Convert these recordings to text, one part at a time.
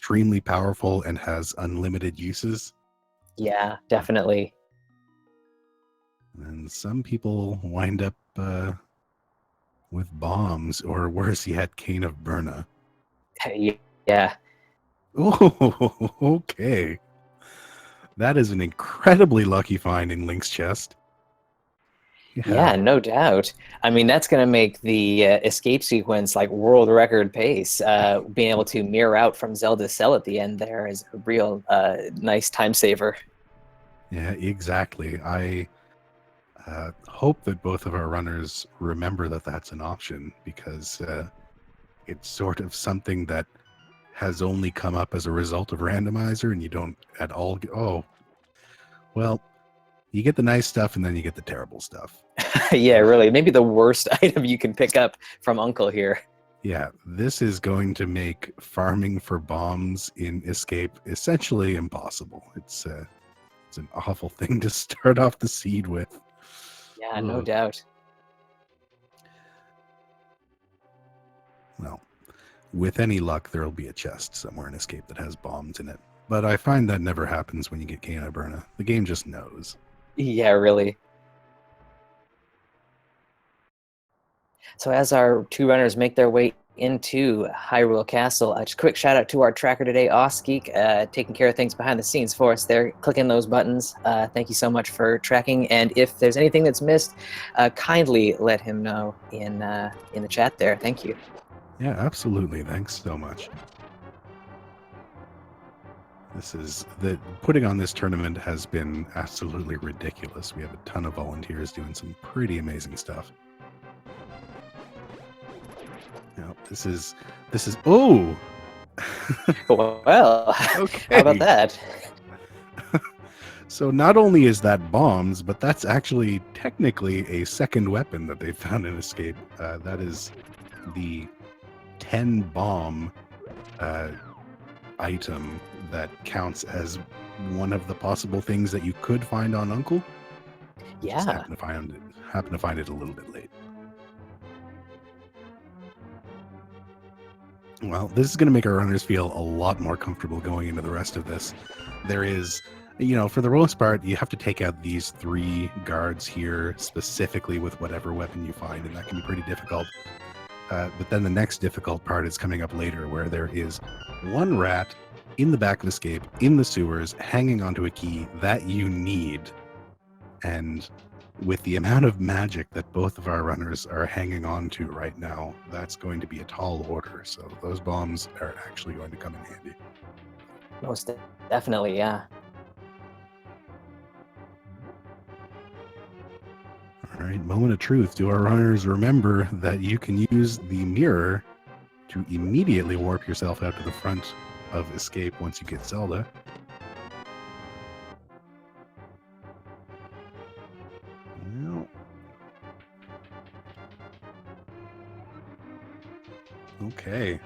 extremely powerful and has unlimited uses. Yeah, definitely. And some people wind up with bombs, or worse yet, Cane of Burna. Yeah. Oh, okay. That is an incredibly lucky find in Link's chest. Yeah, no doubt. I mean, that's going to make the escape sequence like world record pace. Being able to mirror out from Zelda's cell at the end there is a real nice time saver. Yeah, exactly. I hope that both of our runners remember that that's an option, because it's sort of something that has only come up as a result of Randomizer, and you don't at all get, oh, well, you get the nice stuff and then you get the terrible stuff. Yeah, really. Maybe the worst item you can pick up from Uncle here. Yeah, this is going to make farming for bombs in Escape essentially impossible. It's an awful thing to start off the seed with. Yeah, no doubt. Well, with any luck, there'll be a chest somewhere in Escape that has bombs in it. But I find that never happens when you get Cane of Burna. The game just knows. Yeah, really. So as our two runners make their way into Hyrule Castle, just a quick shout out to our tracker today, Osgeek, taking care of things behind the scenes for us there, clicking those buttons. Thank you so much for tracking. And if there's anything that's missed, kindly let him know in the chat there. Thank you. Yeah, absolutely. Thanks so much. Putting on this tournament has been absolutely ridiculous. We have a ton of volunteers doing some pretty amazing stuff. Now, this is oh. Well, okay. How about that? So not only is that bombs, but that's actually technically a second weapon that they found in Escape. That is the 10 bomb item that counts as one of the possible things that you could find on Uncle. Yeah. Just happen to find it a little bit late. Well, this is going to make our runners feel a lot more comfortable going into the rest of this. There is, for the most part, you have to take out these 3 guards here specifically with whatever weapon you find, and that can be pretty difficult. But then the next difficult part is coming up later, where there is 1 rat in the back of Escape, in the sewers, hanging onto a key that you need. And with the amount of magic that both of our runners are hanging on to right now, that's going to be a tall order. So those bombs are actually going to come in handy. Most definitely, yeah. All right, moment of truth. Do our runners remember that you can use the mirror to immediately warp yourself out to the front of Escape once you get Zelda? Well, okay.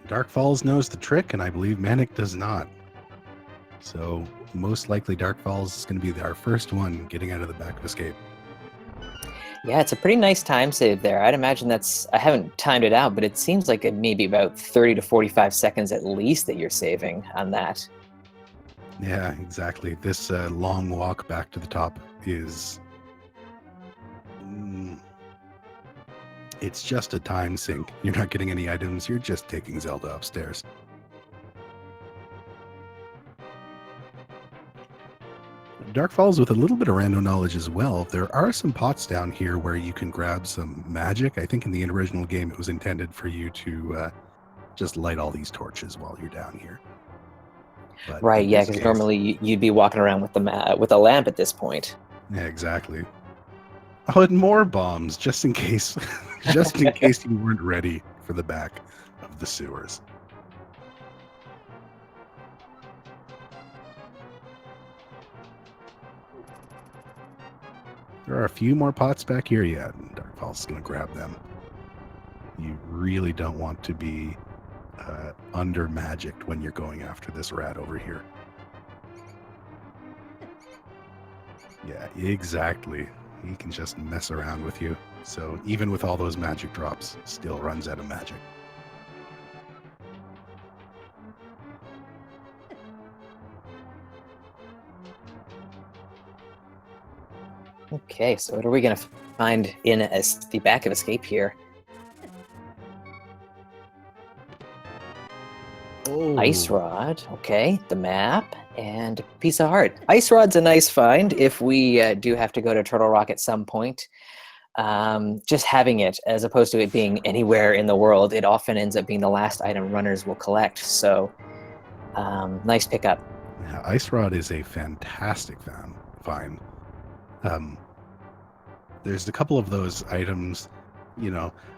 DarkFaIz knows the trick, and I believe Manic does not. So most likely DarkFaIz is going to be our first one getting out of the back of Escape. Yeah, it's a pretty nice time save there. I'd imagine I haven't timed it out, but it seems like it may be about 30 to 45 seconds at least that you're saving on that. Yeah, exactly. This long walk back to the top is... it's just a time sink. You're not getting any items. You're just taking Zelda upstairs. DarkFaIz with a little bit of random knowledge as well. There are some pots down here where you can grab some magic. I think in the original game it was intended for you to just light all these torches while you're down here. But right, yeah, because normally you'd be walking around with a lamp at this point. Yeah, exactly. Oh, and more bombs, just in case. Just in case you weren't ready for the back of the sewers. There are a few more pots back here yet, and DarkFaIz is going to grab them. You really don't want to be under magicked when you're going after this rat over here. Yeah, exactly. He can just mess around with you. So even with all those magic drops, still runs out of magic. Okay, so what are we going to find in the back of Escape here? Oh, Ice Rod, okay, the map, and a piece of heart. Ice Rod's a nice find if we do have to go to Turtle Rock at some point. Just having it, as opposed to it being anywhere in the world, it often ends up being the last item runners will collect. So, nice pickup. yeah, Ice Rod is a fantastic find. There's a couple of those items,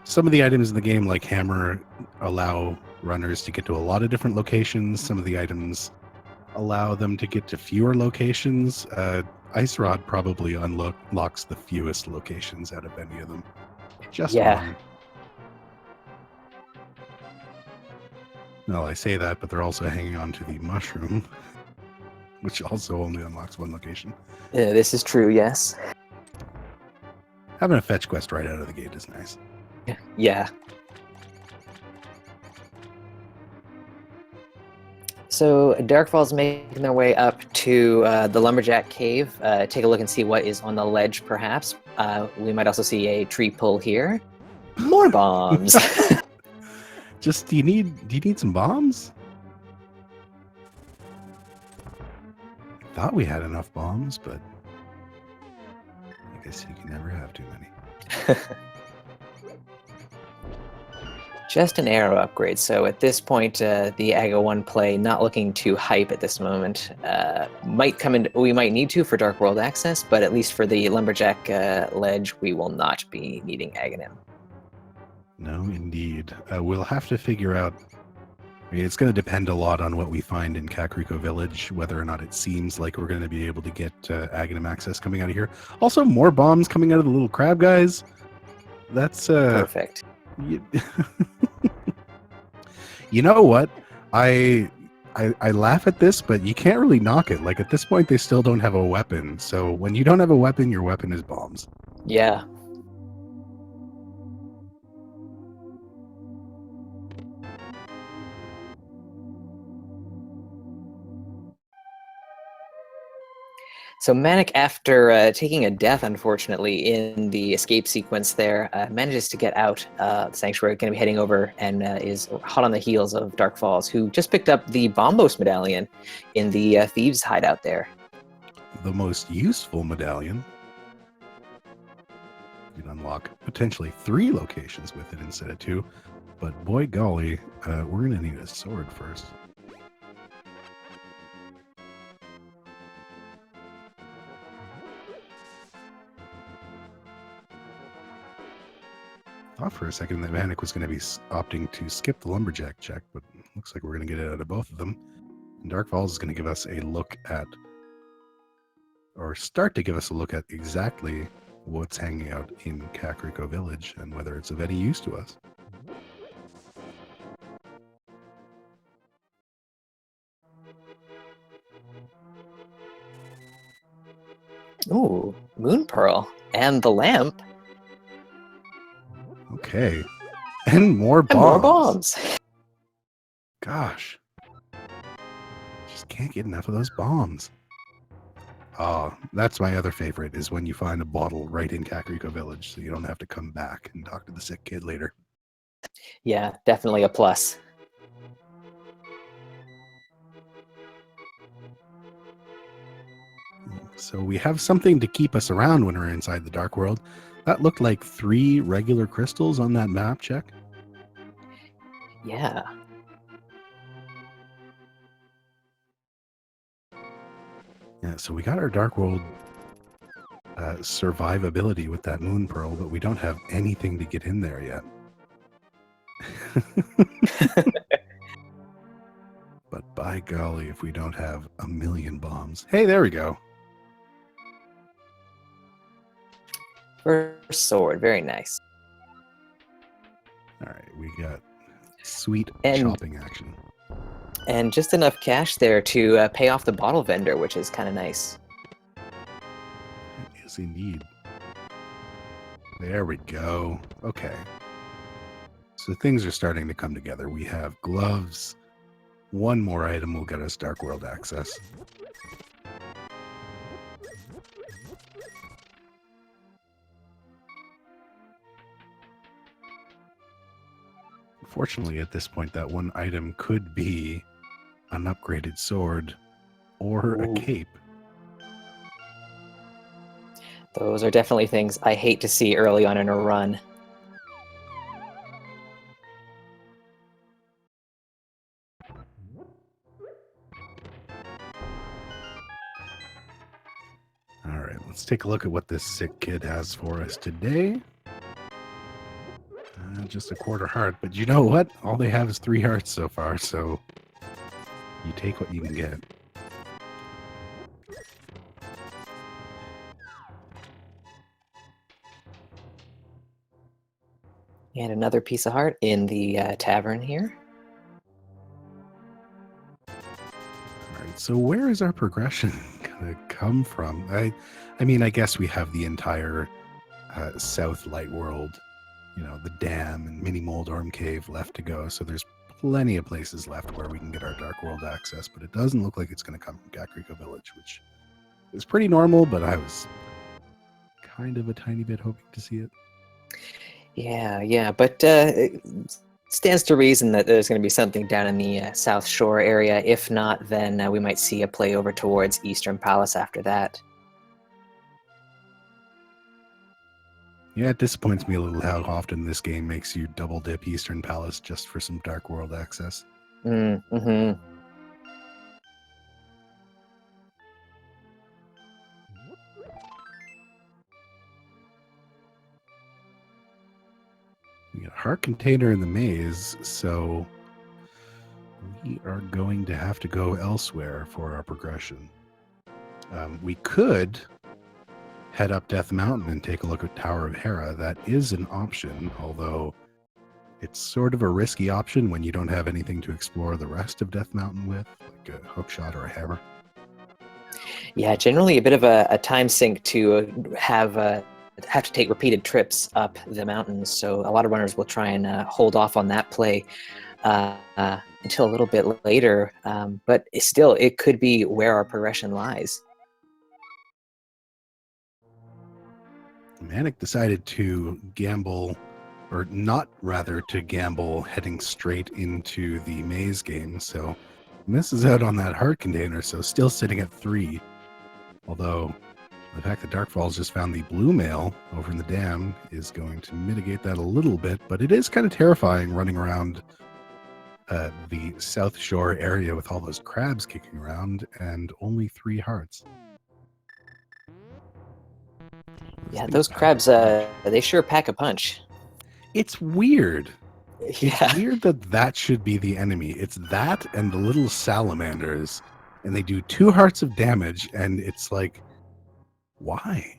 some of the items in the game, like Hammer, allow runners to get to a lot of different locations. Some of the items allow them to get to fewer locations. Ice Rod probably unlocks the fewest locations out of any of them. Just Yeah. one. Well, I say that, but they're also hanging on to the mushroom, which also only unlocks one location. This is true, yes. Having a fetch quest right out of the gate is nice. Yeah. So Darkfall's making their way up to the Lumberjack Cave. Take a look and see what is on the ledge, perhaps. We might also see a tree pull here. More bombs! Just, do you need some bombs? I thought we had enough bombs, but I guess you can never have too many. Just an arrow upgrade. So at this point, the AGA 1 play not looking too hype at this moment. Might come in. We might need to for Dark World access, but at least for the Lumberjack ledge, we will not be needing Aghanim. No, indeed. We'll have to figure out. I mean, it's going to depend a lot on what we find in Kakariko Village, whether or not it seems like we're going to be able to get Aghanim access coming out of here. Also, more bombs coming out of the little crab guys. That's Perfect. You know what? I laugh at this, but you can't really knock it. Like, at this point, they still don't have a weapon. So when you don't have a weapon, your weapon is bombs. Yeah. So Manic, after taking a death, unfortunately, in the escape sequence there, manages to get out the Sanctuary, going to be heading over, and is hot on the heels of Dark Falls, who just picked up the Bombos medallion in the Thieves' hideout there. The most useful medallion. You can unlock potentially 3 locations with it instead of 2. But boy golly, we're going to need a sword first. Thought for a second that Manic was going to be opting to skip the Lumberjack check, but looks like we're going to get it out of both of them. And Dark Falls is going to give us a look at, or start to give us a look at exactly what's hanging out in Kakariko Village and whether it's of any use to us. Ooh, Moon Pearl and the lamp. Okay. And more bombs. And more bombs. Gosh. Just can't get enough of those bombs. Oh, that's my other favorite, is when you find a bottle right in Kakariko Village, so you don't have to come back and talk to the sick kid later. Yeah, definitely a plus. So we have something to keep us around when we're inside the Dark World. That looked like 3 regular crystals on that map check. Yeah. Yeah, so we got our Dark World survivability with that Moon Pearl, but we don't have anything to get in there yet. But by golly, if we don't have a million bombs. Hey, there we go. First sword, very nice. All right, we got sweet And- shopping action. And just enough cash there to pay off the bottle vendor, which is kind of nice. Yes, indeed. There we go. Okay. So things are starting to come together. We have gloves. One more item will get us Dark World access. Fortunately, at this point, that one item could be an upgraded sword or a Ooh. cape. Those are definitely things I hate to see early on in a run. All right, let's take a look at what this sick kid has for us today. Just a quarter heart, but you know what? All they have is 3 hearts so far, so you take what you can get. And another piece of heart in the tavern here. All right, so where is our progression gonna come from? I mean, I guess we have the entire South Light World, you know, the dam and Mini Moldorm Cave left to go. So there's plenty of places left where we can get our Dark World access, but it doesn't look like it's going to come from Gakriko Village, which is pretty normal, but I was kind of a tiny bit hoping to see it. Yeah, but it stands to reason that there's going to be something down in the South Shore area. If not, then we might see a play over towards Eastern Palace after that. Yeah, it disappoints me a little how often this game makes you double dip Eastern Palace just for some Dark World access. Mm-hmm. We got a heart container in the maze, so we are going to have to go elsewhere for our progression. We could head up Death Mountain and take a look at Tower of Hera. That is an option, although it's sort of a risky option when you don't have anything to explore the rest of Death Mountain with, like a hookshot or a hammer. Yeah, generally a bit of a time sink to have to take repeated trips up the mountains. So a lot of runners will try and hold off on that play until a little bit later. But still, it could be where our progression lies. Manic decided to gamble, or not rather to gamble, heading straight into the maze game. So misses out on that heart container, so still sitting at 3. Although the fact that Dark Falls just found the blue mail over in the dam is going to mitigate that a little bit, but it is kind of terrifying running around the South Shore area with all those crabs kicking around and only 3 hearts. Yeah, those crabs, they sure pack a punch. It's weird. Yeah. It's weird that should be the enemy. It's that and the little salamanders, and they do 2 hearts of damage, and it's like, why?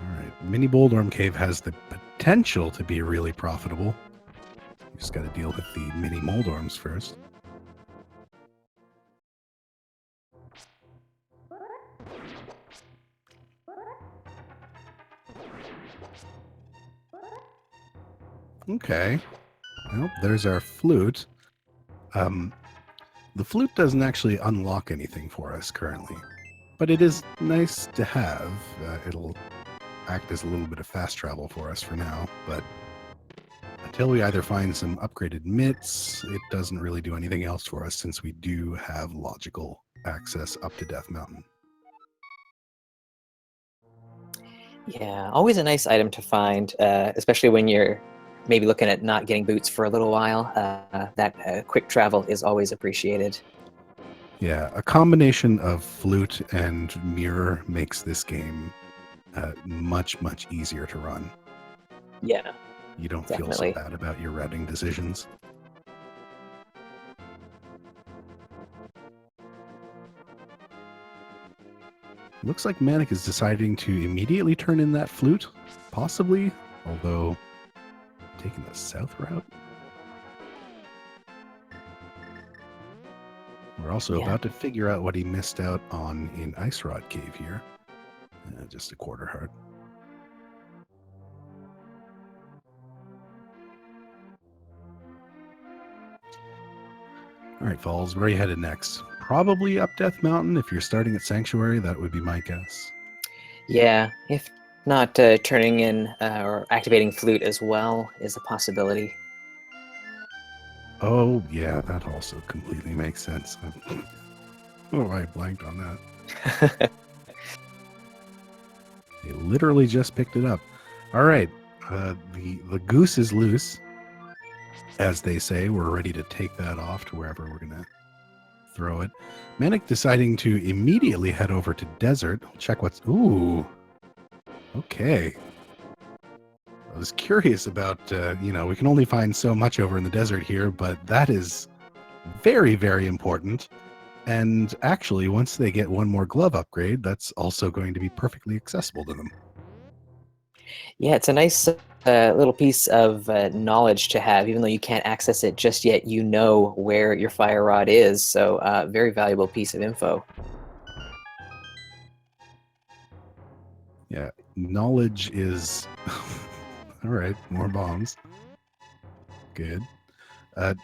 Alright, Mini Moldorm Cave has the potential to be really profitable. You just got to deal with the Mini Moldorms first. Okay. Well, there's our flute. The flute doesn't actually unlock anything for us currently, but it is nice to have. It'll act as a little bit of fast travel for us for now, but until we either find some upgraded mitts, it doesn't really do anything else for us since we do have logical access up to Death Mountain. Yeah, always a nice item to find, especially when you're maybe looking at not getting boots for a little while. That quick travel is always appreciated. Yeah, a combination of flute and mirror makes this game much, much easier to run. Yeah, You don't definitely. feel so bad about your routing decisions. Looks like Manic is deciding to immediately turn in that flute, possibly, although taking the south route. We're also about to figure out what he missed out on in Ice Rod Cave here. Just a quarter heart. All right, Falls, where are you headed next? Probably up Death Mountain. If you're starting at Sanctuary, that would be my guess. Yeah, if not, turning in or activating Flute as well is a possibility. Oh, yeah, that also completely makes sense. Oh, I blanked on that. They literally just picked it up. All right, the goose is loose, as they say. We're ready to take that off to wherever we're going to throw it. Manic deciding to immediately head over to Desert. Check what's... Ooh. Okay. I was curious about, we can only find so much over in the desert here, but that is very, very important. And actually, once they get one more glove upgrade, that's also going to be perfectly accessible to them. Yeah, it's a nice little piece of knowledge to have. Even though you can't access it just yet, you know where your fire rod is. So very valuable piece of info. Yeah, knowledge is... All right, more bombs. Good.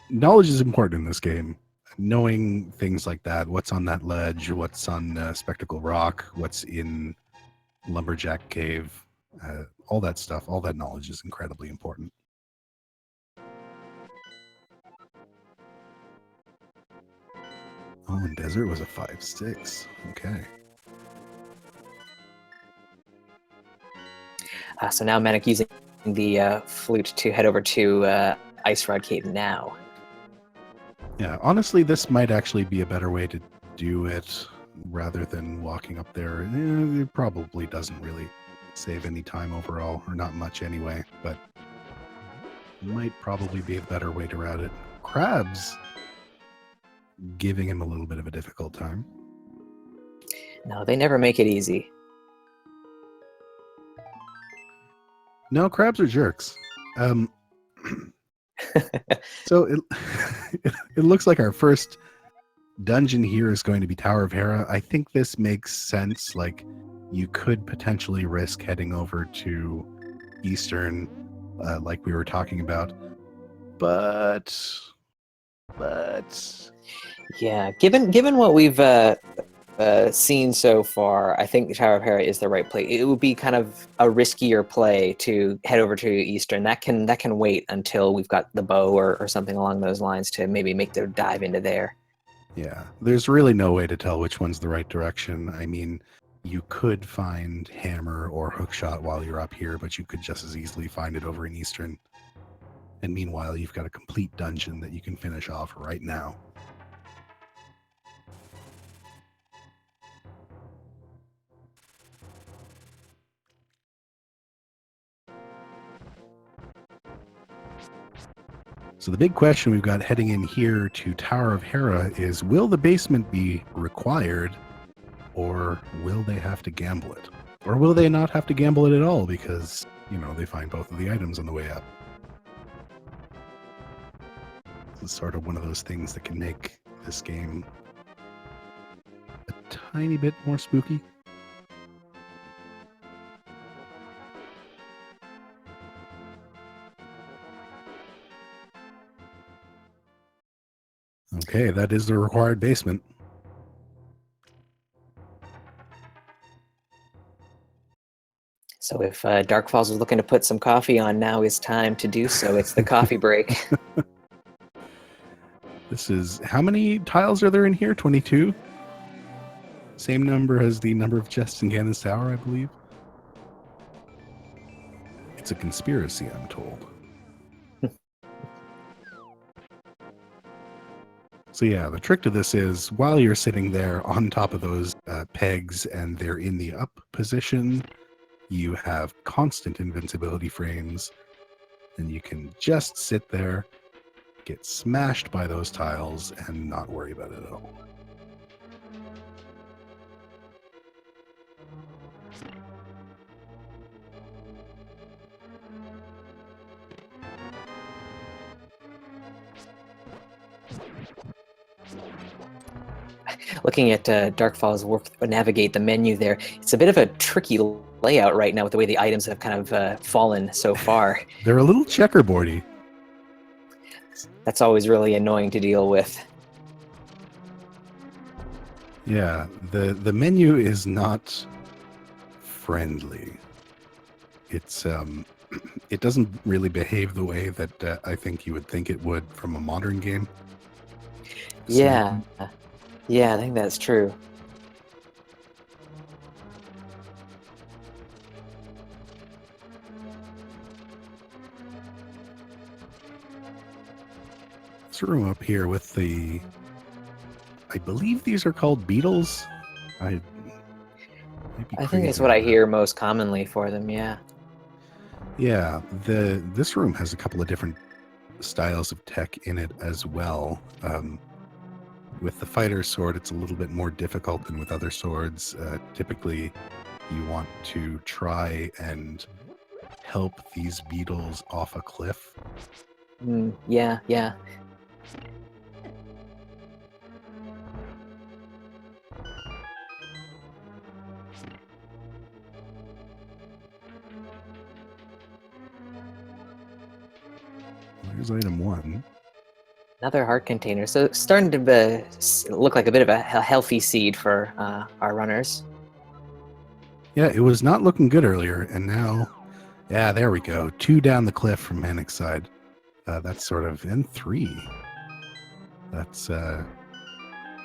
Knowledge is important in this game. Knowing things like that, what's on that ledge, what's on Spectacle Rock, what's in Lumberjack Cave, all that stuff, all that knowledge is incredibly important. Oh, and Desert was a 5-6. Okay. So now Manic using the flute to head over to Ice Rod Cave now. Yeah, honestly, this might actually be a better way to do it rather than walking up there. It probably doesn't really save any time overall, or not much anyway, but might probably be a better way to route it. Crab's giving him a little bit of a difficult time. No, they never make it easy. No, crabs are jerks. So it looks like our first dungeon here is going to be Tower of Hera. I think this makes sense. Like, you could potentially risk heading over to Eastern, like we were talking about, but Yeah, given what we've seen so far, I think the Tower of Hera is the right play. It would be kind of a riskier play to head over to Eastern. That can wait until we've got the bow or something along those lines to maybe make the dive into there. Yeah, there's really no way to tell which one's the right direction. I mean, you could find hammer or hookshot while you're up here, but you could just as easily find it over in Eastern. And meanwhile, you've got a complete dungeon that you can finish off right now. So the big question we've got heading in here to Tower of Hera is, will the basement be required, or will they have to gamble it? Or will they not have to gamble it at all because, they find both of the items on the way up? This is sort of one of those things that can make this game a tiny bit more spooky. Okay, that is the required basement. So if Dark Falls is looking to put some coffee on, now is time to do so. It's the coffee break. This is... How many tiles are there in here? 22? Same number as the number of chests in Ganon's Tower, I believe. It's a conspiracy, I'm told. So yeah, the trick to this is, while you're sitting there on top of those pegs and they're in the up position, you have constant invincibility frames, and you can just sit there, get smashed by those tiles, and not worry about it at all. Looking at Dark Falls navigate the menu there, it's a bit of a tricky layout right now with the way the items have kind of fallen so far. They're a little checkerboardy. That's always really annoying to deal with. Yeah, the menu is not friendly. It's it doesn't really behave the way that I think you would think it would from a modern game. Yeah. Yeah, I think that's true. This room up here with I believe these are called beetles. I might be I think it's crazy what on I that. hear most commonly for them, yeah. Yeah, this room has a couple of different styles of tech in it as well. With the fighter sword, it's a little bit more difficult than with other swords. Typically, you want to try and help these beetles off a cliff. Yeah, yeah. Here's item 1. Another heart container. So it's starting to look like a bit of a healthy seed for our runners. Yeah, it was not looking good earlier, and now, yeah, there we go. 2 down the cliff from Manic's side. That's sort of, and 3. That's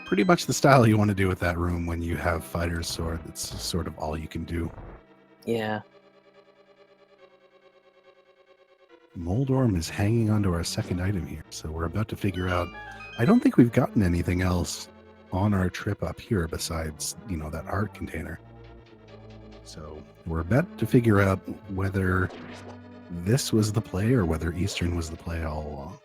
pretty much the style you want to do with that room when you have fighter's sword. It's sort of all you can do. Yeah. Moldorm is hanging onto our second item here, so we're about to figure out. I don't think we've gotten anything else on our trip up here besides, that heart container. So we're about to figure out whether this was the play or whether Eastern was the play all along.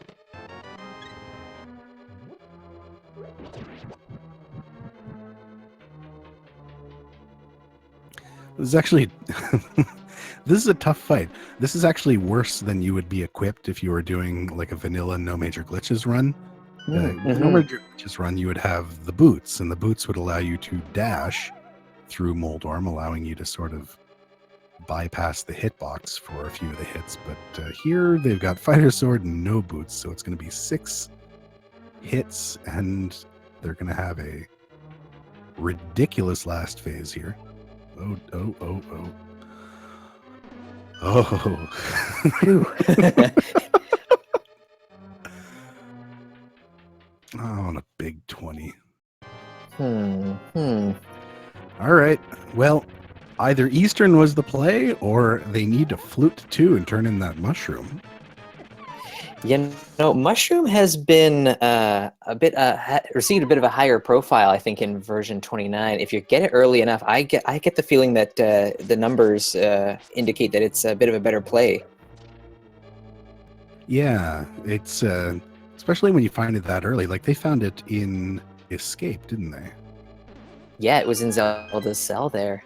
This is actually this is a tough fight. This is actually worse than you would be equipped if you were doing like a vanilla no major glitches run. With no major glitches run, you would have the boots, and the boots would allow you to dash through Moldorm, allowing you to sort of bypass the hitbox for a few of the hits. But here they've got fighter sword and no boots, so it's going to be 6 hits, and they're going to have a ridiculous last phase here. Oh. On a big 20. All right. Well, either Eastern was the play, or they need to flute 2 and turn in that mushroom. Mushroom has been received a bit of a higher profile, I think, in version 29. If you get it early enough, I get the feeling that the numbers indicate that it's a bit of a better play. Yeah, it's especially when you find it that early. Like they found it in Escape, didn't they? Yeah, it was in Zelda's cell there.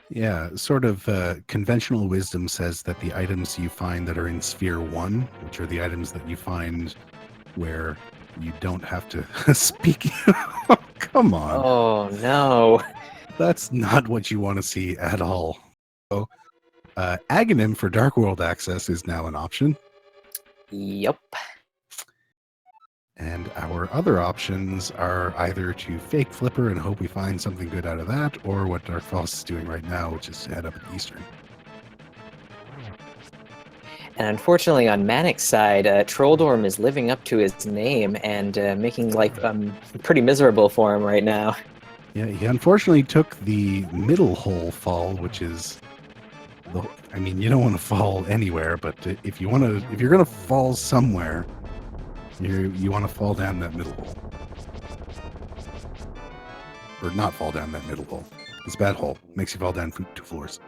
Yeah, sort of conventional wisdom says that the items you find that are in Sphere 1, which are the items that you find where you don't have to speak. Come on. Oh, no. That's not what you want to see at all. So, Aghanim for Dark World access is now an option. Yep. And our other options are either to fake Flipper and hope we find something good out of that, or what DarkFaIz is doing right now, which is head up at Eastern. And unfortunately, on Manic's side, Trolldorm is living up to his name and making life pretty miserable for him right now. Yeah, he unfortunately took the middle hole fall, which is you don't want to fall anywhere, but if you're gonna fall somewhere, you want to fall down that middle hole. Or not fall down that middle hole. It's a bad hole. Makes you fall down 2 floors.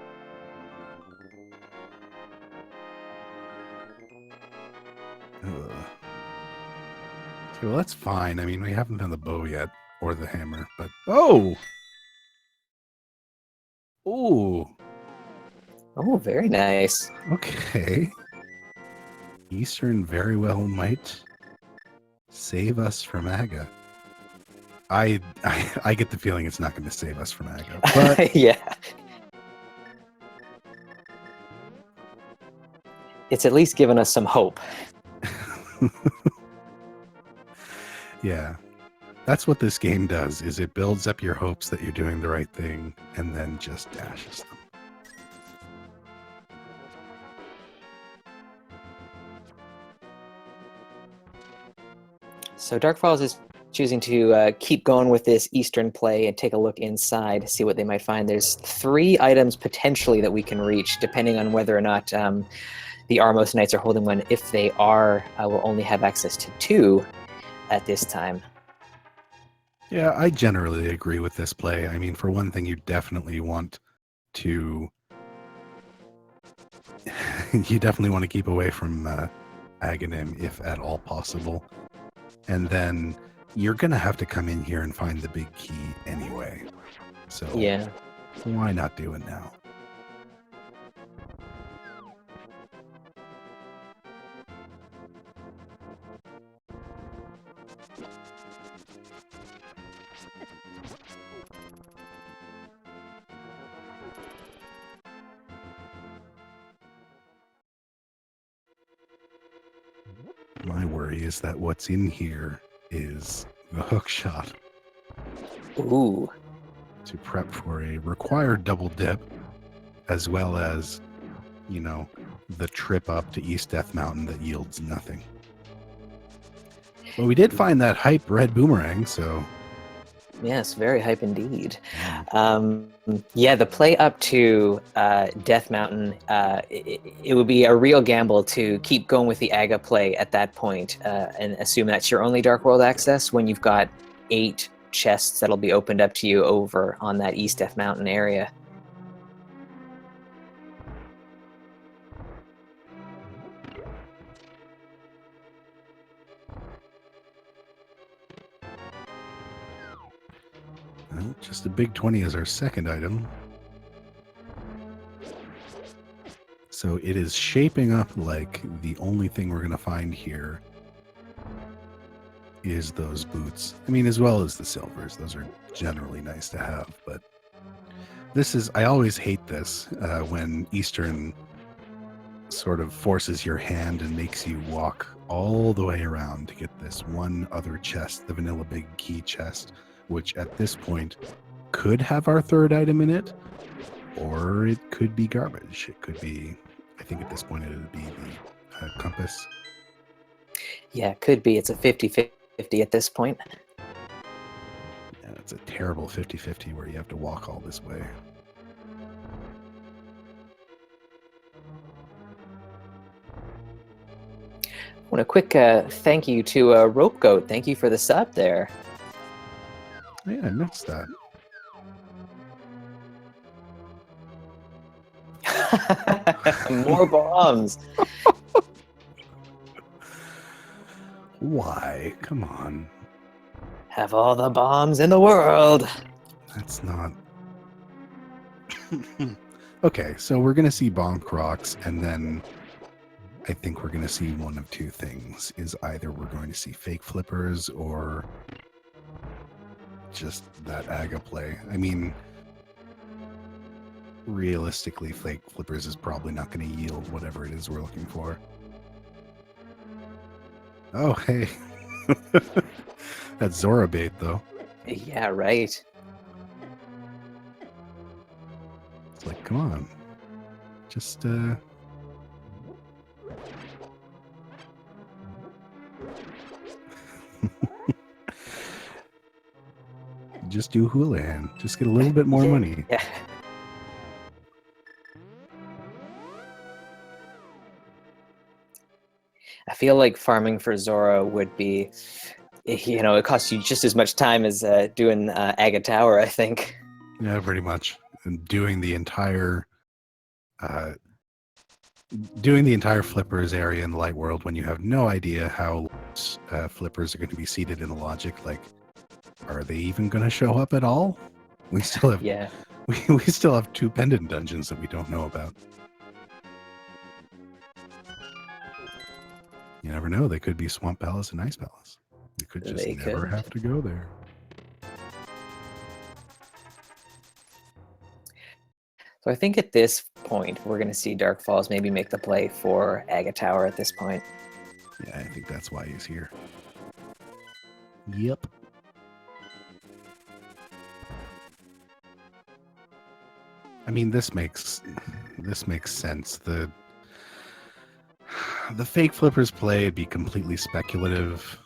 Okay, well, that's fine. I mean, we haven't done the bow yet, or the hammer, but... Oh, very nice. Okay. Eastern very well might save us from Aga. I get the feeling it's not going to save us from Aga, but... Yeah. It's at least given us some hope. Yeah. That's what this game does, is it builds up your hopes that you're doing the right thing and then just dashes them. So DarkFaIz is choosing to keep going with this Eastern play and take a look inside, see what they might find. There's 3 items potentially that we can reach, depending on whether or not the Armos Knights are holding one. If they are, we'll only have access to 2 at this time. Yeah, I generally agree with this play. I mean, for one thing, you definitely want to keep away from Aghanim if at all possible. And then you're going to have to come in here and find the big key anyway. So yeah, why not do it now? My worry is that what's in here is the hook shot. Ooh. To prep for a required double dip, as well as, you know, the trip up to East Death Mountain that yields nothing. Well, we did find that hype red boomerang, so... Yes, very hype indeed. Yeah, the play up to Death Mountain, it would be a real gamble to keep going with the Aga play at that point and assume that's your only Dark World access when you've got 8 chests that'll be opened up to you over on that East Death Mountain area. Well, just a big 20 as our second item. So it is shaping up like the only thing we're going to find here is those boots. I mean, as well as the silvers. Those are generally nice to have, but this is, I always hate this when Eastern sort of forces your hand and makes you walk all the way around to get this one other chest, the vanilla big key chest, which at this point could have our third item in it, or it could be garbage. It could be, I think at this point it would be the compass. Yeah, it could be. It's a 50-50 at this point. Yeah, it's a terrible 50-50 where you have to walk all this way. I want a quick thank you to Rope Goat. Thank you for the sub there. Yeah, I missed that. More bombs. Why? Come on. Have all the bombs in the world. That's not... Okay, so we're going to see Bomb Crocs, and then I think we're going to see one of 2 things. Is either we're going to see fake flippers or just that Aga play. I mean, realistically, fake flippers is probably not going to yield whatever it is we're looking for. Oh, hey. That's Zora bait, though. Yeah, right. It's like, come on. Just, just do Houlihan. Just get a little bit more money. Yeah. I feel like farming for Zora would be, you know, it costs you just as much time as doing Aga Tower, I think. Yeah, pretty much. And doing the entire flippers area in the light world when you have no idea how flippers are going to be seated in the logic. Like, are they even going to show up at all? We still have Yeah. we still have 2 pendant dungeons that we don't know about. You never know. They could be Swamp Palace and Ice Palace. We could just never have to go there. So I think at this point, we're going to see DarkFaIz maybe make the play for Aga Tower at this point. Yeah, I think that's why he's here. Yep. I mean, this makes sense. The fake flippers play would be completely speculative,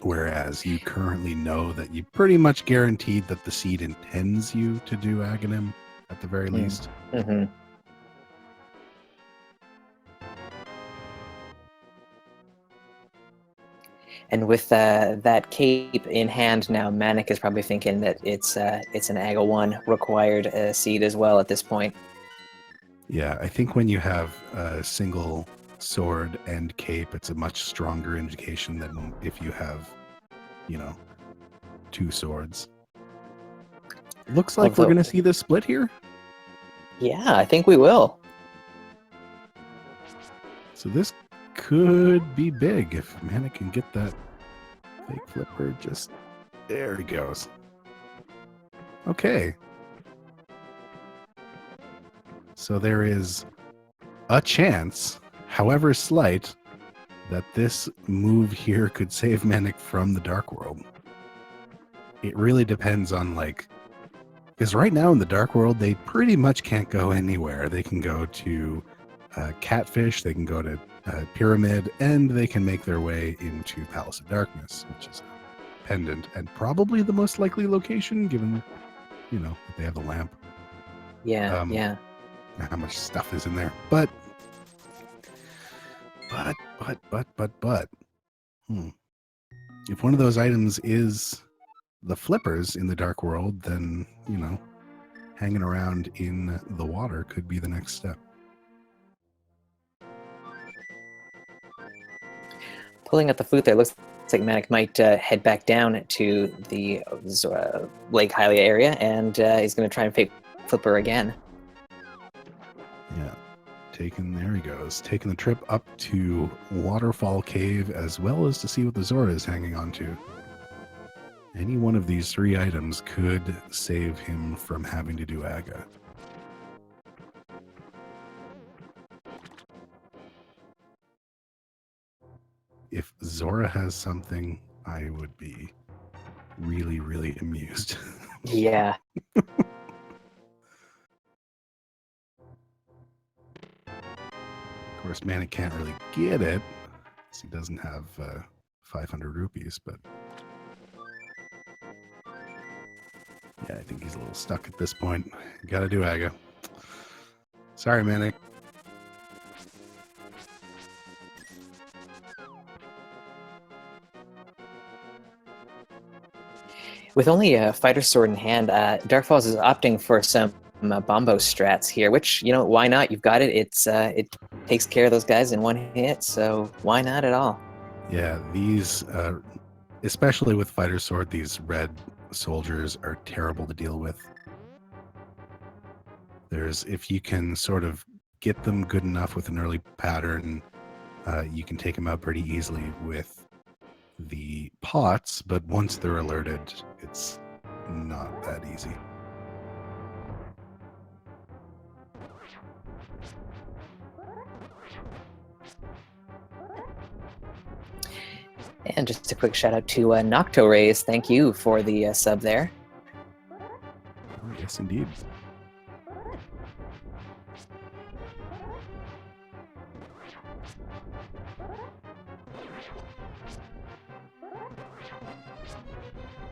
whereas you currently know that you pretty much guaranteed that the seed intends you to do Aghanim at the very least. Mm-hmm. And with that cape in hand now, Manic is probably thinking that it's an Aga 1 required seed as well at this point. Yeah, I think when you have a single sword and cape, it's a much stronger indication than if you have, 2 swords. Looks like we're going to see this split here. Yeah, I think we will. So this could be big if Manic can get that fake flipper just... There he goes. Okay. So there is a chance, however slight, that this move here could save Manic from the Dark World. It really depends on, because right now in the Dark World, they pretty much can't go anywhere. They can go to Catfish, they can go to Pyramid, and they can make their way into Palace of Darkness, which is pendant and probably the most likely location, given, that they have the lamp. Yeah, yeah. How much stuff is in there. But. If one of those items is the flippers in the Dark World, then, hanging around in the water could be the next step. Pulling out the flute there, looks like Manic might head back down to the Lake Hylia area, and he's going to try and fake flipper again. Yeah. There he goes. Taking the trip up to Waterfall Cave, as well as to see what the Zora is hanging on to. Any one of these 3 items could save him from having to do Aga. If Zora has something, I would be really, really amused. Yeah. Of course, Manic can't really get it, because he doesn't have 500 rupees, but... Yeah, I think he's a little stuck at this point. Gotta do Aga. Sorry, Manic. With only a fighter sword in hand, DarkFaIz is opting for some Bombo strats here, which, why not? You've got it. It takes care of those guys in one hit, so why not at all? Yeah, these, especially with fighter sword, these red soldiers are terrible to deal with. If you can sort of get them good enough with an early pattern, you can take them out pretty easily with the pots, but once they're alerted, it's not that easy. And just a quick shout out to NoctoRays. Thank you for the sub there. Oh, yes, indeed.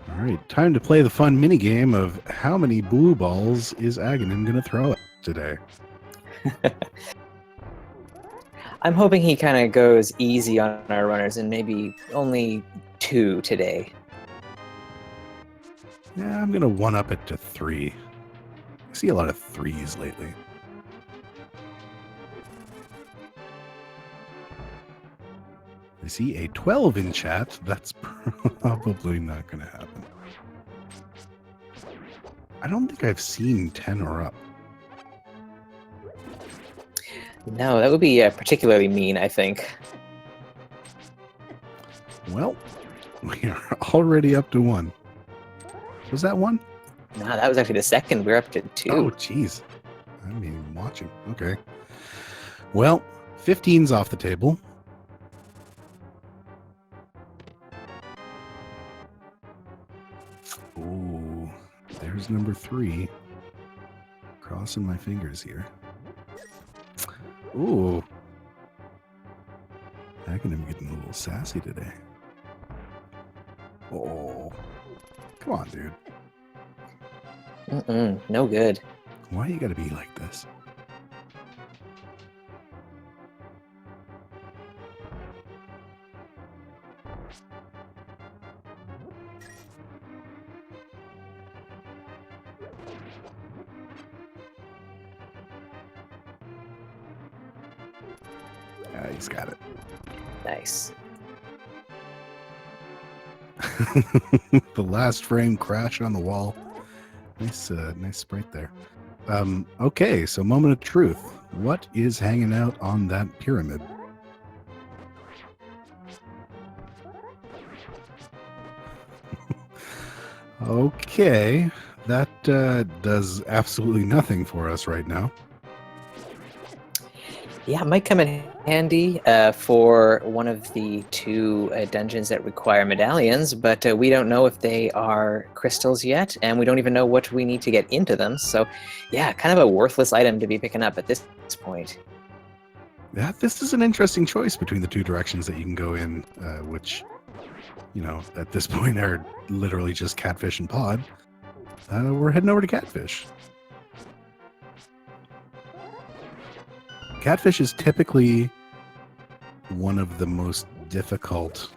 All right, time to play the fun minigame of how many blue balls is Aghanim going to throw today? I'm hoping he kind of goes easy on our runners and maybe only 2 today. Yeah, I'm going to one-up it to 3. I see a lot of 3s lately. I see a 12 in chat. That's probably not going to happen. I don't think I've seen 10 or up. No, that would be particularly mean, I think. Well, we are already up to 1. Was that 1? No, that was actually the second. We're up to 2. Oh, jeez. I haven't even watching. Okay. Well, 15's off the table. There's number 3. Crossing my fingers here. Ooh. I can be getting a little sassy today. Oh. Come on, dude. No good. Why you gotta be like this? He's got it. Nice. The last frame crash on the wall. Nice sprite there. Okay, so moment of truth. What is hanging out on that pyramid? Okay, that does absolutely nothing for us right now. Yeah, it might come in handy for one of the 2 dungeons that require medallions, but we don't know if they are crystals yet, and we don't even know what we need to get into them. So, yeah, kind of a worthless item to be picking up at this point. Yeah, this is an interesting choice between the 2 directions that you can go in, which, you know, at this point are literally just Catfish and Pod. We're heading over to Catfish. Catfish is typically one of the most difficult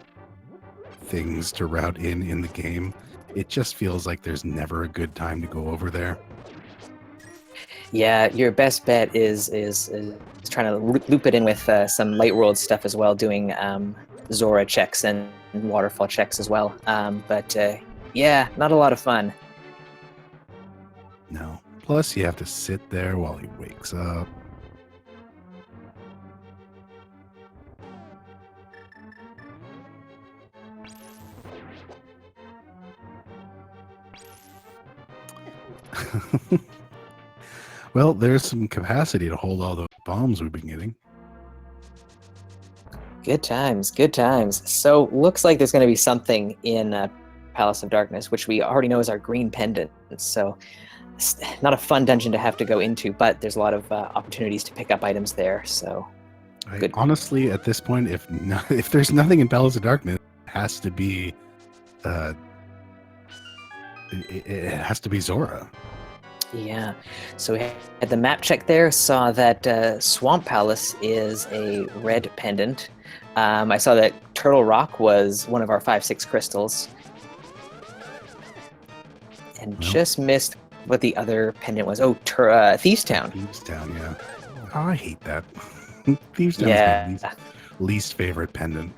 things to route in the game. It just feels like there's never a good time to go over there. Yeah, your best bet is trying to loop it in with some light world stuff as well, doing Zora checks and waterfall checks as well. But yeah, not a lot of fun. No. Plus, you have to sit there while he wakes up. Well, there's some capacity to hold all those bombs we've been getting. Good times, good times. So looks like there's going to be something in Palace of Darkness, which we already know is our green pendant. So it's not a fun dungeon to have to go into, but there's a lot of opportunities to pick up items there. So good. Honestly, at this point, if there's nothing in Palace of Darkness, it has to be it has to be Zora. Yeah, so we had the map check there, saw that Swamp Palace is a red pendant. I saw that Turtle Rock was one of our 5-6 crystals. And just missed what the other pendant was. Oh, Thieves Town. Thieves Town, yeah. Oh, I hate that. Thieves Town is my least favorite pendant.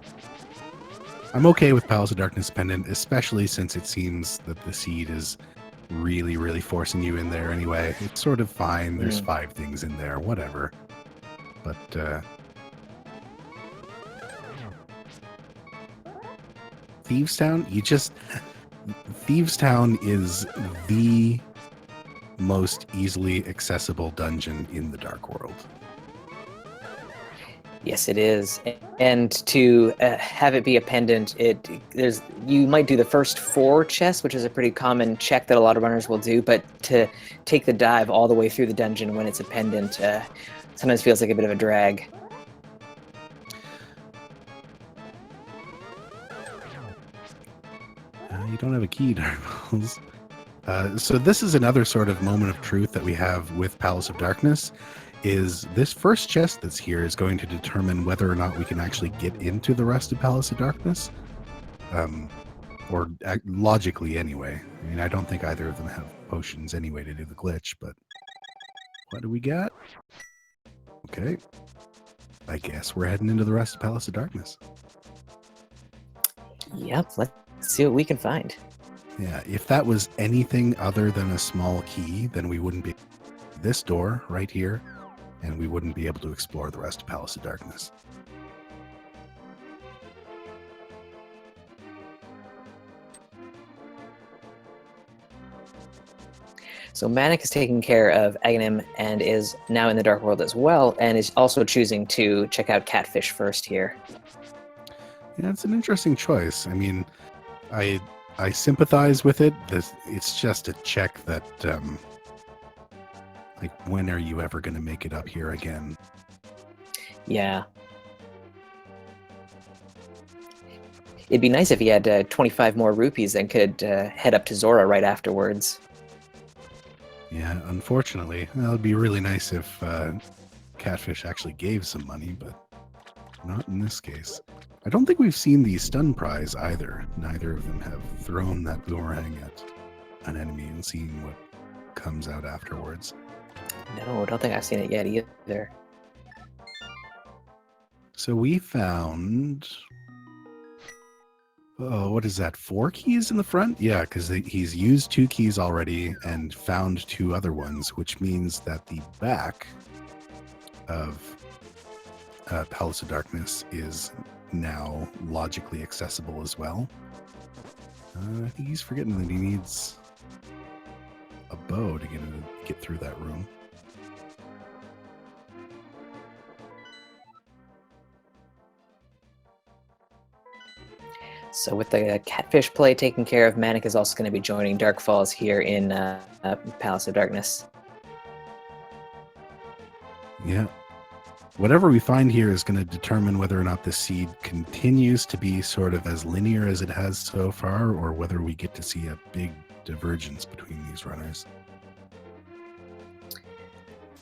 I'm okay with Palace of Darkness pendant, especially since it seems that the seed is really, really forcing you in there anyway. It's sort of fine. There's 5 things in there, whatever. But Thieves Town, Thieves Town is the most easily accessible dungeon in the Dark World. Yes, it is. And to have it be a pendant, you might do the first 4 chests, which is a pretty common check that a lot of runners will do, but to take the dive all the way through the dungeon when it's a pendant sometimes feels like a bit of a drag. You don't have a key, Darkballs. So this is another sort of moment of truth that we have with Palace of Darkness. Is this first chest that's here is going to determine whether or not we can actually get into the rest of Palace of Darkness. Or logically anyway. I mean, I don't think either of them have potions anyway to do the glitch, but what do we got? Okay. I guess we're heading into the rest of Palace of Darkness. Yep, let's see what we can find. Yeah, if that was anything other than a small key, then we wouldn't be this door right here, and we wouldn't be able to explore the rest of Palace of Darkness. So Manic is taking care of Aghanim and is now in the Dark World as well, and is also choosing to check out Catfish first here. Yeah, it's an interesting choice. I mean, I I sympathize with it. It's just a check that, like, when are you ever going to make it up here again? Yeah. It'd be nice if he had 25 more rupees and could head up to Zora right afterwards. Yeah, unfortunately. Well, it'd be really nice if Catfish actually gave some money, but not in this case. I don't think we've seen the stun prize either. Neither of them have thrown that boomerang at an enemy and seen what comes out afterwards. No, I don't think I've seen it yet either. So we found... Oh, what is that? 4 keys in the front? Yeah, because he's used 2 keys already and found 2 other ones, which means that the back of Palace of Darkness is now logically accessible as well. I think he's forgetting that he needs a bow to get through that room. So with the Catfish play taken care of, Manic is also going to be joining DarkFaIz here in Palace of Darkness. Yeah. Whatever we find here is going to determine whether or not the seed continues to be sort of as linear as it has so far, or whether we get to see a big divergence between these runners.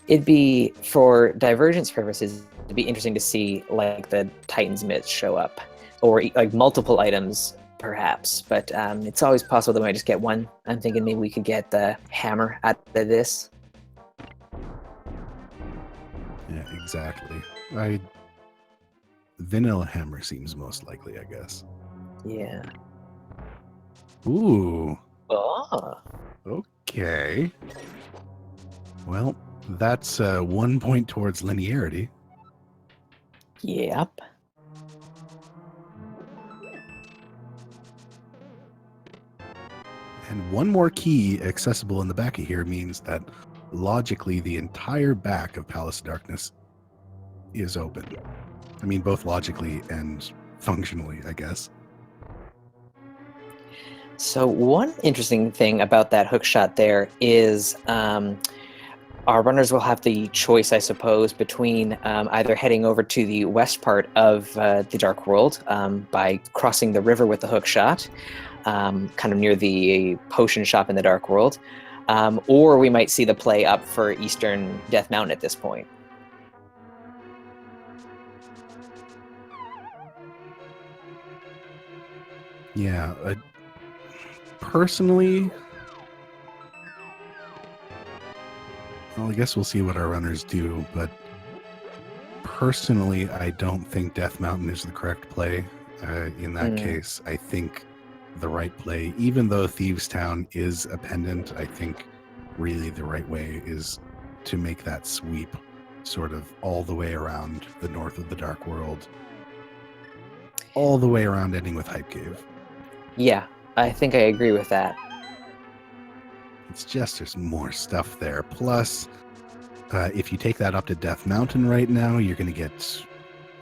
It'd be, for divergence purposes, it'd be interesting to see like the Titan's Myths show up, or like multiple items perhaps, but it's always possible that we might just get one. I'm thinking maybe we could get the hammer out of this. Yeah, exactly. Vanilla hammer seems most likely, I guess. Yeah. Ooh. Oh. Okay. Well, that's 1 point towards linearity. Yep. And 1 more key accessible in the back of here means that logically the entire back of Palace of Darkness is open. I mean, both logically and functionally, I guess. So one interesting thing about that hook shot there is our runners will have the choice, I suppose, between either heading over to the west part of the Dark World by crossing the river with the hook shot, kind of near the potion shop in the Dark World, or we might see the play up for Eastern Death Mountain at this point. Yeah, personally, well, I guess we'll see what our runners do, but personally, I don't think Death Mountain is the correct play. In that case, I think the right play, even though Thieves Town is a pendant, I think really the right way is to make that sweep sort of all the way around the north of the Dark World, all the way around, ending with Hype Cave. Yeah, I think I agree with that. It's just there's more stuff there. Plus, if you take that up to Death Mountain right now, you're going to get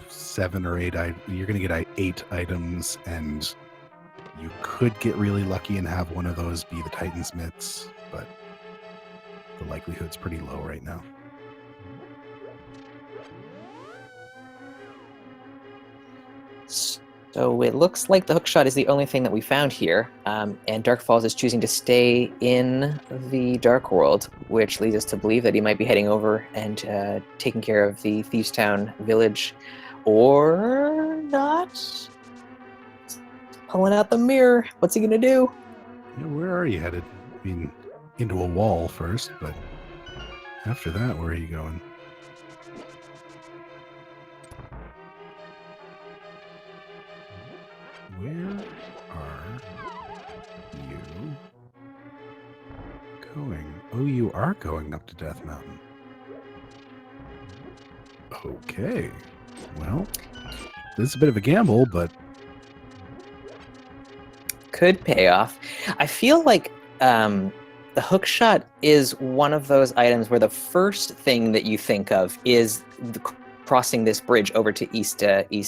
7 or 8. You're going to get 8 items, and you could get really lucky and have one of those be the Titan's Myths, but the likelihood's pretty low right now. So it looks like the hookshot is the only thing that we found here, and DarkFaIz is choosing to stay in the Dark World, which leads us to believe that he might be heading over and taking care of the Thieves Town village, or not. Pulling out the mirror. What's he gonna do? Yeah, where are you headed? I mean, into a wall first, but after that, where are you going? Where are you going? Oh, you are going up to Death Mountain. Okay. Well, this is a bit of a gamble, but Could pay off. I feel like the hook shot is one of those items where the first thing that you think of is crossing this bridge over to East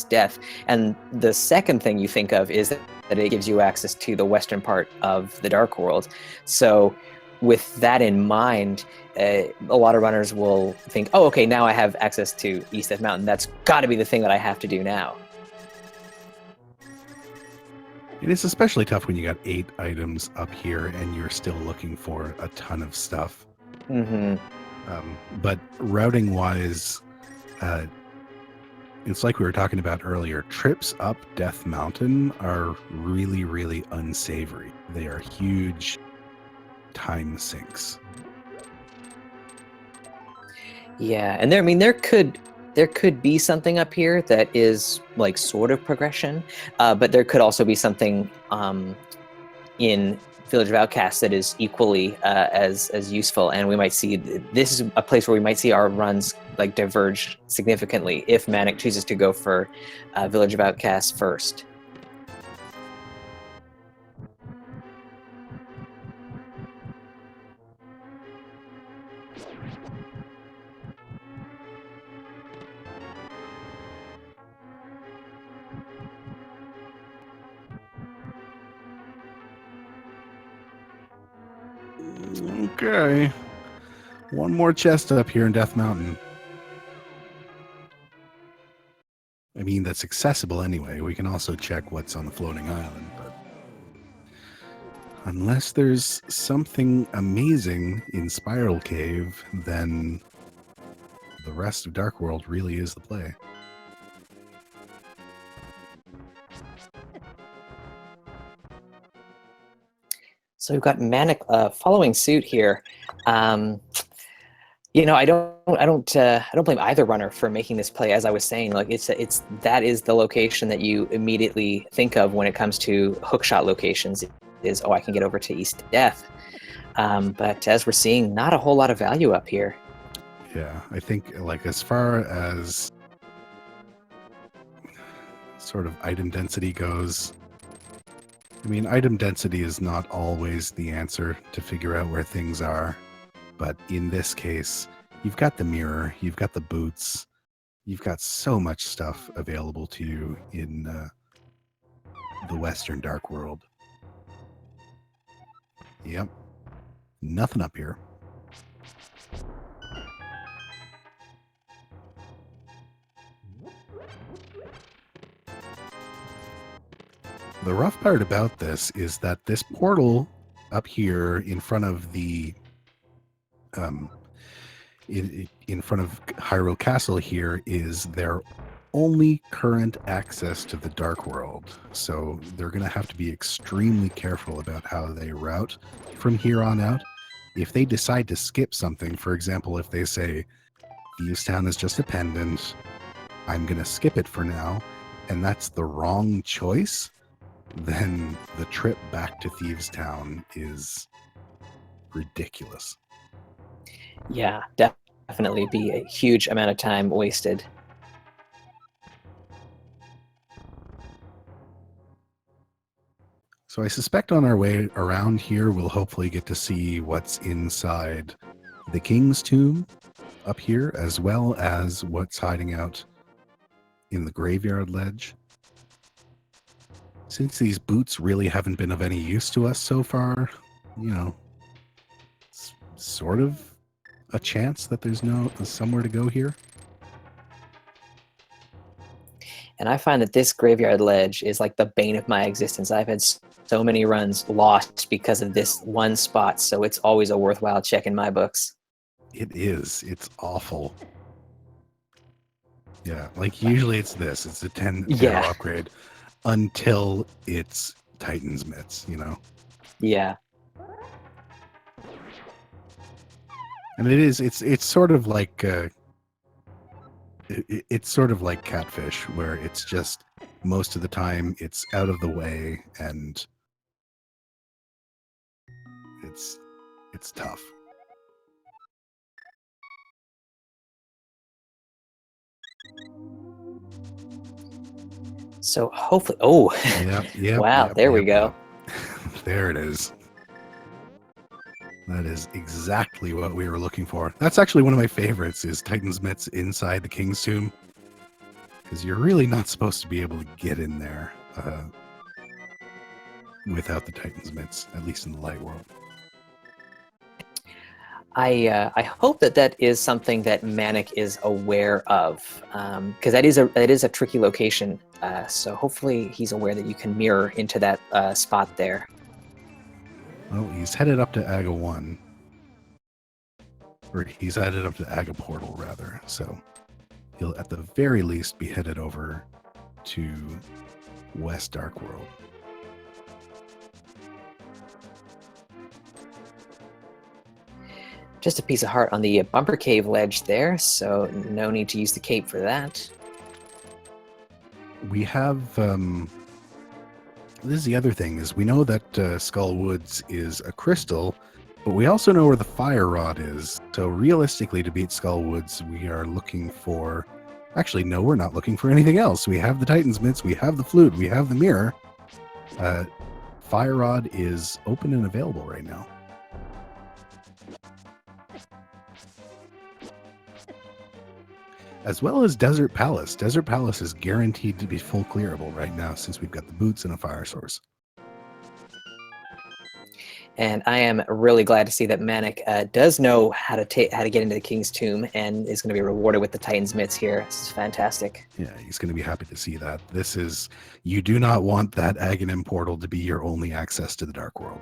Death. And the second thing you think of is that it gives you access to the western part of the Dark World. So with that in mind, a lot of runners will think, oh, okay, now I have access to East Death Mountain. That's got to be the thing that I have to do now. It is especially tough when you got 8 items up here and you're still looking for a ton of stuff. Mm-hmm. But routing-wise, it's like we were talking about earlier. Trips up Death Mountain are really, really unsavory. They are huge time sinks. Yeah, and there could be something up here that is like sort of progression, but there could also be something in Village of Outcasts that is equally as useful, and we might see this is a place where we might see our runs like diverge significantly if Manic chooses to go for Village of Outcasts first. Okay. One more chest up here in Death Mountain. I mean, that's accessible anyway. We can also check what's on the floating island, but unless there's something amazing in Spiral Cave, then the rest of Dark World really is the play. So we've got Manic following suit here. You know, I don't blame either runner for making this play. As I was saying, like that is the location that you immediately think of when it comes to hookshot locations. Is, oh, I can get over to East Death. But as we're seeing, not a whole lot of value up here. Yeah, I think like as far as sort of item density goes, I mean, item density is not always the answer to figure out where things are. But in this case, you've got the mirror, you've got the boots, you've got so much stuff available to you in the Western Dark World. Yep. Nothing up here. The rough part about this is that this portal up here in front of the in front of Hyrule Castle here is their only current access to the Dark World. So they're going to have to be extremely careful about how they route from here on out. If they decide to skip something, for example, if they say, Thieves Town is just a pendant, I'm going to skip it for now, and that's the wrong choice, then the trip back to Thieves Town is ridiculous. Yeah, definitely be a huge amount of time wasted. So I suspect on our way around here, we'll hopefully get to see what's inside the King's Tomb up here, as well as what's hiding out in the Graveyard Ledge. Since these boots really haven't been of any use to us so far, you know, it's sort of a chance that there's somewhere to go here. And I find that this Graveyard Ledge is like the bane of my existence. I've had so many runs lost because of this one spot, so it's always a worthwhile check in my books. It is. It's awful. Yeah, like usually it's this. It's a 10 upgrade until it's Titan's Mitts, you know? Yeah. And it's sort of like it's sort of like Catfish, where it's just most of the time it's out of the way and it's tough. So hopefully, wow, there we go. There it is. That is exactly what we were looking for. That's actually one of my favorites, is Titan's Mitts inside the King's Tomb. because you're really not supposed to be able to get in there without the Titan's Mitts, at least in the light world. I hope that is something that Manic is aware of, because that is a tricky location. So hopefully he's aware that you can mirror into that spot there. Well, he's headed up to Aga 1. Or he's headed up to Aga Portal, rather. So he'll, at the very least, be headed over to West Dark World. Just a piece of heart on the bumper cave ledge there, so no need to use the cape for that. We have... this is the other thing, is we know that Skull Woods is a crystal, but we also know where the fire rod is. So realistically, to beat Skull Woods, we are looking for... Actually, no, we're not looking for anything else. We have the Titan's Mitts, we have the flute, we have the mirror. Fire rod is open and available right now. As well as Desert Palace. Desert Palace is guaranteed to be full clearable right now since we've got the boots and a fire source. And I am really glad to see that Manic does know how to get into the King's Tomb and is going to be rewarded with the Titan's Mitts here. This is fantastic. Yeah, he's going to be happy to see that. This is... You do not want that Aghanim portal to be your only access to the Dark World.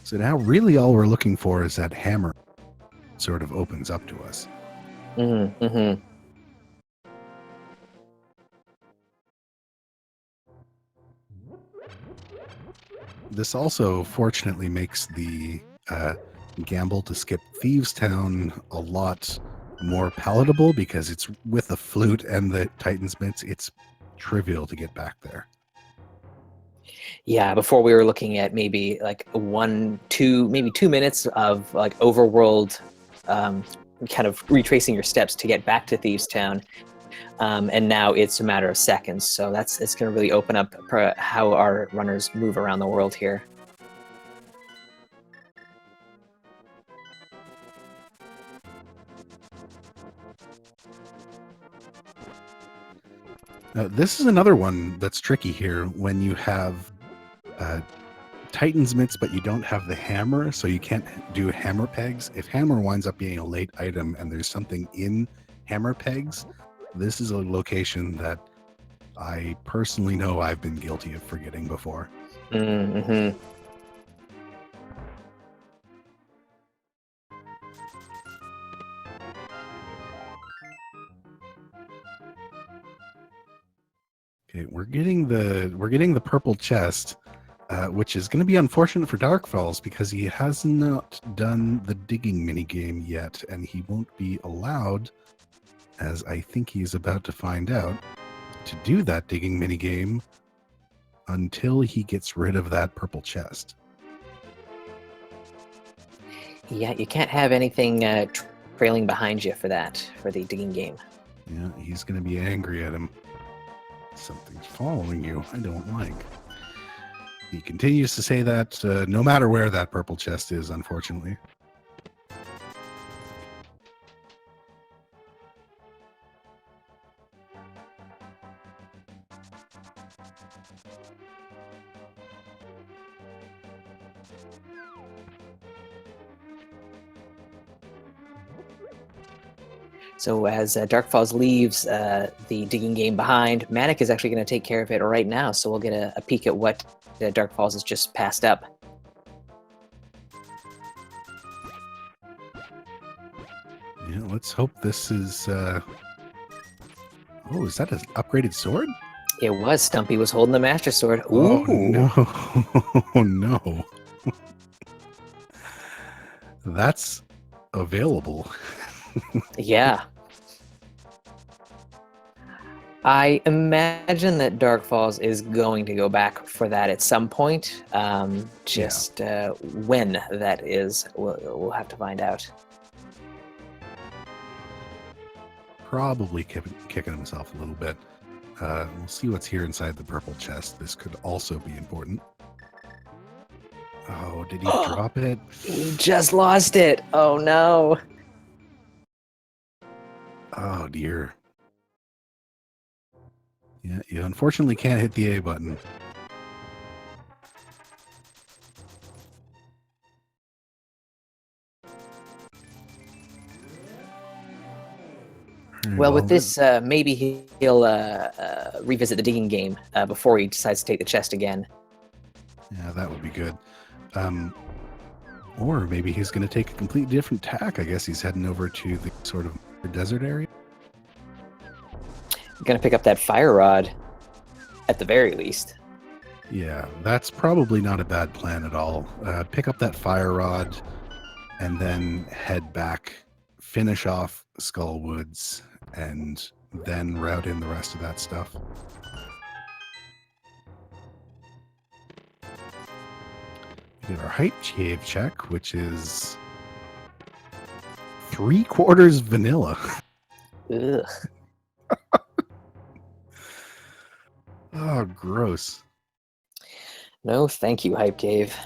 So now really all we're looking for is that hammer sort of opens up to us. Mm-hmm, mm-hmm. This also fortunately makes the gamble to skip Thieves Town a lot more palatable because it's with the flute and the Titan's Mitts. It's trivial to get back there. Yeah, before we were looking at maybe like 2 minutes of like overworld kind of retracing your steps to get back to Thieves Town. And now it's a matter of seconds. So it's going to really open up how our runners move around the world here. This is another one that's tricky here when you have Titan's Mitts, but you don't have the hammer, so you can't do hammer pegs. If hammer winds up being a late item and there's something in hammer pegs, this is a location that I personally know I've been guilty of forgetting before. Mm-hmm. Okay, we're getting the purple chest, which is going to be unfortunate for DarkFaIz because he has not done the digging minigame yet, and he won't be allowed, as I think he's about to find out, to do that digging minigame until he gets rid of that purple chest. Yeah, you can't have anything trailing behind you for the digging game. Yeah, he's going to be angry at him. Something's following you. I don't like. He continues to say that no matter where that purple chest is, unfortunately. So as DarkFaIz leaves the digging game behind, Manic is actually going to take care of it right now. So we'll get a peek at what DarkFaIz has just passed up. Yeah, let's hope this is... Oh, is that an upgraded sword? It was. Stumpy was holding the Master Sword. Oh, Ooh. no. Oh, no. That's available. Yeah. I imagine that DarkFaIz is going to go back for that at some point. When that is, we'll have to find out. Probably kicking himself a little bit. We'll see what's here inside the purple chest. This could also be important. Oh, did he drop it? He just lost it. Oh no. Oh dear. Yeah, you unfortunately can't hit the A button. All right, Well, with that- this, maybe he'll revisit the digging game before he decides to take the chest again. yeah, that would be good. Or maybe he's going to take a completely different tack. I guess he's heading over to the sort of desert area. Gonna pick up that fire rod, at the very least. Yeah, that's probably not a bad plan at all. Pick up that fire rod and then head back, finish off Skullwoods, and then route in the rest of that stuff. We get our height cave check, which is 3/4 vanilla. Ugh. Oh, gross. No, thank you, Hype Cave.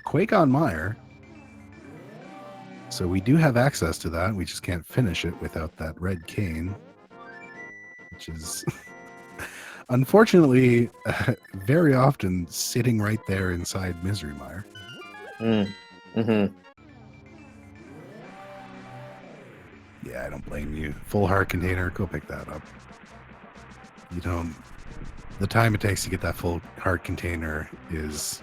Quake on Mire. So we do have access to that. We just can't finish it without that red cane, which is unfortunately very often sitting right there inside Misery Mire. Mm-hmm. Yeah, I don't blame you. Full heart container, go pick that up. You don't. The time it takes to get that full heart container is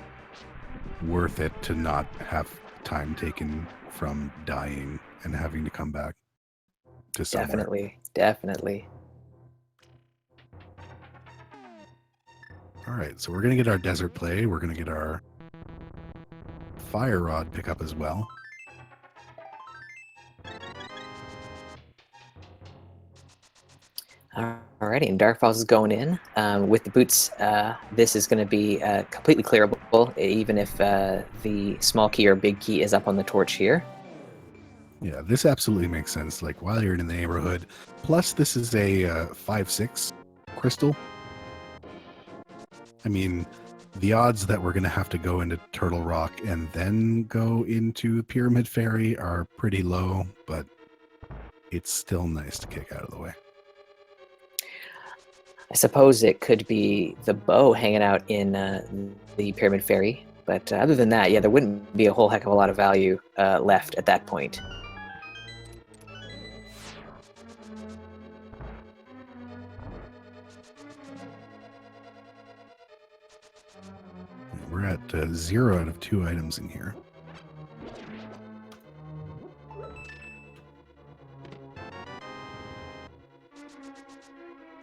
worth it to not have time taken from dying and having to come back to somewhere. Definitely. All right, so we're going to get our desert play. We're going to get our fire rod pickup as well. Alrighty, and DarkFaIz is going in. With the boots, this is going to be completely clearable, even if the small key or big key is up on the torch here. Yeah, this absolutely makes sense. Like, while you're in the neighborhood. Plus, this is a 5/6 crystal. I mean, the odds that we're going to have to go into Turtle Rock and then go into Pyramid Fairy are pretty low, but it's still nice to kick out of the way. I suppose it could be the bow hanging out in the Pyramid Fairy, but other than that, yeah, there wouldn't be a whole heck of a lot of value left at that point. We're at 0 out of 2 items in here.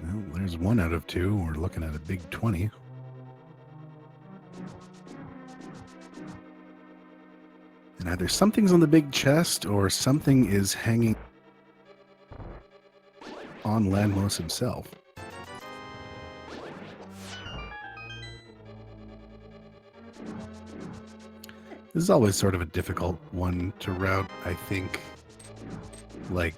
Well, there's 1 out of 2. We're looking at a big 20. And either something's on the big chest or something is hanging on Landmos himself. This is always sort of a difficult one to route, I think. Like,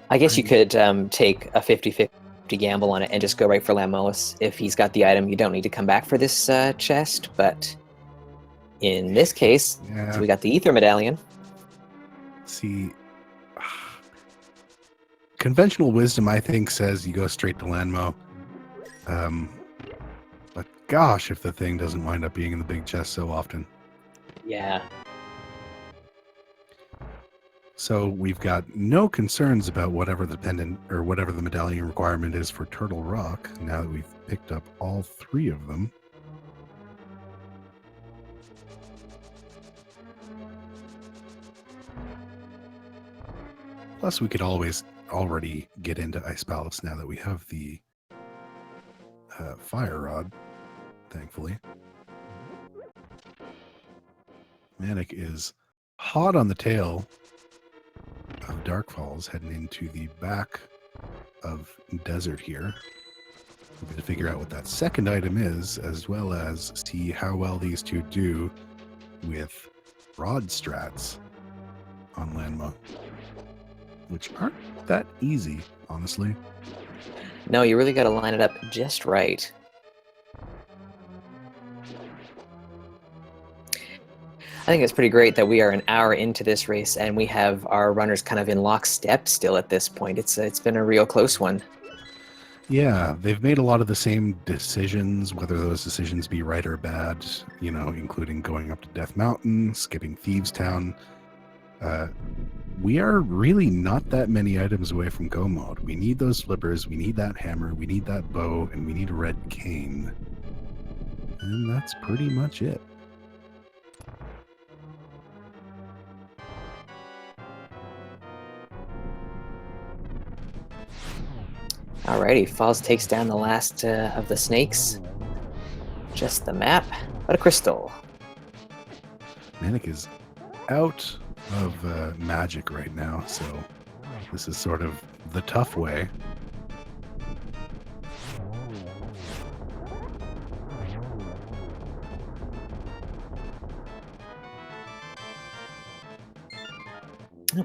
I guess you could take a 50-50 gamble on it and just go right for Landmos. If he's got the item, you don't need to come back for this chest, but in this case, yeah. so we got the Ether Medallion. See, conventional wisdom, I think, says you go straight to Landmo. But gosh, if the thing doesn't wind up being in the big chest so often. Yeah. So we've got no concerns about whatever the pendant or whatever the medallion requirement is for Turtle Rock, now that we've picked up all 3 of them. Plus, we could always already get into Ice Palace now that we have the fire rod, thankfully. Manic is hot on the tail of Dark Falls, heading into the back of Desert here. We're going to figure out what that second item is, as well as see how well these two do with rod strats on Landmo, which aren't that easy, honestly. No, you really got to line it up just right. I think it's pretty great that we are an hour into this race and we have our runners kind of in lockstep still at this point. It's been a real close one. Yeah, they've made a lot of the same decisions, whether those decisions be right or bad, you know, including going up to Death Mountain, skipping Thieves Town. We are really not that many items away from go mode. We need those flippers, we need that hammer, we need that bow, and we need a red cane. And that's pretty much it. Alrighty, Falls takes down the last of the snakes. Just the map, but a crystal. Manic is out of magic right now, so this is sort of the tough way.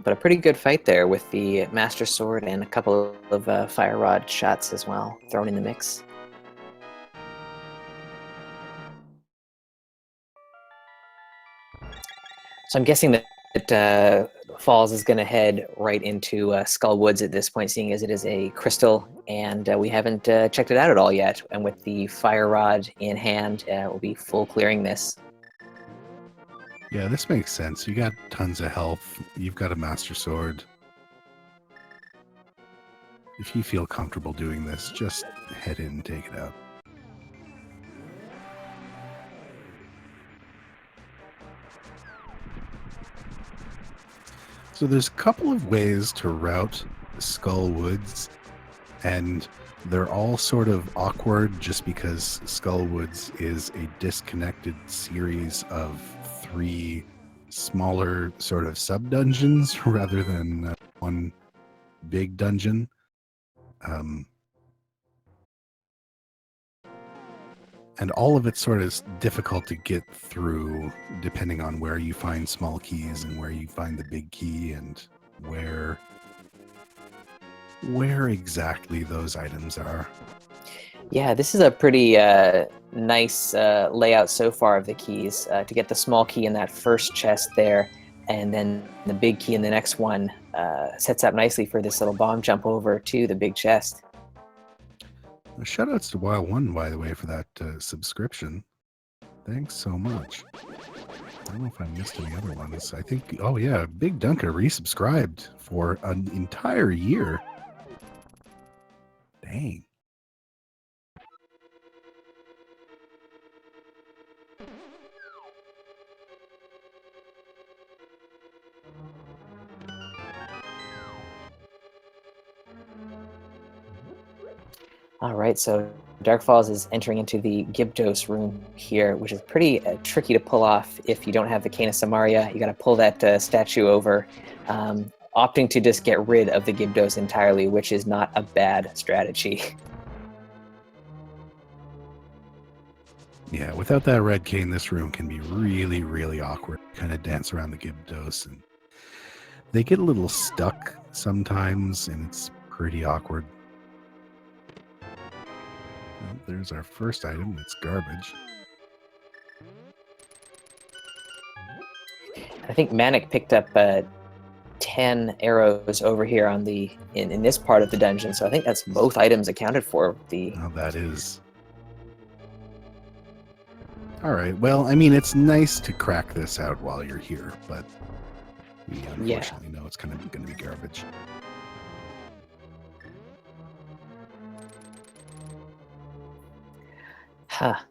But a pretty good fight there with the Master Sword and a couple of Fire Rod shots as well, thrown in the mix. So I'm guessing that Falls is going to head right into Skull Woods at this point, seeing as it is a crystal, and we haven't checked it out at all yet. And with the Fire Rod in hand, we'll be full clearing this. Yeah, this makes sense. You got tons of health. You've got a Master Sword. If you feel comfortable doing this, just head in and take it out. So there's a couple of ways to route Skull Woods, and they're all sort of awkward just because Skull Woods is a disconnected series of 3 smaller sort of sub-dungeons rather than one big dungeon. And all of it's sort of difficult to get through depending on where you find small keys and where you find the big key and where exactly those items are. Yeah, this is a pretty nice layout so far of the keys. To get the small key in that first chest there, and then the big key in the next one sets up nicely for this little bomb jump over to the big chest. Shoutouts to Wild One, by the way, for that subscription. Thanks so much. I don't know if I missed any other ones. I think, oh yeah, Big Dunker resubscribed for an entire year. Dang. All right, so Dark Falls is entering into the Gibdos room here, which is pretty tricky to pull off if you don't have the Cane of Samaria. You got to pull that statue over, opting to just get rid of the Gibdos entirely, which is not a bad strategy. Yeah, without that red cane, this room can be really, really awkward. Kind of dance around the Gibdos, and they get a little stuck sometimes, and it's pretty awkward. Well, there's our first item. It's garbage. I think Manic picked up 10 arrows over here on the in this part of the dungeon, so I think that's both items accounted for. Oh, that is. All right. Well, I mean, it's nice to crack this out while you're here, but we unfortunately know it's kind of going to be garbage.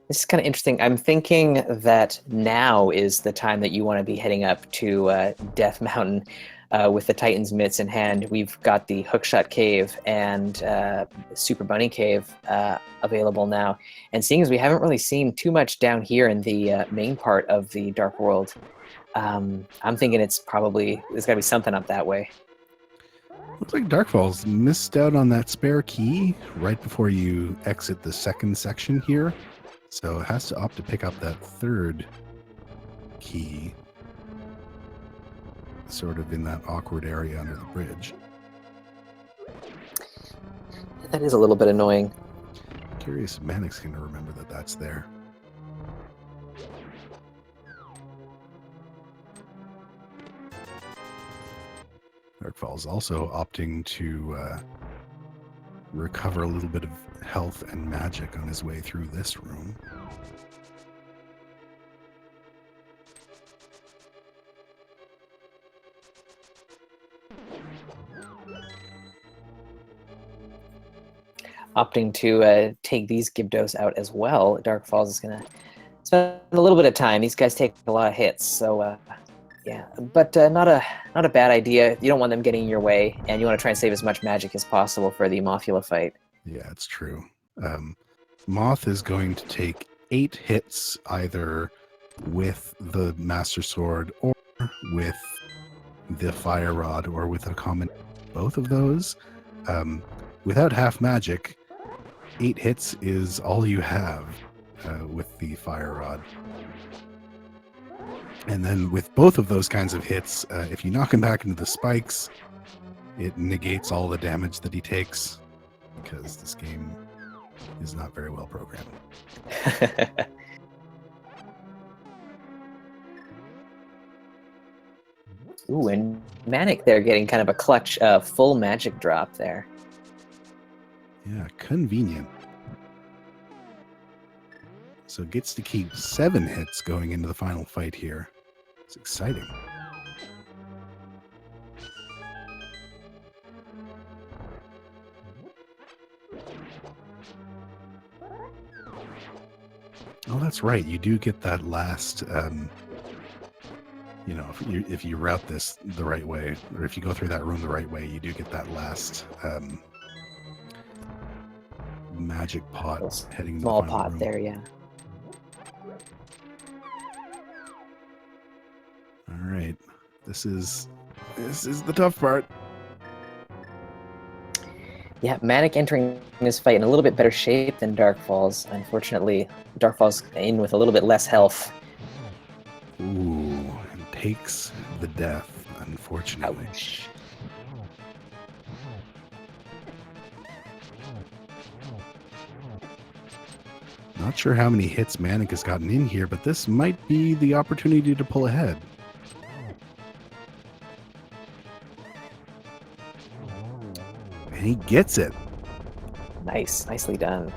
This is kind of interesting. I'm thinking that now is the time that you want to be heading up to Death Mountain with the Titan's Mitts in hand. We've got the Hookshot Cave and Super Bunny Cave available now. And seeing as we haven't really seen too much down here in the main part of the Dark World, I'm thinking there's got to be something up that way. Looks like Dark Falls missed out on that spare key right before you exit the second section here. So it has to opt to pick up that third key, sort of in that awkward area under the bridge. That is a little bit annoying. Curious if Manic's going to remember that that's there. Darkfall's also opting to recover a little bit of health and magic on his way through this room. Opting to take these Gibdos out as well. Darkfalls is going to spend a little bit of time. These guys take a lot of hits, so yeah, but not a bad idea. You don't want them getting in your way, and you want to try and save as much magic as possible for the Mothula fight. Yeah, it's true. Moth is going to take 8 hits either with the Master Sword or with the Fire Rod or with a combination of both of those. Without half magic, 8 hits is all you have with the Fire Rod. And then with both of those kinds of hits, if you knock him back into the spikes, it negates all the damage that he takes, because this game is not very well programmed. Ooh, and Manic there getting kind of a clutch full magic drop there. Yeah, convenient. So gets to keep 7 hits going into the final fight here. It's exciting. Oh, that's right. You do get that last, you know, if you route this the right way, or if you go through that room the right way, you do get that last magic pot heading to the Small final pot room. there, yeah. All right, this is the tough part. Yeah, Manic entering this fight in a little bit better shape than Darkfalls. Unfortunately, Darkfalls in with a little bit less health. Ooh, and takes the death, unfortunately. Ouch. Not sure how many hits Manic has gotten in here, but this might be the opportunity to pull ahead. And he gets it. Nice. Nicely done.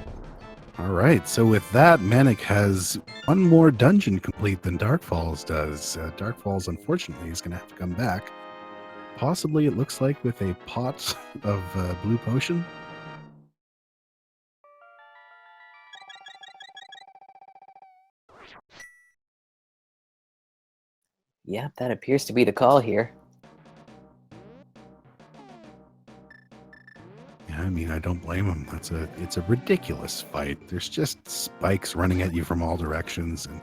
All right, so with that, Manic has one more dungeon complete than Darkfalls does. Darkfalls, unfortunately, is going to have to come back. Possibly, it looks like, with a pot of blue potion. Yeah, that appears to be the call here. Yeah, I mean, I don't blame him. It's a ridiculous fight. There's just spikes running at you from all directions, and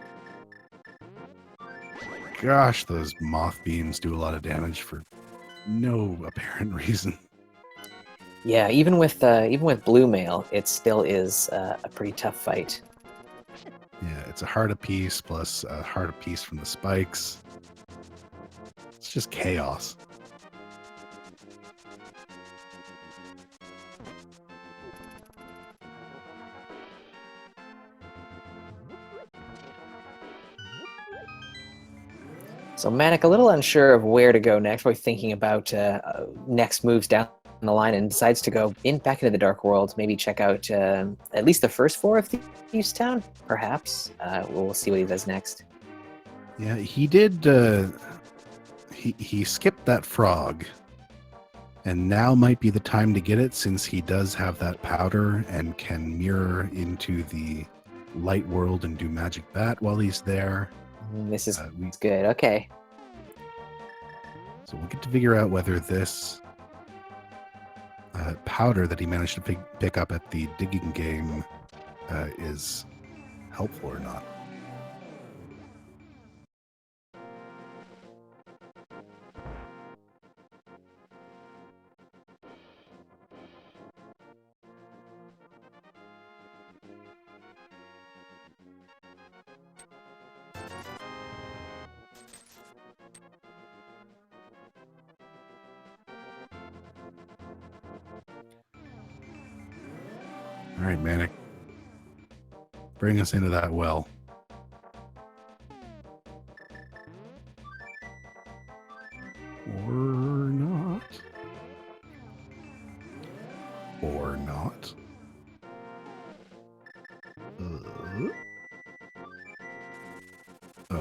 gosh, those moth beams do a lot of damage for no apparent reason. Yeah, even with blue mail, it still is a pretty tough fight. Yeah, it's a heart apiece plus a heart apiece from the spikes. It's just chaos. So Manic, a little unsure of where to go next, probably thinking about next moves down the line, and decides to go back into the Dark World, maybe check out at least the first floor of Thieves Town, perhaps. We'll see what he does next. Yeah, he did. He skipped that frog, and now might be the time to get it, since he does have that powder and can mirror into the light world and do magic bat while he's there. This is good. Okay. So we'll get to figure out whether this powder that he managed to pick up at the digging game is helpful or not. All right, Manic. Bring us into that well. Or not.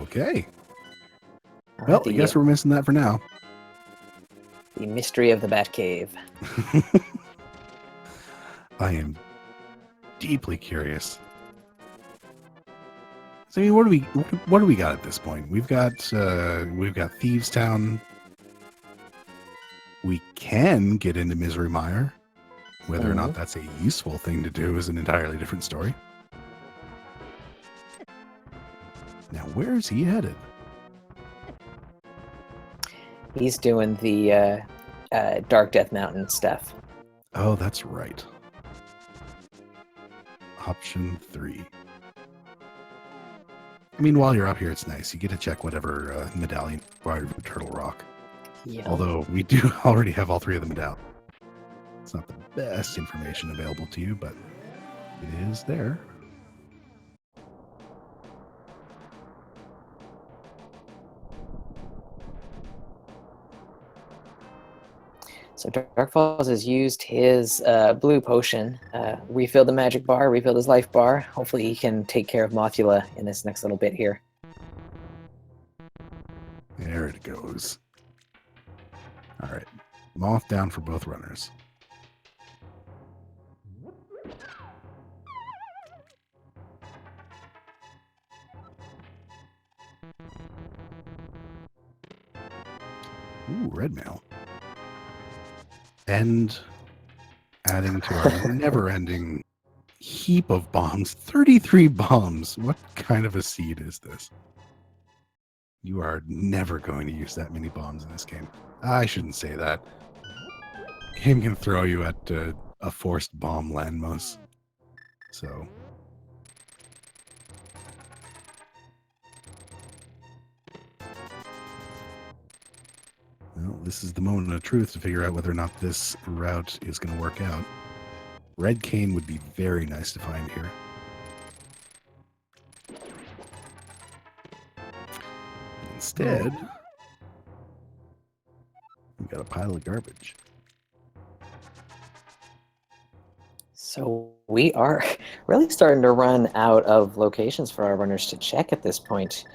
Okay. Well, I The, guess we're missing that for now. the mystery of the Batcave. I am deeply curious. So, I mean, what do we got at this point? We've got Thieves Town. We can get into Misery Mire. Whether or not that's a useful thing to do is an entirely different story. Now, where is he headed? He's doing the Dark Death Mountain stuff. Oh, that's right. Option 3. I mean, while you're up here, it's nice. You get to check whatever medallion required for Turtle Rock. Yeah. Although we do already have all 3 of the medallions. It's not the best information available to you, but it is there. So DarkFaIz has used his blue potion, refilled the magic bar, refilled his life bar. Hopefully he can take care of Mothula in this next little bit here. There it goes. All right. Moth down for both runners. Ooh, red mail. And adding to our never-ending heap of bombs. 33 bombs. What kind of a seed is this? You are never going to use that many bombs in this game. I shouldn't say that. Game can throw you at a forced bomb landmass. So... well, this is the moment of truth to figure out whether or not this route is going to work out. Red cane would be very nice to find here. Instead, we've got a pile of garbage. So we are really starting to run out of locations for our runners to check at this point.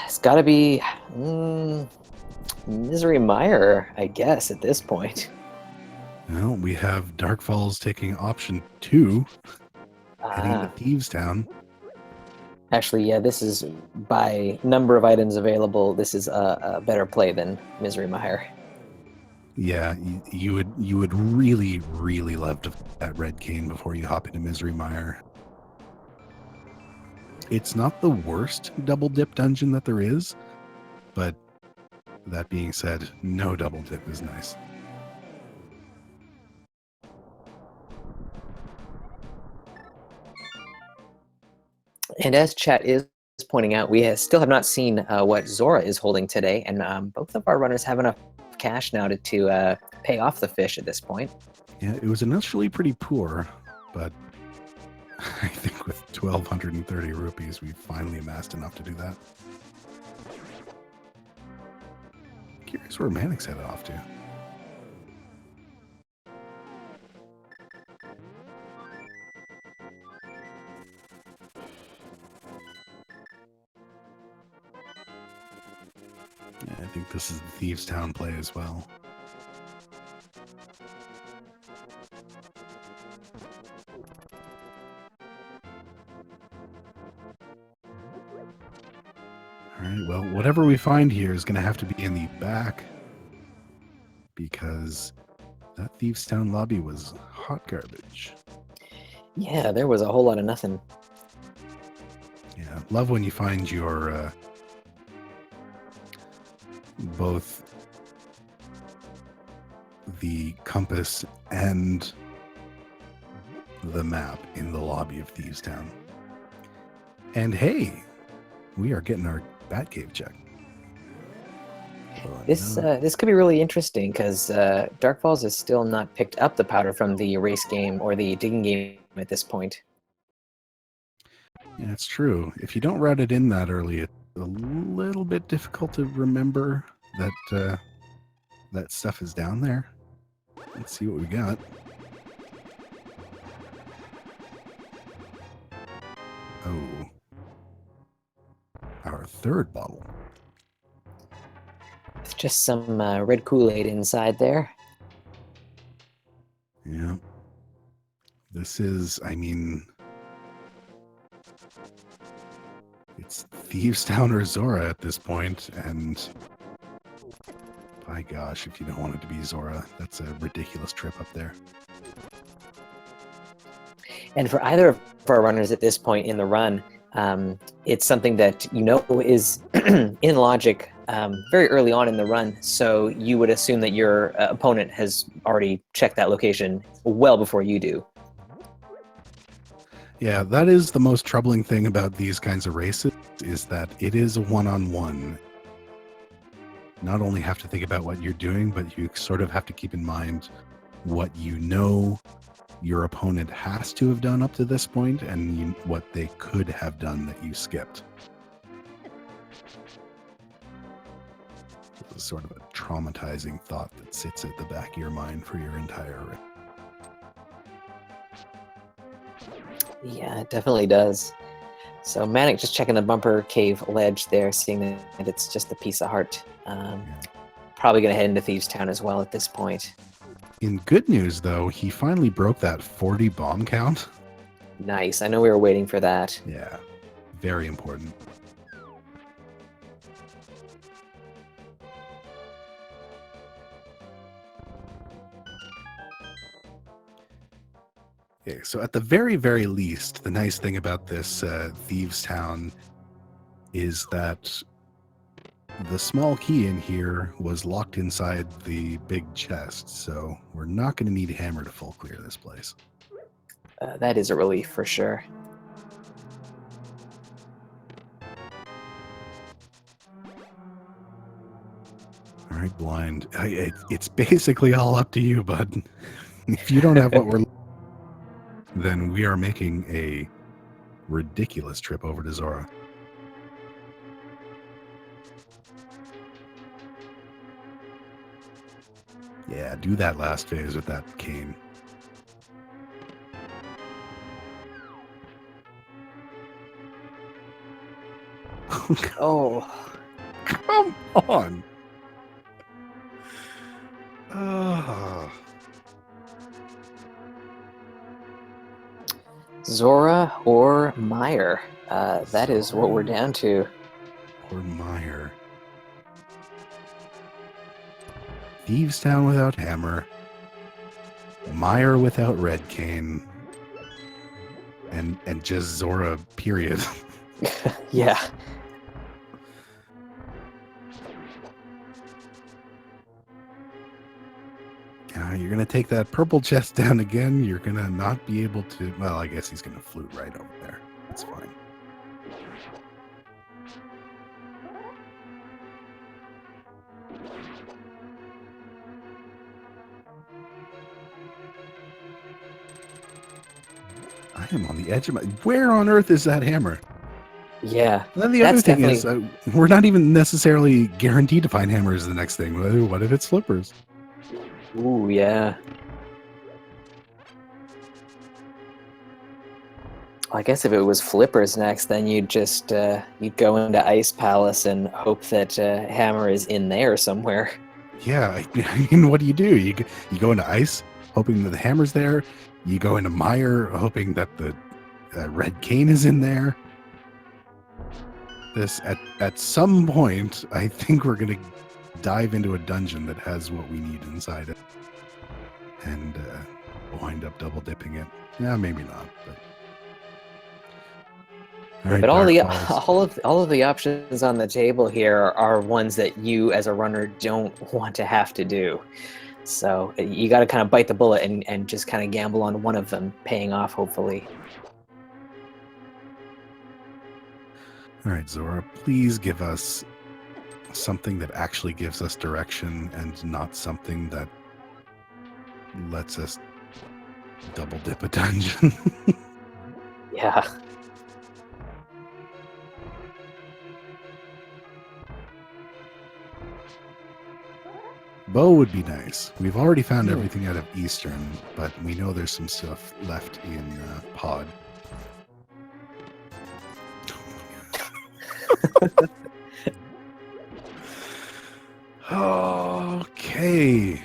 It's got to be Misery Mire, I guess, at this point. Well, we have DarkFaIz taking option 2, heading to Thieves Town. Actually, yeah, this is, by number of items available, this is a better play than Misery Mire. Yeah, you would really, really love to find that red cane before you hop into Misery Mire. It's not the worst double dip dungeon that there is, but that being said, no double dip is nice. And as chat is pointing out, we still have not seen what Zora is holding today, and both of our runners have enough cash now to pay off the fish at this point. Yeah, it was initially pretty poor, but I think with 1,230 rupees, we finally amassed enough to do that. Curious where Manic's headed off to. Yeah, I think this is the Thieves Town play as well. Alright, well, whatever we find here is going to have to be in the back, because that Thieves Town lobby was hot garbage. Yeah, there was a whole lot of nothing. Yeah, love when you find your both the compass and the map in the lobby of Thieves Town. And hey, we are getting our Batcave check. Oh, This no. this could be really interesting because DarkFaIz has still not picked up the powder from the race game or the digging game at this point. Yeah, it's true. If you don't route it in that early, it's a little bit difficult to remember that that stuff is down there. Let's see what we got. Oh. third bottle. It's just some red Kool-Aid inside there. Yeah. This is, I mean, it's Thieves Town or Zora at this point, and by gosh, if you don't want it to be Zora, that's a ridiculous trip up there. And for either of our runners at this point in the run, it's something that you know is in logic very early on in the run, so you would assume that your opponent has already checked that location well before you do. Yeah, that is the most troubling thing about these kinds of races, is that it is a one-on-one. Not only have to think about what you're doing, but you sort of have to keep in mind what you know your opponent has to have done up to this point and what they could have done that you skipped. It's sort of a traumatizing thought that sits at the back of your mind for your entire race. Yeah, it definitely does. So Manic just checking the bumper cave ledge there, seeing that it's just a piece of heart. Probably going to head into Thieves Town as well at this point. In good news, though, he finally broke that 40 bomb count. Nice. I know we were waiting for that. Yeah, very important. Okay, so at the very, very least, the nice thing about this Thieves Town is that the small key in here was locked inside the big chest, so we're not going to need hammer to full clear this place. That is a relief for sure. All right, Blind. It's basically all up to you, bud. If you don't have what we're then we are making a ridiculous trip over to Zora. Yeah, do that last phase with that cane. Oh. Come on. Oh. Zora or Meyer. That is what we're down to. Or Meyer. Thieves Town without hammer. Meyer without red cane. And just Zora, period. Yeah. You're going to take that purple chest down again. You're going to not be able to... Well, I guess he's going to flute right over there. That's fine. I am on the edge of my... Where on earth is that hammer? Yeah. And then the other thing is, we're not even necessarily guaranteed to find hammers the next thing. What if it's flippers? Ooh, yeah. I guess if it was flippers next, then you'd just you'd go into Ice Palace and hope that hammer is in there somewhere. Yeah, I mean, what do? You go into Ice, hoping that the hammer's there. You go into Meyer, hoping that the red cane is in there. This at some point, I think we're gonna dive into a dungeon that has what we need inside it, and wind up double dipping it. Yeah, maybe not. But Right, but all of the options on the table here are ones that you as a runner don't want to have to do. So you got to kind of bite the bullet and just kind of gamble on one of them paying off, hopefully. All right, Zora, please give us something that actually gives us direction and not something that lets us double dip a dungeon. Yeah. Bow would be nice. We've already found everything out of Eastern, but we know there's some stuff left in Pod. Okay.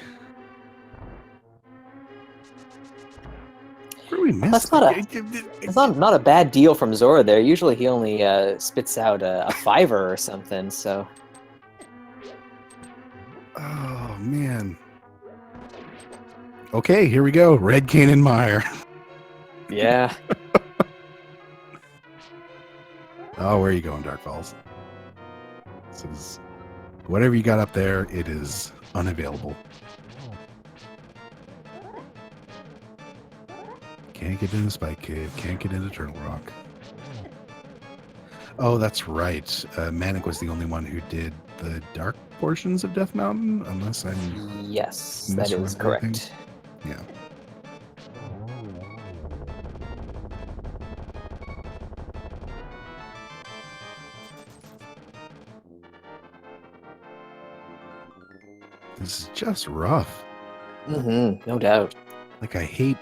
Where we Well, missed? that's not a bad deal from Zora there. Usually he only spits out a fiver or something, so... Oh, man. Okay, here we go. Red Cane and Meyer. Yeah. Oh, where are you going, DarkFaIz? This is... Whatever you got up there, it is unavailable. Can't get into Spike Cave. Can't get into Turtle Rock. Oh, that's right. Manic was the only one who did the dark portions of Death Mountain, unless I'm... Yes, that is correct. Yeah. This is just rough. Mm-hmm, no doubt. Like, I hate...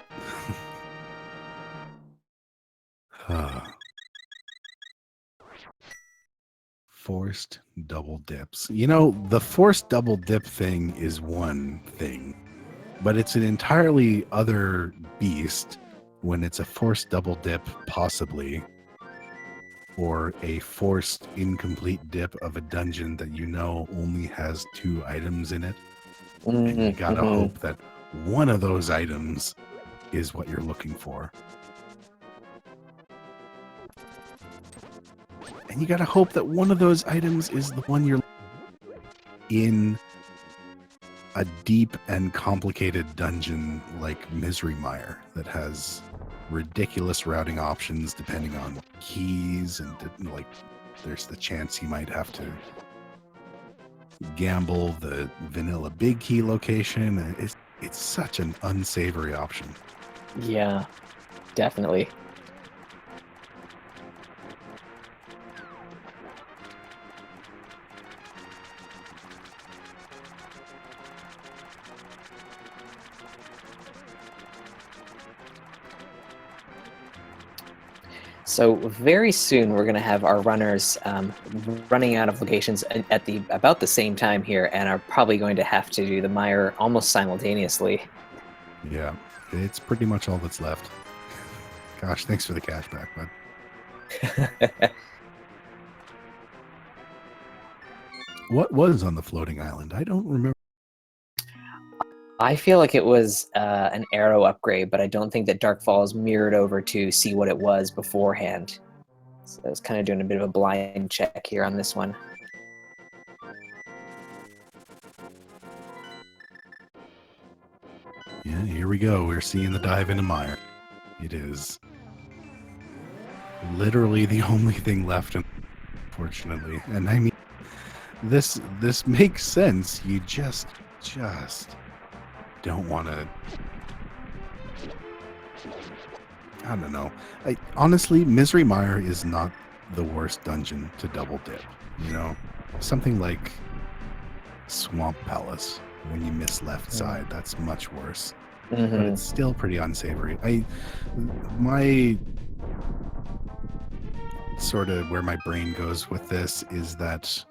Forced double dips. You know, the forced double dip thing is one thing, but it's an entirely other beast when it's a forced double dip, possibly, or a forced incomplete dip of a dungeon that you know only has 2 items in it. And you gotta hope that one of those items is what you're looking for. And you gotta hope that one of those items is the one you're in a deep and complicated dungeon like Misery Mire that has ridiculous routing options depending on keys, and like there's the chance you might have to gamble the vanilla big key location. It's such an unsavory option. Yeah, definitely. So very soon we're going to have our runners running out of locations at about the same time here, and are probably going to have to do the mire almost simultaneously. Yeah, it's pretty much all that's left. Gosh, thanks for the cash back, bud. What was on the floating island? I don't remember. I feel like it was an arrow upgrade, but I don't think that DarkFaIz mirrored over to see what it was beforehand. So I was kind of doing a bit of a blind check here on this one. Yeah, here we go. We're seeing the dive into mire. It is literally the only thing left, unfortunately. And I mean, this makes sense. You just don't want to... I don't know. Honestly, Misery Mire is not the worst dungeon to double dip. You know, something like Swamp Palace, when you miss left side, that's much worse. But it's still pretty unsavory. My sort of where my brain goes with this is that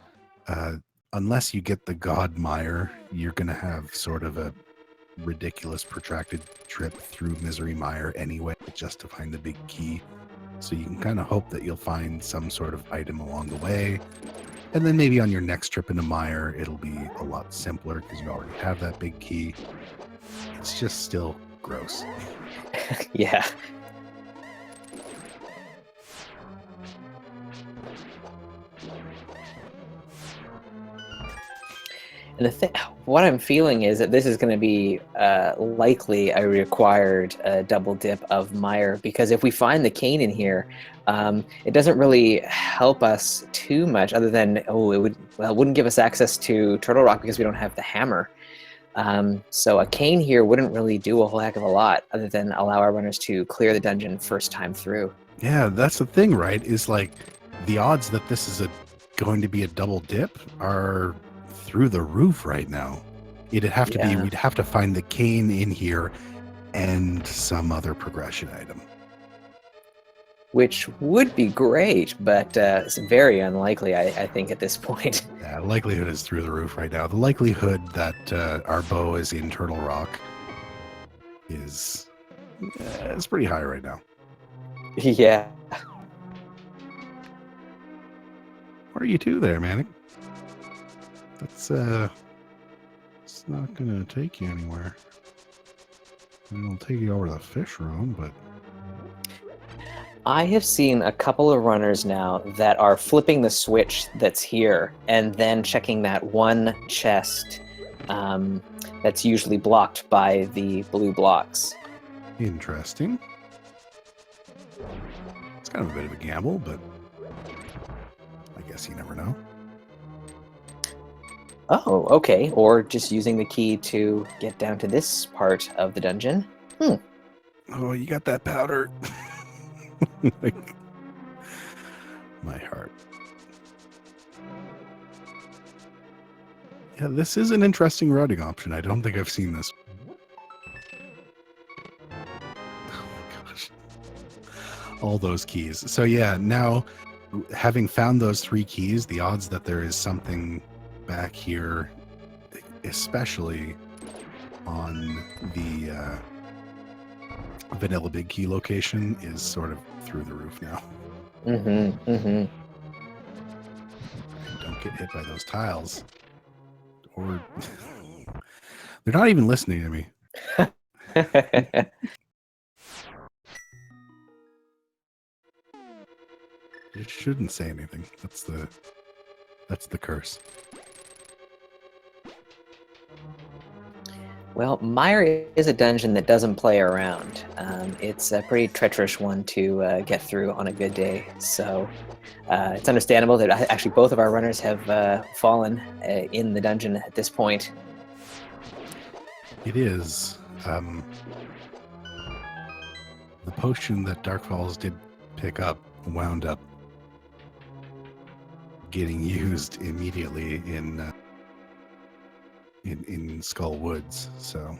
unless you get the God Mire, you're going to have sort of a ridiculous protracted trip through Misery Mire anyway, just to find the big key. So you can kind of hope that you'll find some sort of item along the way, and then maybe on your next trip into Mire it'll be a lot simpler because you already have that big key. It's just still gross. Yeah. And what I'm feeling is that this is going to be likely a required double dip of mire, because if we find the cane in here, it doesn't really help us too much, other than it wouldn't give us access to Turtle Rock because we don't have the hammer. So a cane here wouldn't really do a whole heck of a lot, other than allow our runners to clear the dungeon first time through. Yeah, that's the thing, right? Is like the odds that this is going to be a double dip are through the roof right now. It'd have to be, we'd have to find the cane in here and some other progression item. which would be great, but it's very unlikely, I think, at this point. Yeah, likelihood is through the roof right now. The likelihood that our bow is in Turtle Rock is it's pretty high right now. Yeah. What are you two there, Manic? That's it's not gonna take you anywhere. It'll take you over to the fish room, but I have seen a couple of runners now that are flipping the switch that's here and then checking that one chest that's usually blocked by the blue blocks. interesting. It's kind of a bit of a gamble, but I guess you never know. Oh, okay. Or just using the key to get down to this part of the dungeon. Oh, you got that powder. Like, my heart. Yeah, this is an interesting routing option. I don't think I've seen this. Oh my gosh. All those keys. So yeah, now having found those 3 keys, the odds that there is something back here, especially on the vanilla big key location, is sort of through the roof now. Don't get hit by those tiles, or they're not even listening to me. You shouldn't say anything. That's the curse. Well, Mire is a dungeon that doesn't play around. It's a pretty treacherous one to get through on a good day. So it's understandable that actually both of our runners have fallen in the dungeon at this point. It is. The potion that Darkfalls did pick up wound up getting used immediately in Skull Woods. So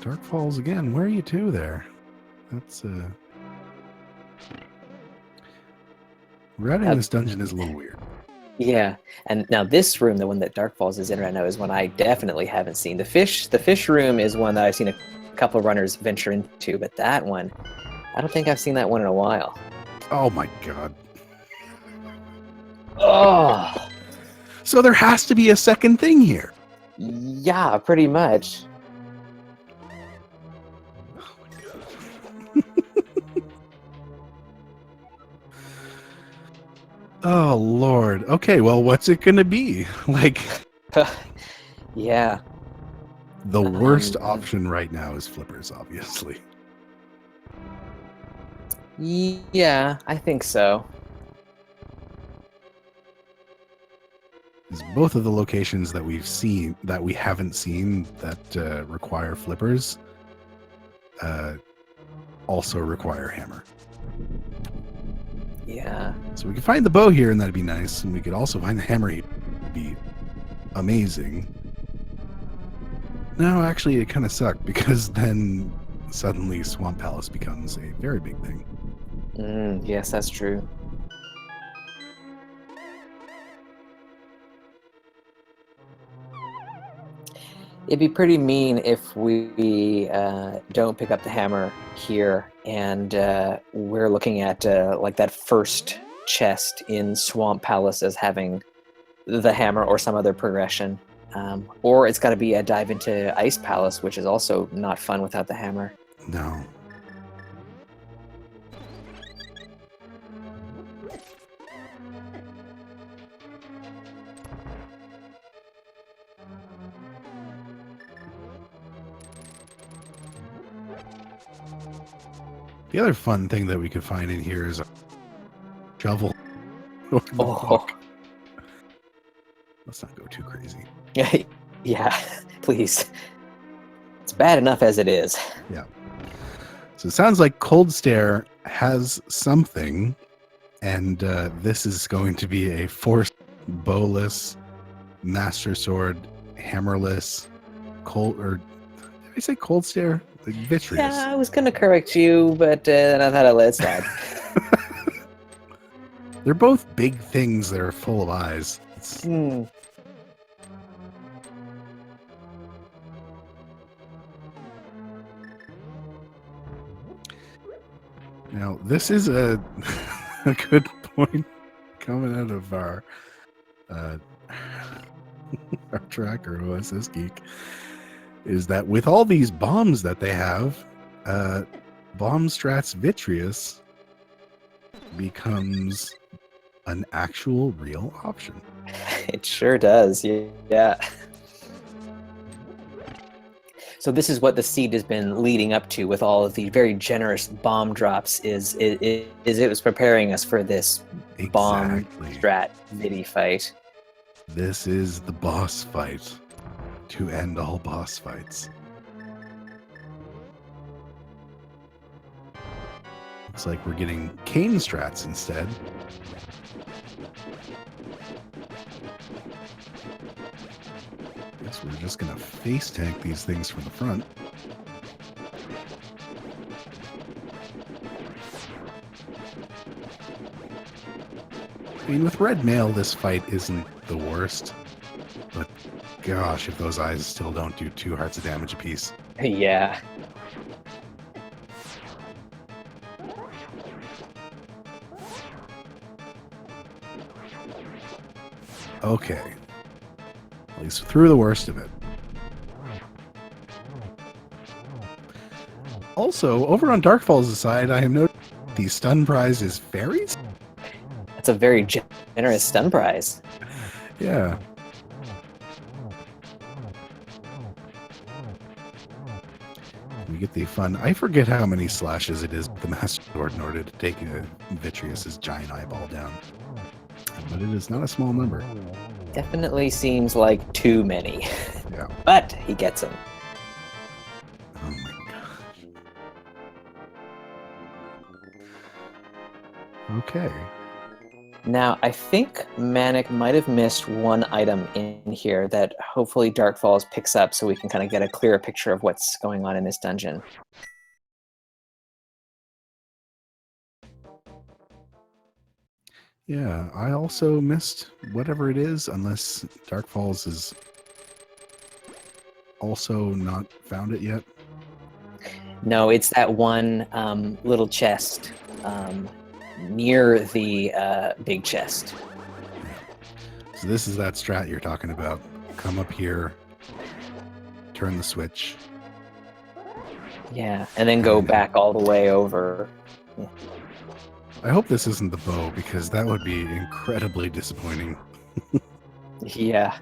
Darkfalls again. Where are you two there? That's routing this dungeon is a little weird. Yeah, and now this room, the one that Darkfalls is in right now, is one I definitely haven't seen. The fish room is one that I've seen a couple of runners venture into, but that one, I don't think I've seen that one in a while. Oh my god. Oh, So there has to be a second thing here. yeah, pretty much. Oh my god. Oh Lord. Okay, well, what's it gonna be? Like, Yeah. the worst option right now is flippers, obviously. Yeah, I think so. Is both of the locations that we haven't seen that require flippers also require hammer. Yeah. So we could find the bow here, and that'd be nice, and we could also find the hammer here. It'd be amazing. No, actually, it kind of sucked, because then suddenly Swamp Palace becomes a very big thing. Yes, that's true. It'd be pretty mean if we don't pick up the hammer here, and we're looking at like that first chest in Swamp Palace as having the hammer or some other progression. Or it's got to be a dive into Ice Palace, which is also not fun without the hammer. No. The other fun thing that we could find in here is a shovel. Or the book. Let's not go too crazy. Yeah, please. It's bad enough as it is. Yeah. So it sounds like Cold Stare has something, and this is going to be a forced bowless, master sword, hammerless, did I say Cold Stare? Vitreous. Yeah, I was gonna correct you, but then I thought I'd let it slide. They're both big things that are full of eyes. Hmm. Now, this is a good point coming out of our our tracker, OSS Geek, is that with all these bombs that they have, Bomb Strats Vitreous becomes an actual real option. It sure does. Yeah. So this is what the seed has been leading up to with all of the very generous bomb drops. Is it was preparing us for this bomb Exactly. strat midi fight. This is the boss fight to end all boss fights. Looks like we're getting cane strats instead. Guess we're just gonna face tank these things from the front. I mean, with red mail, this fight isn't the worst, but gosh, if those eyes still don't do 2 hearts of damage apiece. Yeah. Okay. At least through the worst of it. Also, over on Darkfall's side, I have noticed the stun prize is fairies? That's a very generous stun prize. Yeah. We get the fun. I forget how many slashes it is with the Master Sword in order to take Vitreous's giant eyeball down. But it is not a small number. Definitely seems like too many. Yeah. But he gets them. Oh my gosh. Okay. Now, I think Manic might have missed one item in here that hopefully Dark Falls picks up so we can kind of get a clearer picture of what's going on in this dungeon. Yeah, I also missed whatever it is, unless Dark Falls is also not found it yet. No, it's that one little chest near the big chest. So this is that strat you're talking about. Come up here, turn the switch. Yeah, and then go back all the way over. Yeah. I hope this isn't the bow, because that would be incredibly disappointing. Yeah.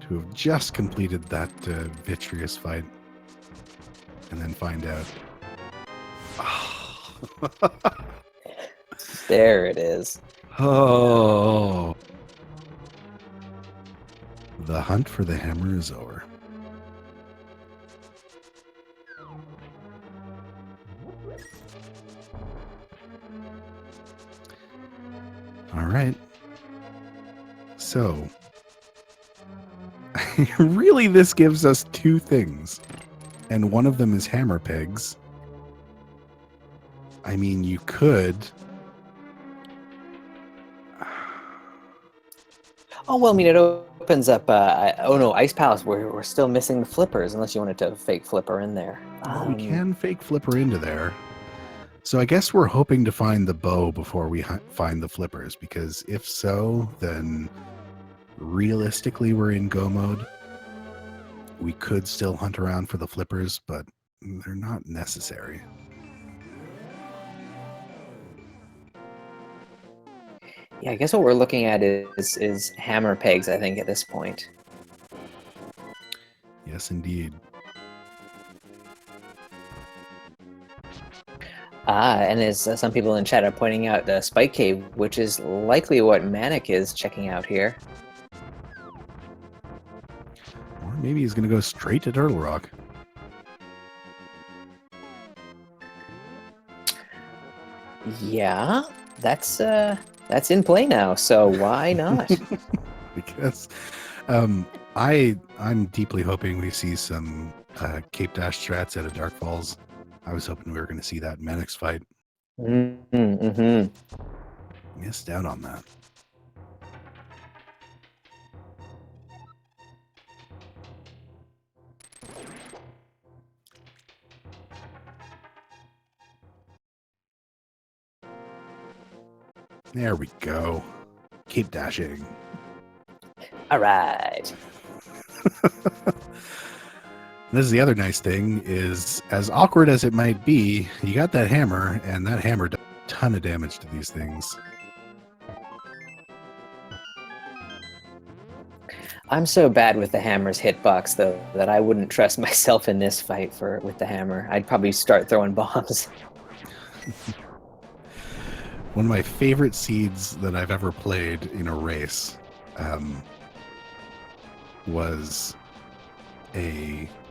To have just completed that Vitreous fight and then find out. There it is. Oh. The hunt for the hammer is over. All right. So, really, this gives us 2 things, and one of them is hammer pegs. I mean, you could. Oh, well, I mean, it opens up... oh, no, Ice Palace, we're still missing the flippers, unless you wanted to fake flipper in there. Well, we can fake flipper into there. So I guess we're hoping to find the bow before we find the flippers, because if so, then realistically we're in go mode. We could still hunt around for the flippers, but they're not necessary. Yeah, I guess what we're looking at is hammer pegs, I think, at this point. Yes, indeed. And as some people in chat are pointing out, the Spike Cave, which is likely what Manic is checking out here. Or maybe he's going to go straight to Turtle Rock. Yeah, that's in play now, so why not? We guess. I'm deeply hoping we see some Cape Dash strats out of Dark Falls. I was hoping we were going to see that Manic's fight. Mm-hmm. Missed out on that. There we go. Keep dashing. All right. This is the other nice thing is, as awkward as it might be, you got that hammer, and that hammer does a ton of damage to these things. I'm so bad with the hammer's hitbox, though, that I wouldn't trust myself in this fight with the hammer. I'd probably start throwing bombs. One of my favorite seeds that I've ever played in a race was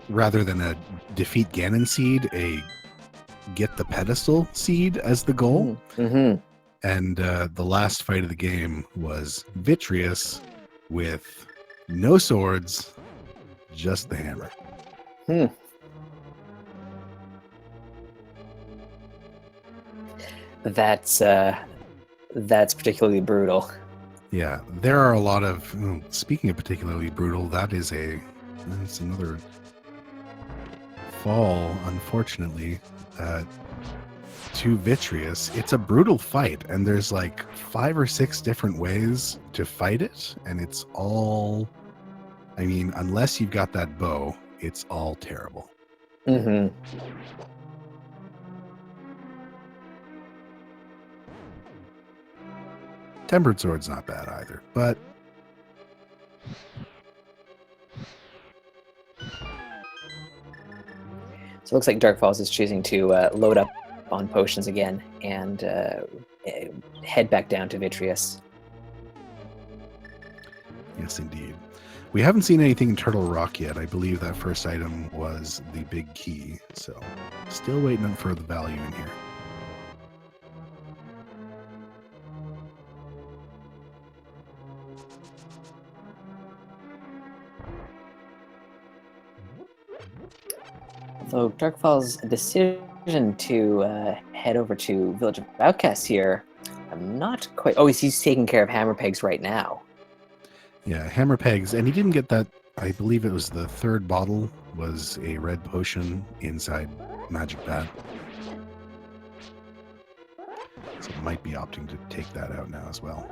rather than a defeat Ganon seed, a get the pedestal seed as the goal. Mm-hmm. And the last fight of the game was Vitreous with no swords, just the hammer. That's particularly brutal. Yeah, there are a lot of. Speaking of particularly brutal, that's another fall, unfortunately, to Vitreous. It's a brutal fight, and there's like 5 or 6 different ways to fight it, and it's all. I mean, unless you've got that bow, it's all terrible. Mm-hmm. Tempered Sword's not bad either, but So it looks like Dark Falls is choosing to load up on potions again and head back down to Vitreous. yes, indeed. We haven't seen anything in Turtle Rock yet. I believe that first item was the big key, so still waiting for the value in here. So Dark Falls' decision to head over to Village of Outcasts here, I'm not quite... Oh, he's taking care of Hammer Pegs right now. Yeah, Hammer Pegs, and he didn't get that. I believe it was the third bottle was a red potion inside Magic Bat. So might be opting to take that out now as well.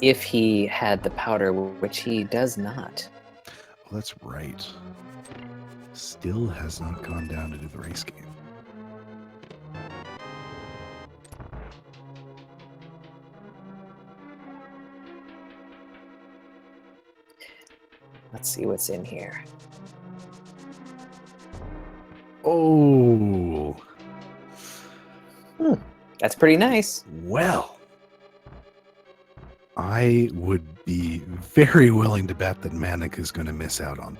If he had the powder, which he does not. Well, that's right. Still has not gone down into the race game. Let's see what's in here. Oh, That's pretty nice. well. I would be very willing to bet that Manic is going to miss out on.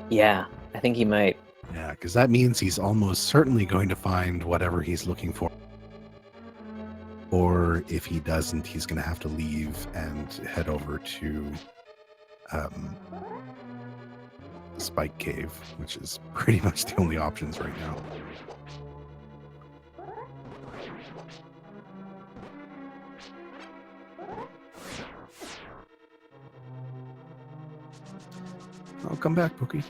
Yeah, I think he might. Yeah, because that means he's almost certainly going to find whatever he's looking for. Or if he doesn't, he's going to have to leave and head over to Spike Cave, which is pretty much the only options right now. I'll come back, Pookie.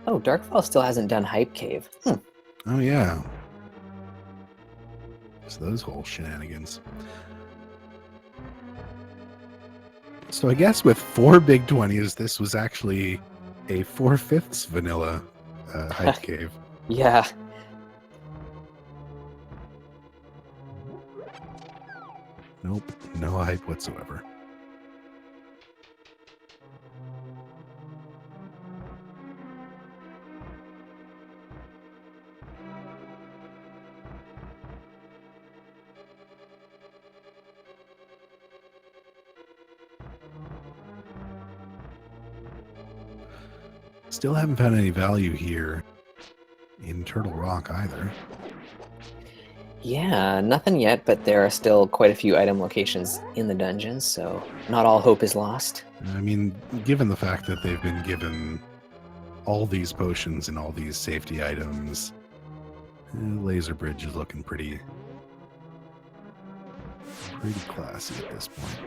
Oh, Darkfall still hasn't done Hype Cave. Oh, yeah. It's those whole shenanigans. So I guess with 4 big 20s, this was actually a 4/5 vanilla Hype Cave. Yeah. Nope, no hype whatsoever. Still haven't found any value here in Turtle Rock either. Yeah, nothing yet, but there are still quite a few item locations in the dungeons, so not all hope is lost. I mean, given the fact that they've been given all these potions and all these safety items, Laser Bridge is looking pretty classy at this point.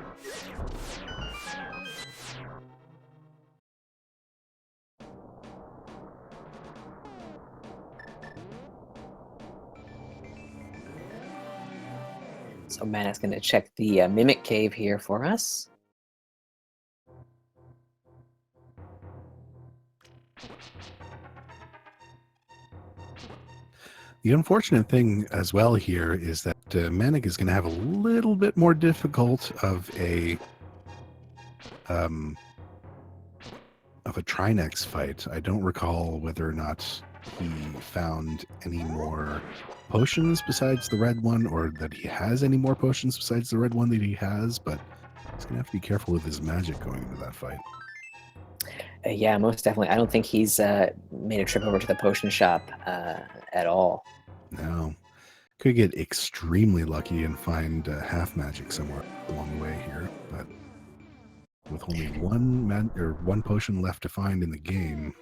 So Manic's going to check the Mimic Cave here for us. The unfortunate thing as well here is that Manic is going to have a little bit more difficult of a Trinex fight. I don't recall whether or not he found any more potions besides the red one, or that he has any more potions besides the red one that he has, but he's going to have to be careful with his magic going into that fight. Yeah, most definitely. I don't think he's made a trip over to the potion shop at all. No. Could get extremely lucky and find half magic somewhere along the way here, but with only one potion left to find in the game,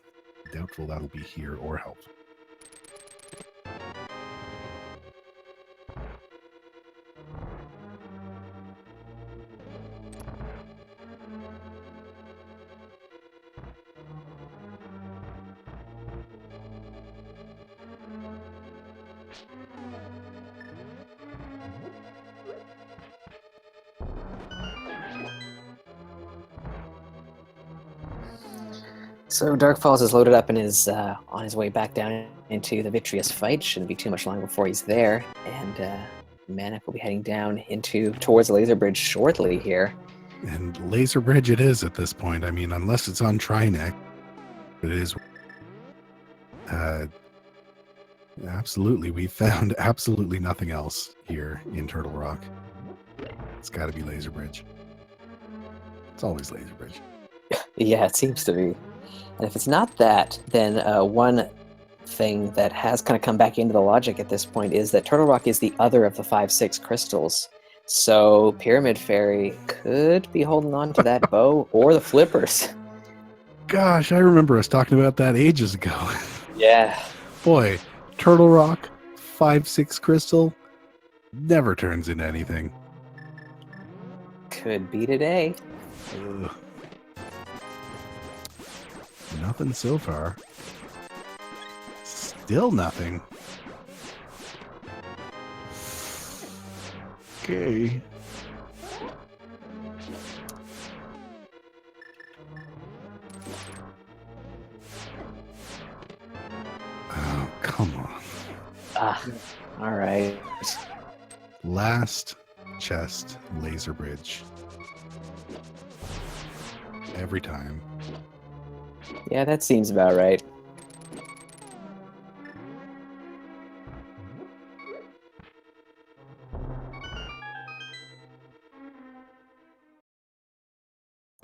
doubtful that'll be here or helpful. So DarkFaIz is loaded up and is on his way back down into the Vitreous fight. Shouldn't be too much longer before he's there. And Manic will be heading down towards the Laser Bridge shortly here. And Laser Bridge it is at this point. I mean, unless it's on Trinex, it is. Absolutely, we found absolutely nothing else here in Turtle Rock. It's got to be Laser Bridge. It's always Laser Bridge. Yeah, it seems to be. And if it's not that, then one thing that has kind of come back into the logic at this point is that Turtle Rock is the other of the 5-6 crystals. So Pyramid Fairy could be holding on to that bow or the flippers. Gosh, I remember us talking about that ages ago. Yeah. Boy, Turtle Rock, 5-6 crystal, never turns into anything. Could be today. Ugh. Nothing so far. Still nothing. Okay. Oh, come on. Ah, all right. Last chest, Laser Bridge. Every time. Yeah, that seems about right.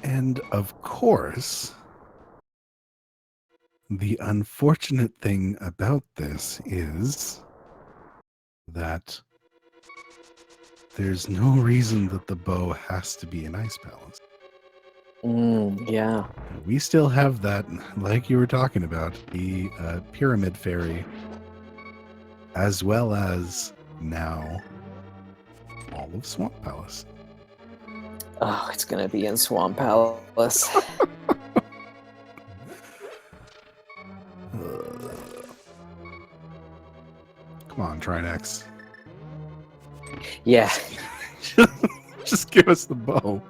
And of course, the unfortunate thing about this is that there's no reason that the bow has to be an ice palace. Yeah. We still have that, like you were talking about, the Pyramid Fairy, as well as now all of Swamp Palace. Oh, it's gonna be in Swamp Palace. Come on, Trinex. Yeah. Just give us the bow.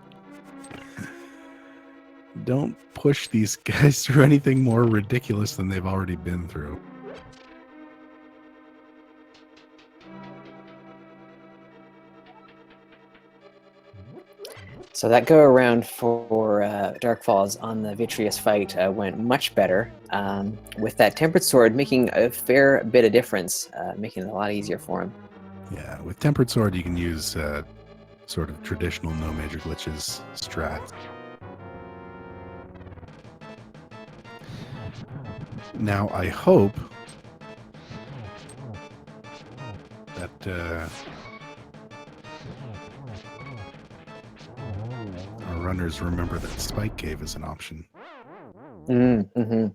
Don't push these guys through anything more ridiculous than they've already been through. So that go around for DarkFaIz on the Vitreous fight went much better, with that Tempered Sword making a fair bit of difference, making it a lot easier for him. Yeah, with Tempered Sword you can use sort of traditional no major glitches strat. Now, I hope that our runners remember that Spike Cave is an option. Mm-hmm.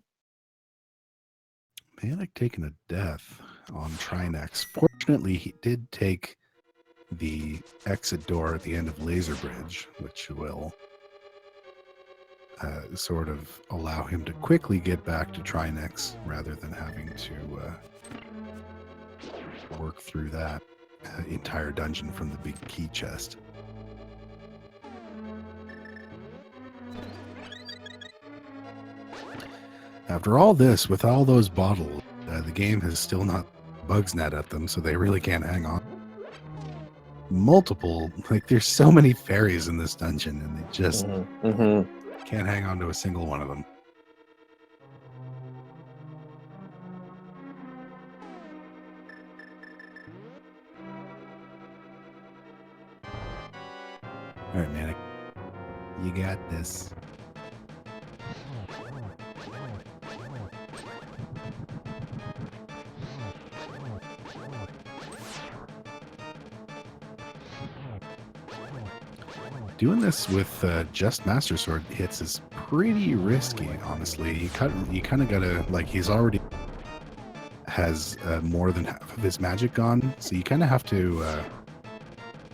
Manic taking a death on Trinex. Fortunately, he did take the exit door at the end of Laser Bridge, which will sort of allow him to quickly get back to Trinex rather than having to work through that entire dungeon from the big key chest. After all this, with all those bottles, the game has still not bugsnet at them, so they really can't hang on. Multiple, like there's so many fairies in this dungeon, and they just can't hang on to a single one of them. All right, Manic, you got this. Doing this with just Master Sword hits is pretty risky, honestly. You kind of gotta, like, he's already has more than half of his magic gone, so you kind of have to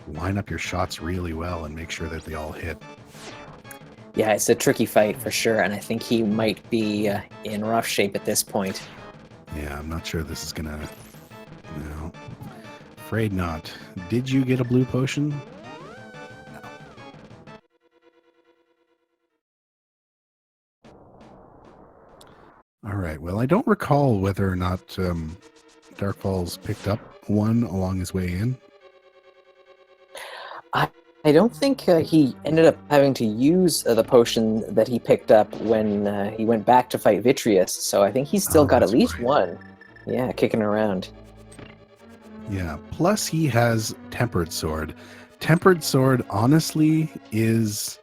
line up your shots really well and make sure that they all hit. Yeah, it's a tricky fight for sure, and I think he might be in rough shape at this point. Yeah, I'm not sure this is gonna... No. Afraid not. Did you get a blue potion? All right. Well, I don't recall whether or not Dark Falls picked up one along his way in. I don't think he ended up having to use the potion that he picked up when he went back to fight Vitreous, so I think he's still got at least one. Yeah, kicking around. Yeah, plus he has Tempered Sword. Tempered Sword, honestly, is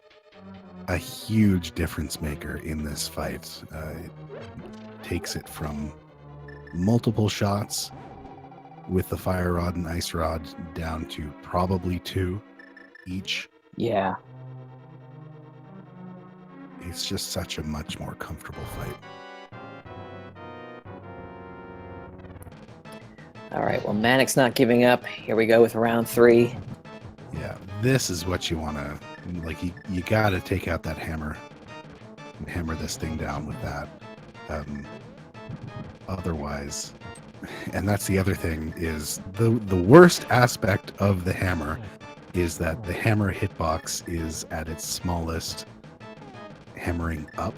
a huge difference maker in this fight. It takes it from multiple shots with the Fire Rod and Ice Rod down to probably 2 each. Yeah. It's just such a much more comfortable fight. All right, well, Manic's not giving up. Here we go with round 3. Yeah, this is what you want to, like, you got to take out that hammer and hammer this thing down with that. Otherwise, and that's the other thing, is the worst aspect of the hammer is that the hammer hitbox is at its smallest hammering up.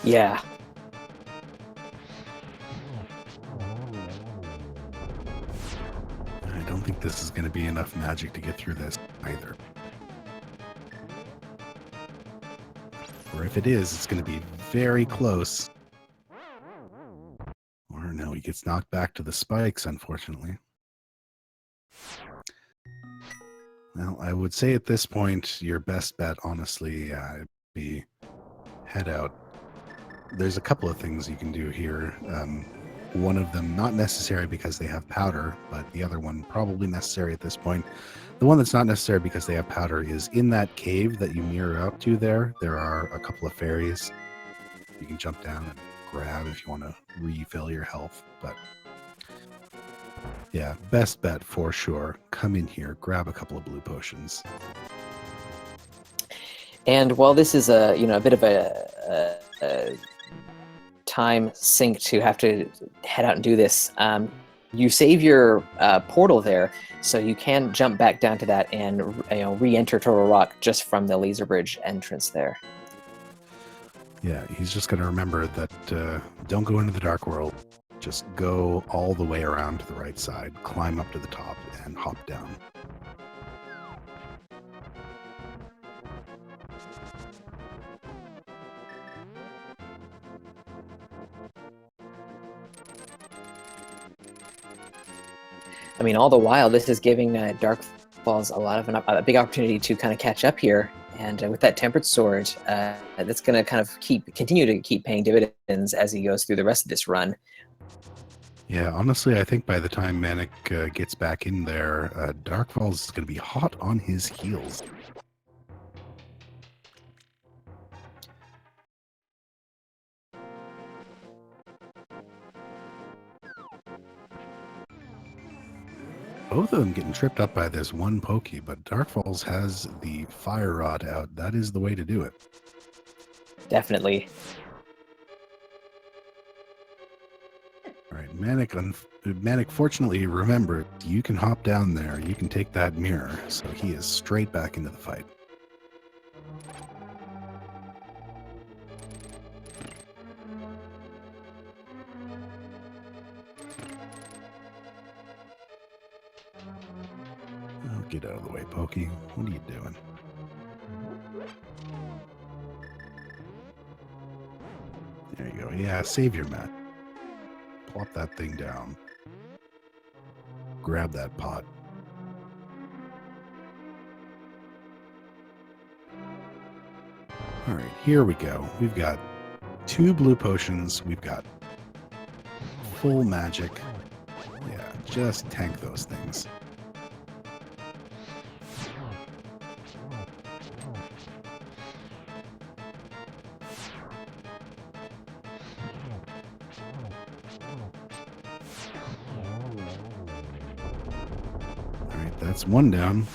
Yeah. I don't think this is going to be enough magic to get through this either. Or if it is, it's going to be very close. Or no, he gets knocked back to the spikes, unfortunately. Well, I would say at this point, your best bet, honestly, would be head out. There's a couple of things you can do here. One of them not necessary because they have powder, but the other one probably necessary at this point. The one that's not necessary because they have powder is in that cave that you mirror up to there. There are a couple of fairies you can jump down and grab if you want to refill your health. But yeah, best bet for sure. Come in here, grab a couple of blue potions. And while this is a bit of a time sink to have to head out and do this, you save your portal there, so you can jump back down to that and re-enter Turtle Rock just from the laser bridge entrance there. Yeah, he's just going to remember that don't go into the dark world. Just go all the way around to the right side, climb up to the top, and hop down. I mean, all the while, this is giving Dark Falls a big opportunity to kind of catch up here And with that tempered sword, that's going to kind of continue to keep paying dividends as he goes through the rest of this run. Yeah, honestly, I think by the time Manic gets back in there, DarkFaIz is going to be hot on his heels. Both of them getting tripped up by this one pokey, but DarkFaIz has the fire rod out. That is the way to do it. Definitely. All right, Manic fortunately remembered you can hop down there. You can take that mirror. So he is straight back into the fight. Oh, get out of the way, Pokey. What are you doing? There you go. Yeah, save your mat. Plop that thing down. Grab that pot. All right, here we go. We've got 2 blue potions. We've got full magic. Yeah, just tank those things. All right, that's 1 down.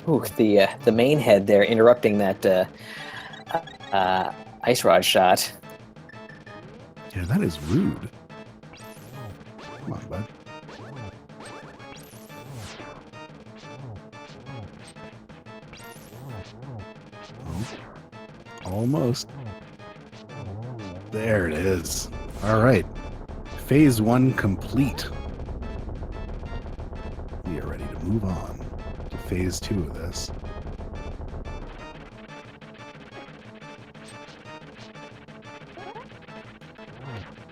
Ooh, the main head there interrupting that ice rod shot. Yeah, that is rude. Come on, bud. Oh, almost. There it is. All right. Phase 1 complete. We are ready to move on to phase 2 of this.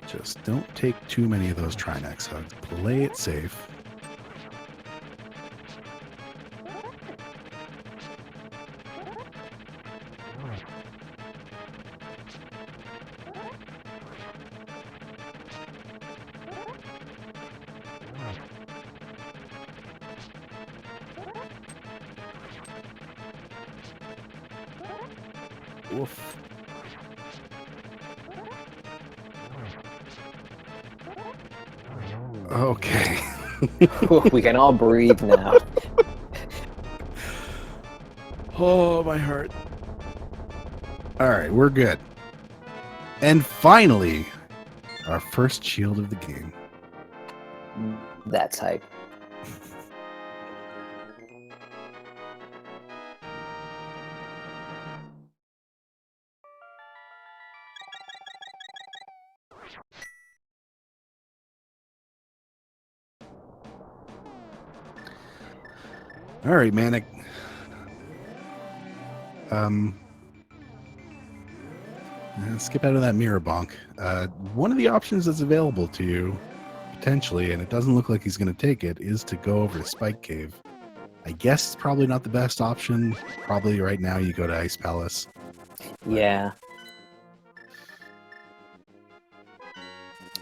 Just don't take too many of those Trinex hugs. Play it safe. Oof. Okay. We can all breathe now. Oh, my heart. All right, we're good. And finally, our first shield of the game. That's hype. All right, Manic. Skip out of that mirror bonk. One of the options that's available to you, potentially, and it doesn't look like he's going to take it, is to go over to Spike Cave. I guess it's probably not the best option. Probably right now you go to Ice Palace. Yeah.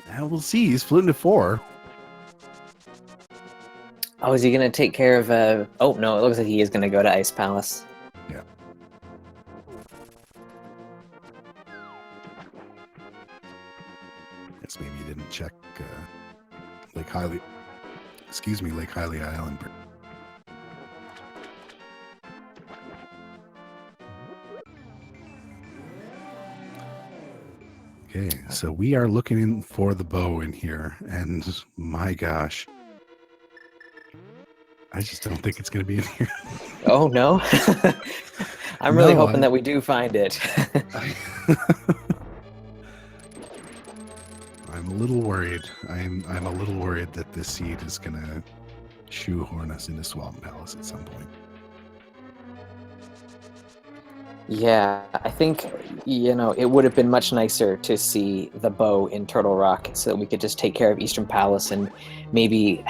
And we'll see. He's floating to 4. Oh, is he going to take care of... Oh, no, it looks like he is going to go to Ice Palace. Yeah. Guess maybe you didn't check Lake Hiley Island. Okay, so we are looking for the bow in here, and my gosh, I just don't think it's going to be in here. Oh, no? I'm really hoping that we do find it. I'm a little worried. I'm a little worried that this seed is going to shoehorn us into Swamp Palace at some point. Yeah, I think, it would have been much nicer to see the bow in Turtle Rock so that we could just take care of Eastern Palace and maybe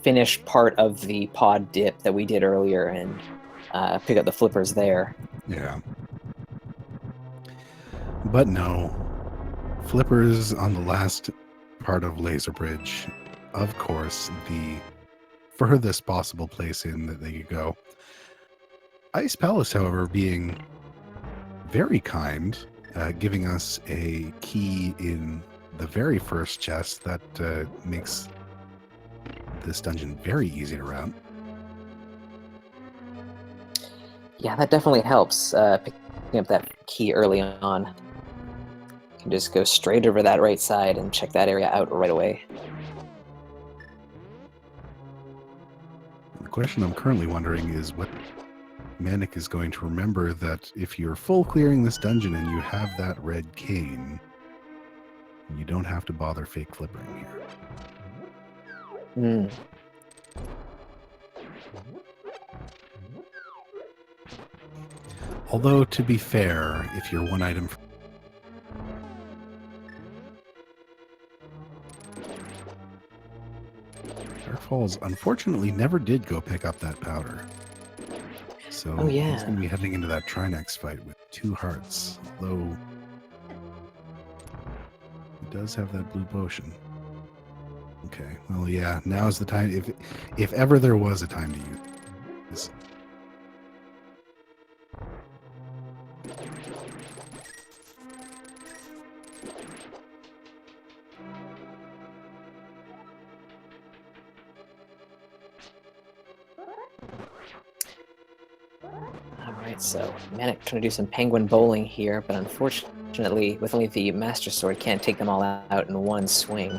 finish part of the pod dip that we did earlier and pick up the flippers there. Yeah. But no. Flippers on the last part of Laser Bridge. Of course, the furthest possible place in that they could go. Ice Palace, however, being very kind, giving us a key in the very first chest that makes this dungeon very easy to route. Yeah, that definitely helps, picking up that key early on. You can just go straight over that right side and check that area out right away. The question I'm currently wondering is what Manic is going to remember, that if you're full clearing this dungeon and you have that red cane, you don't have to bother fake flippering here. Hmm. Although, to be fair, if you're one item... Dark Falls unfortunately never did go pick up that powder. So Oh, yeah. he's going to be heading into that Trinex fight with 2 hearts. Although he does have that blue potion. Okay, well, yeah, now's the time. If ever there was a time to use this. Alright, so Manic trying to do some penguin bowling here, but unfortunately, with only the Master Sword, can't take them all out in one swing.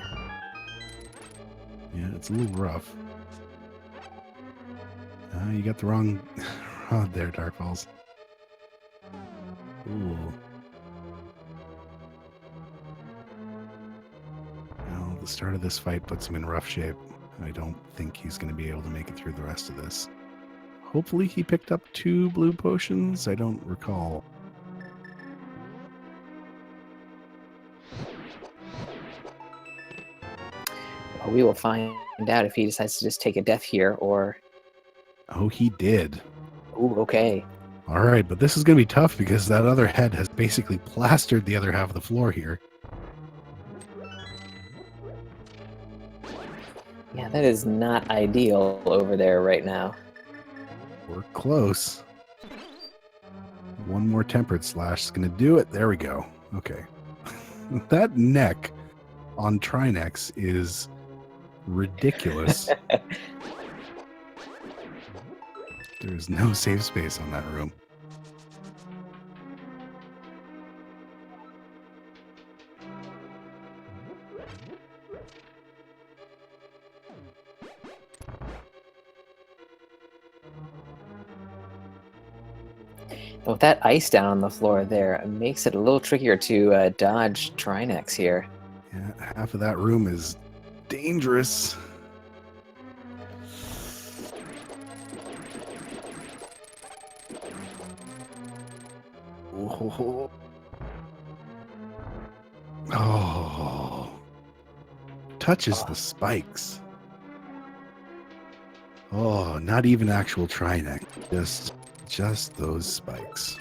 Yeah, it's a little rough. You got the wrong rod there, Dark Falls. Ooh. Well, the start of this fight puts him in rough shape. I don't think he's going to be able to make it through the rest of this. Hopefully he picked up 2 blue potions. I don't recall. Well, we will find out if he decides to just take a death here, or... Oh, he did. Ooh, okay. All right, but this is going to be tough because that other head has basically plastered the other half of the floor here. Yeah, that is not ideal over there right now. We're close. One more tempered slash is going to do it. There we go. Okay. That neck on Trinex is ridiculous. There's no safe space on that room. With that ice down on the floor there, it makes it a little trickier to dodge Trinex here. Yeah, half of that room is dangerous. Oh. Oh. Touches the spikes. Oh, not even actual Trinex. Just those spikes.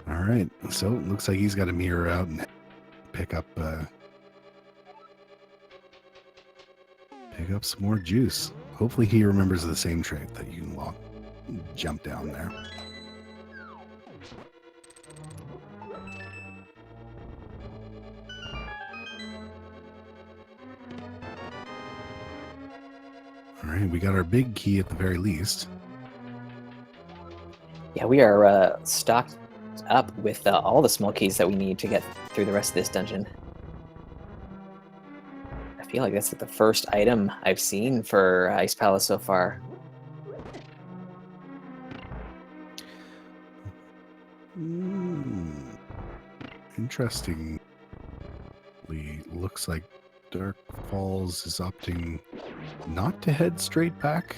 All right, so it looks like he's got to mirror out and pick up some more juice. Hopefully he remembers the same trait that you can jump down there. All right, we got our big key at the very least. Yeah, we are stocked up with all the small keys that we need to get through the rest of this dungeon. I feel like that's the first item I've seen for Ice Palace so far. Interestingly, looks like Dark Falls is opting not to head straight back.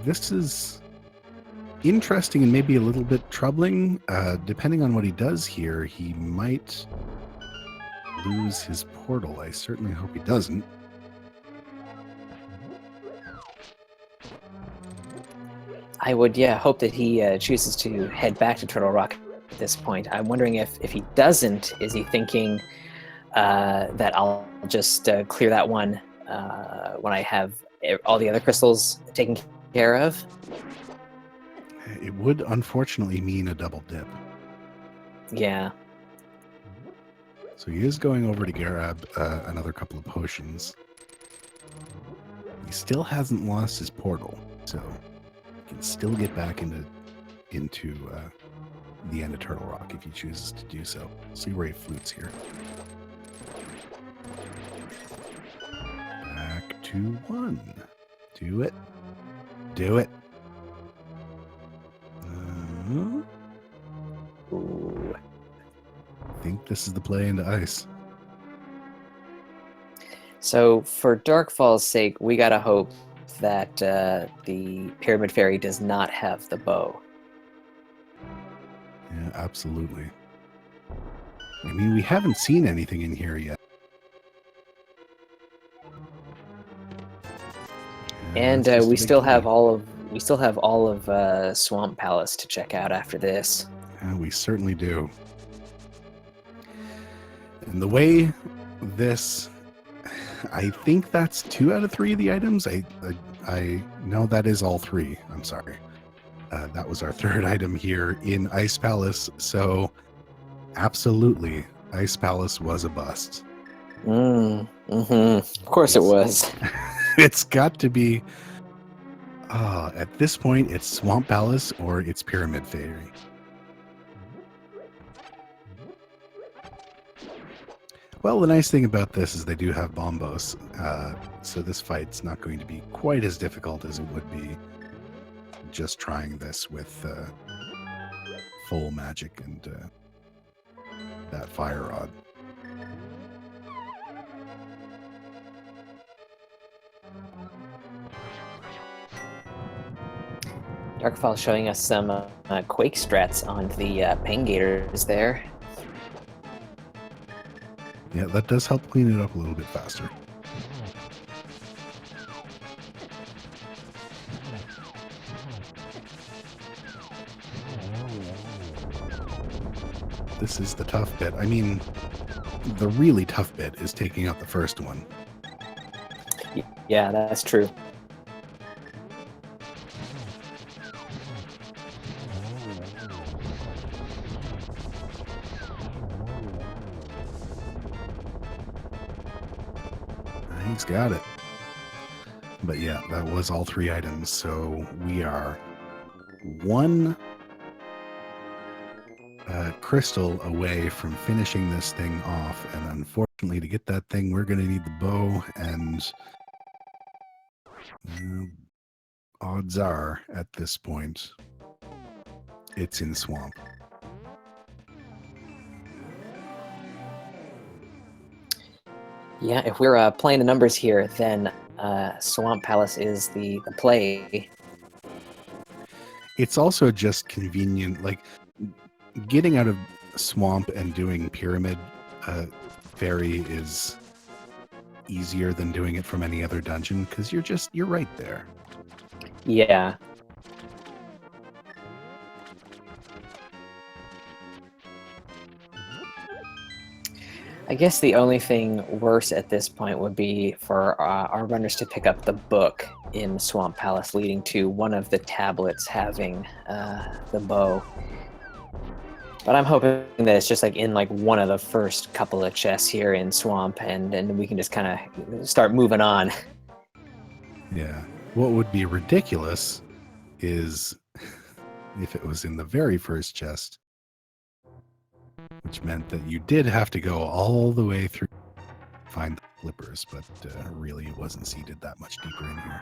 This is interesting and maybe a little bit troubling. Depending on what he does here, he might lose his portal. I certainly hope he doesn't. I would, yeah, hope that he chooses to head back to Turtle Rock at this point. I'm wondering if he doesn't, is he thinking that I'll just clear that one when I have all the other crystals taken care of? It would unfortunately mean a double dip. Yeah. So he is going over to grab another couple of potions. He still hasn't lost his portal, so he can still get back into the end of Turtle Rock if he chooses to do so. See where he flutes here. Back to 1. Do it. Do it. Ooh. I think this is the play into ice. So for Darkfall's sake, we gotta hope that the Pyramid Fairy does not have the bow. Yeah, absolutely. I mean, we haven't seen anything in here yet. And we still have all of Swamp Palace to check out after this. Yeah, we certainly do. And the way this, I think that's 2 out of 3 of the items. I know that is all 3. I'm sorry. That was our 3rd item here in Ice Palace. So absolutely, Ice Palace was a bust. Of course it was. It's got to be, at this point, it's Swamp Palace or it's Pyramid Fairy. Well, the nice thing about this is they do have bombos, so this fight's not going to be quite as difficult as it would be just trying this with full magic and that fire rod. Darkfall showing us some Quake strats on the Pangators there. Yeah, that does help clean it up a little bit faster. This is the tough bit. I mean, the really tough bit is taking out the first one. Yeah, that's true. He's got it. But yeah, that was all 3 items. So we are 1 crystal away from finishing this thing off. And unfortunately, to get that thing, we're going to need the bow. And odds are, at this point, it's in Swamp. Yeah, if we're playing the numbers here, then Swamp Palace is the play. It's also just convenient, like getting out of Swamp and doing Pyramid Fairy is easier than doing it from any other dungeon because you're right there. Yeah. I guess the only thing worse at this point would be for our runners to pick up the book in Swamp Palace, leading to one of the tablets having the bow. But I'm hoping that it's just like in like one of the first couple of chests here in Swamp, and we can just kind of start moving on. Yeah. What would be ridiculous is if it was in the very first chest, which meant that you did have to go all the way through to find the flippers, but really it wasn't seated that much deeper in here.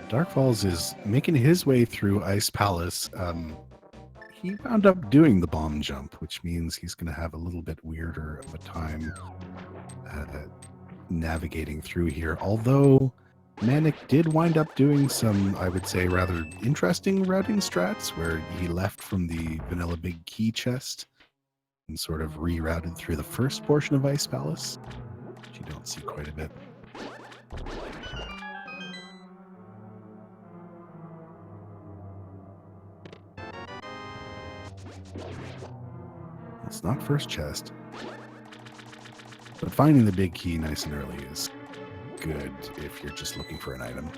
Dark Falls is making his way through Ice Palace. he wound up doing the bomb jump, which means he's going to have a little bit weirder of a time navigating through here. Although Manic did wind up doing some, I would say, rather interesting routing strats where he left from the vanilla big key chest and sort of rerouted through the first portion of Ice Palace, which you don't see quite a bit. It's not first chest, but finding the big key nice and early is good if you're just looking for an item.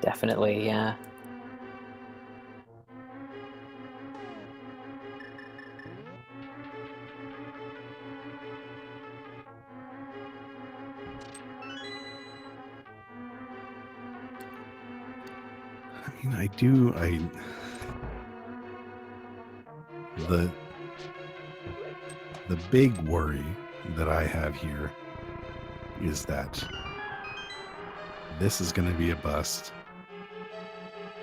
Definitely, yeah. I mean, the big worry that I have here is that this is going to be a bust.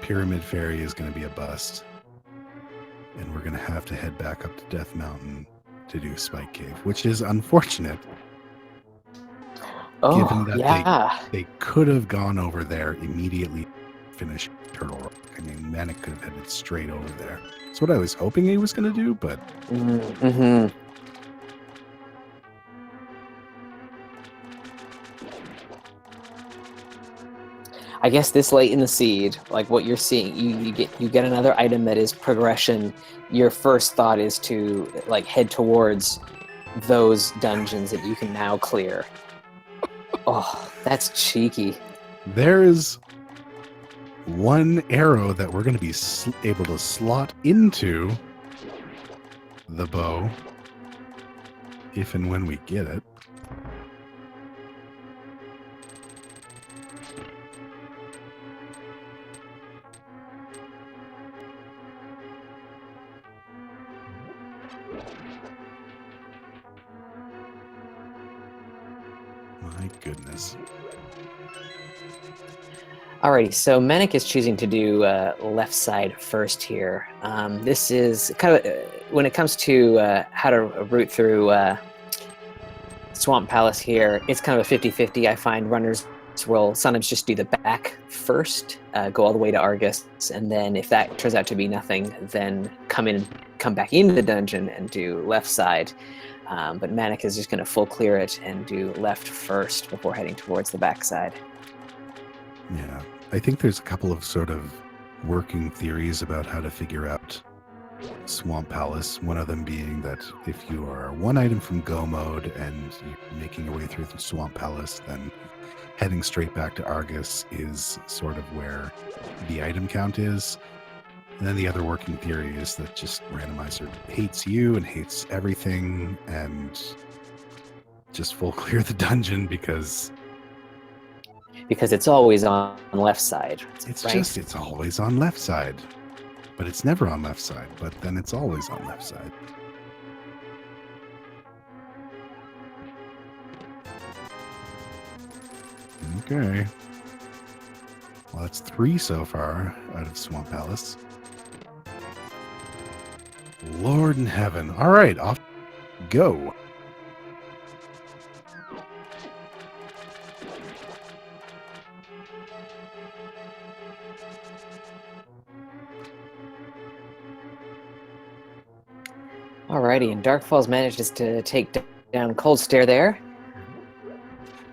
Pyramid Fairy is going to be a bust. And we're going to have to head back up to Death Mountain to do Spike Cave, which is unfortunate. Oh, given that yeah. they could have gone over there immediately, finish Turtle Rock. I mean, Manic could have headed straight over there. That's what I was hoping he was going to do, but... Mm-hmm. I guess this late in the seed, like what you're seeing, you get another item that is progression. Your first thought is to like head towards those dungeons that you can now clear. Oh, that's cheeky. There's one arrow that we're going to be able to slot into the bow if and when we get it. My goodness. Alrighty, so Manic is choosing to do left side first here. This is kind of, when it comes to how to route through Swamp Palace here, it's kind of a 50-50. I find runners will sometimes just do the back first, go all the way to Argus, and then if that turns out to be nothing, then come back into the dungeon and do left side. But Manic is just going to full clear it and do left first before heading towards the backside. Yeah, I think there's a couple of sort of working theories about how to figure out Swamp Palace. One of them being that if you are one item from Go mode and you're making your way through the Swamp Palace, then heading straight back to Argus is sort of where the item count is. And then the other working theory is that just Randomizer hates you and hates everything and just full clear the dungeon because it's always on left side. it's right? just, it's always on left side. But it's never on left side, but then it's always on left side. Okay. Well, that's 3 so far out of Swamp Palace. Lord in heaven. All right, off go. Alrighty, and Dark Falls manages to take down Cold Stare there.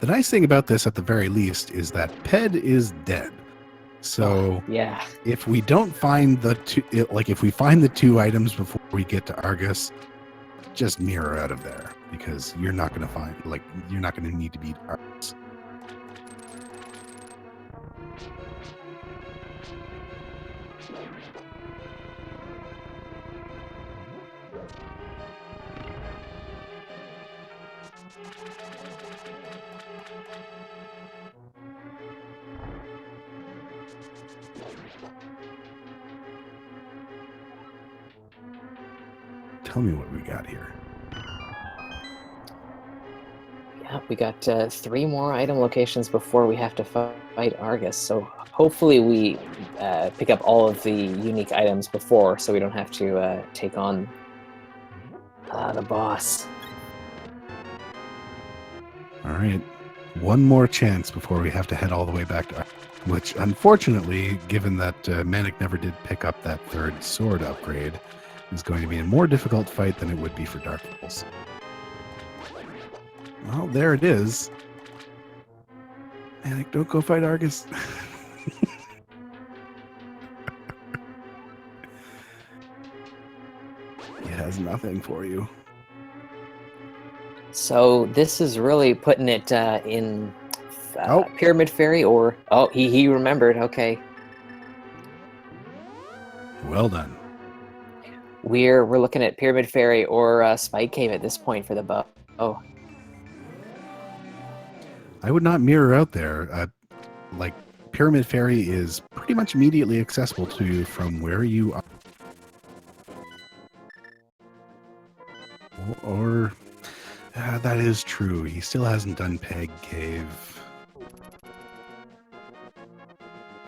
The nice thing about this, at the very least, is that Ped is dead. So yeah, if we don't find the two, if we find the 2 items before we get to Argus, just mirror out of there because you're not going to find, you're not going to need to beat Argus. Tell me what we got here. We got 3 more item locations before we have to fight Argus. So hopefully we pick up all of the unique items before, so we don't have to take on the boss. All right. One more chance before we have to head all the way back to Argus, which, unfortunately, given that Manic never did pick up that 3rd sword upgrade, is going to be a more difficult fight than it would be for DarkFaIz. Well, there it is. Manic, don't go fight Argus. He has nothing for you. So this is really putting it in Pyramid Fairy, or... Oh, he remembered. Okay. Well done. We're looking at Pyramid Fairy or Spike Cave at this point for the bow. Oh. I would not mirror out there. Like, Pyramid Fairy is pretty much immediately accessible to you from where you are. Or that is true. He still hasn't done Peg Cave.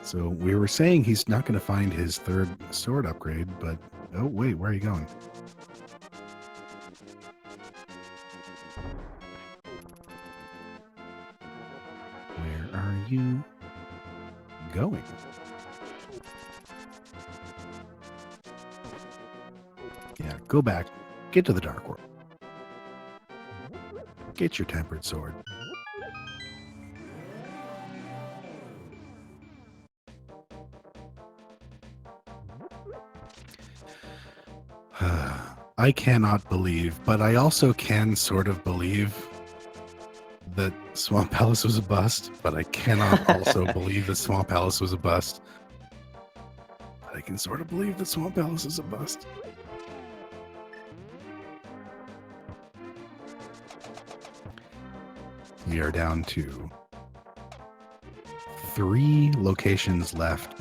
So we were saying he's not going to find his 3rd sword upgrade, but... Oh, wait, where are you going? Where are you going? Yeah, go back. Get to the Dark World. Get your tempered sword. I cannot believe, but I also can sort of believe that Swamp Palace was a bust, but I cannot also believe that Swamp Palace was a bust. But I can sort of believe that Swamp Palace is a bust. We are down to 3 locations left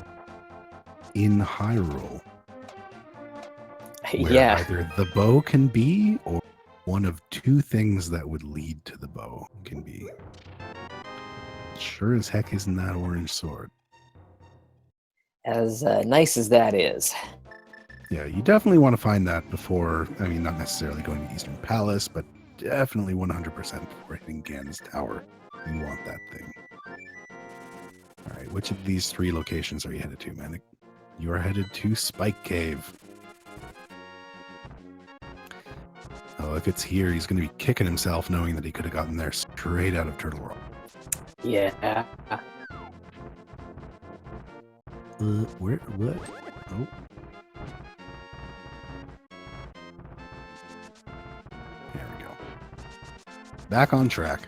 in Hyrule. Where either the bow can be, or one of 2 things that would lead to the bow can be. Sure as heck isn't that orange sword. As nice as that is. Yeah, you definitely want to find that before, I mean, not necessarily going to Eastern Palace, but definitely 100% before hitting Ganon's Tower. You want that thing. Alright, which of these 3 locations are you headed to, Manic? You are headed to Spike Cave. Oh, if it's here, he's going to be kicking himself knowing that he could have gotten there straight out of Turtle World. Yeah. Where? What? Oh. There we go. Back on track.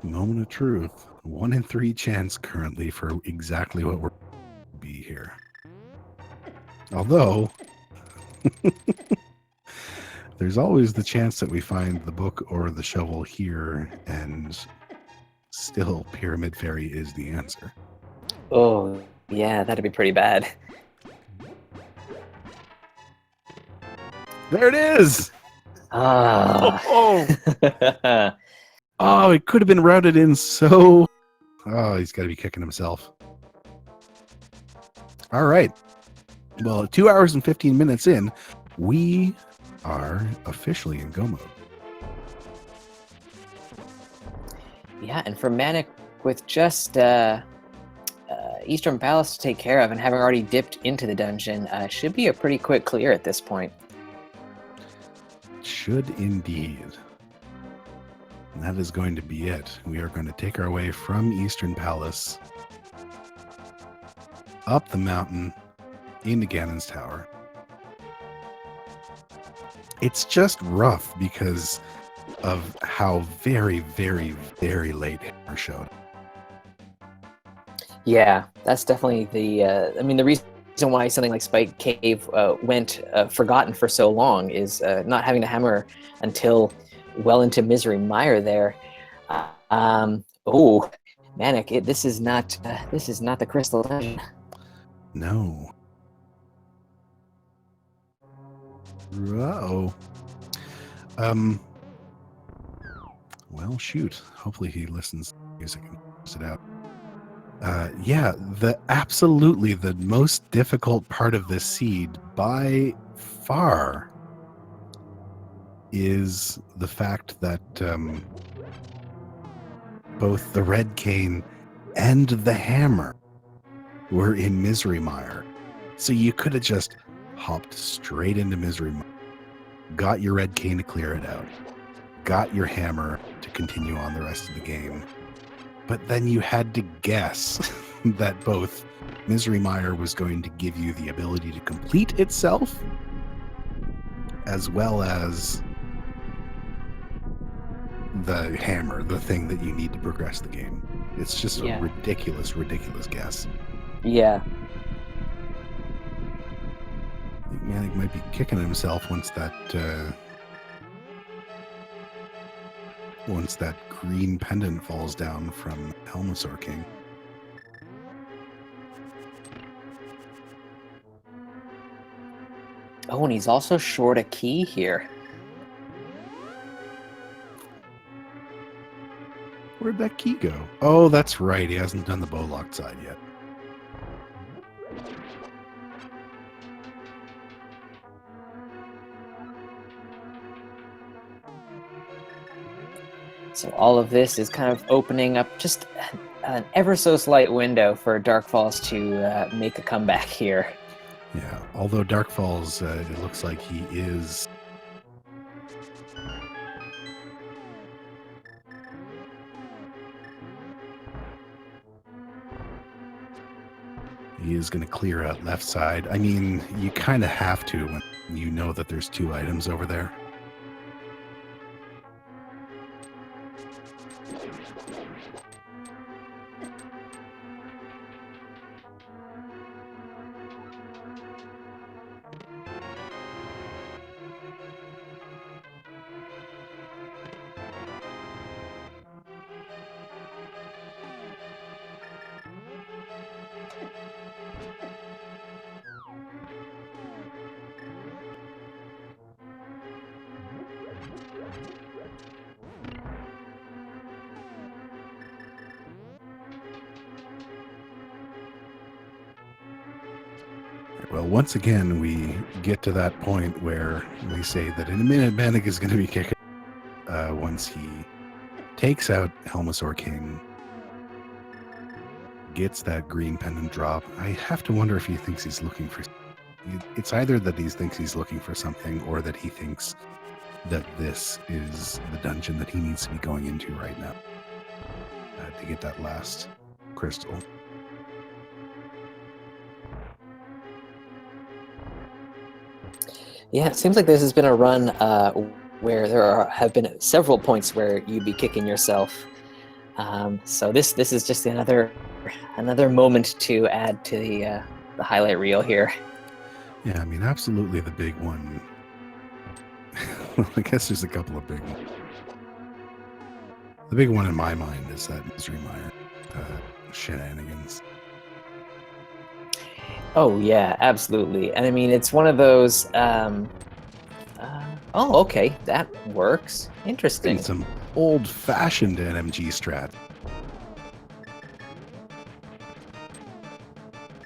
Moment of truth. 1 in 3 chance currently for exactly what we're be here. Although there's always the chance that we find the book or the shovel here, and still Pyramid Fairy is the answer. Oh, yeah, that'd be pretty bad. There it is! Oh. Oh, it could have been routed in so... Oh, he's got to be kicking himself. All right. Well, 2 hours and 15 minutes in, we are officially in go mode. Yeah, and for Manic, with just Eastern Palace to take care of and having already dipped into the dungeon, should be a pretty quick clear at this point. Should indeed. And that is going to be it. We are going to take our way from Eastern Palace, up the mountain, into Ganon's Tower. It's just rough because of how very, very, very late Hammer showed. Yeah, that's definitely the. I mean, the reason why something like Spike Cave went forgotten for so long is not having a hammer until well into Misery Mire. There. Oh, Manic! This is not. This is not the Crystal Dungeon. No. Uh-oh. Well, shoot. Hopefully he listens to music and figures it out. Yeah, absolutely the most difficult part of this seed by far is the fact that both the red cane and the hammer were in Misery Mire. So you could have just hopped straight into Misery Mire, got your red cane to clear it out, got your hammer to continue on the rest of the game. But then you had to guess that both Misery Mire was going to give you the ability to complete itself, as well as the hammer, the thing that you need to progress the game. It's just a ridiculous guess. Yeah. I think Manic might be kicking himself once that green pendant falls down from Helmasaur King. Oh, and he's also short a key here. Where'd that key go? Oh, that's right. He hasn't done the bow locked side yet. So all of this is kind of opening up just an ever so slight window for Dark Falls to make a comeback here. Yeah, although Dark Falls, it looks like he is... He is going to clear out left side. I mean, you kind of have to when you know that there's two items over there. Well, once again, we get to that point where we say that in a minute, Manic is going to be kicking once he takes out Helmasaur King, gets that green pendant drop. I have to wonder if he thinks he's looking for... It's either that he thinks he's looking for something or that he thinks that this is the dungeon that he needs to be going into right now to get that last crystal. Yeah, it seems like this has been a run where there have been several points where you'd be kicking yourself. So this is just another moment to add to the highlight reel here. Yeah, I mean, absolutely the big one. Well, I guess there's a couple of big ones. The big one in my mind is that Misery Mire shenanigans. Oh yeah, absolutely. And I mean, it's one of those. Oh, okay, that works. Interesting. Some old-fashioned NMG strat.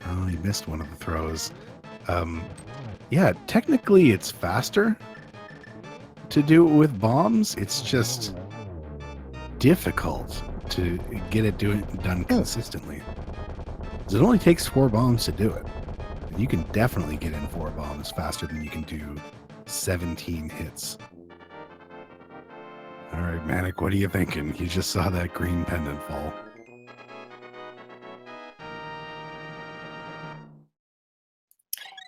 Oh, he missed one of the throws. Yeah, technically it's faster to do it with bombs. It's just difficult to get it done consistently. It only takes 4 bombs to do it. You can definitely get in 4 bombs faster than you can do 17 hits. All right, Manic, what are you thinking? You just saw that green pendant fall.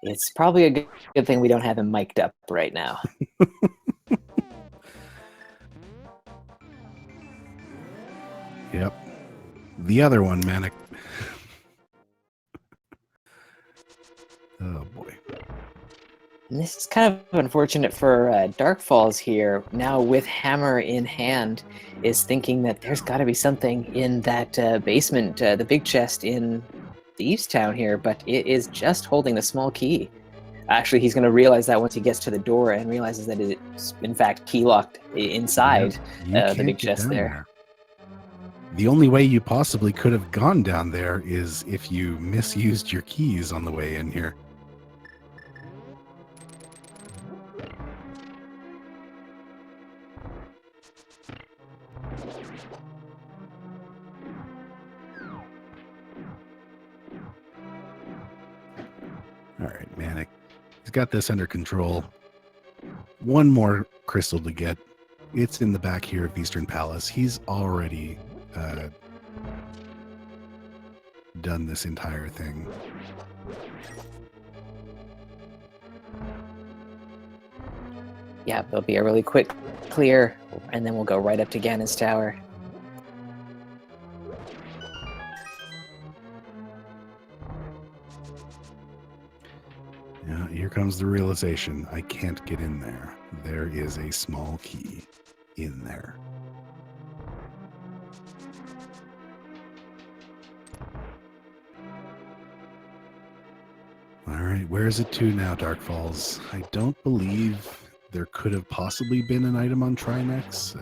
It's probably a good thing we don't have him mic'd up right now. Yep. The other one, Manic. Oh boy. And this is kind of unfortunate for DarkFaIz here. Now with hammer in hand, is thinking that there's got to be something in that basement, the big chest in Thieves Town here, but it is just holding a small key. Actually, he's going to realize that once he gets to the door and realizes that it's in fact key locked inside the big chest there. The only way you possibly could have gone down there is if you misused your keys on the way in here. All right, Manic. He's got this under control. One more crystal to get. It's in the back here of Eastern Palace. He's already done this entire thing. Yeah, there'll be a really quick clear, and then we'll go right up to Ganon's tower. Yeah, here comes the realization. I can't get in there. There is a small key in there. All right, where is it to now, DarkFaIz? I don't believe there could have possibly been an item on Trinex.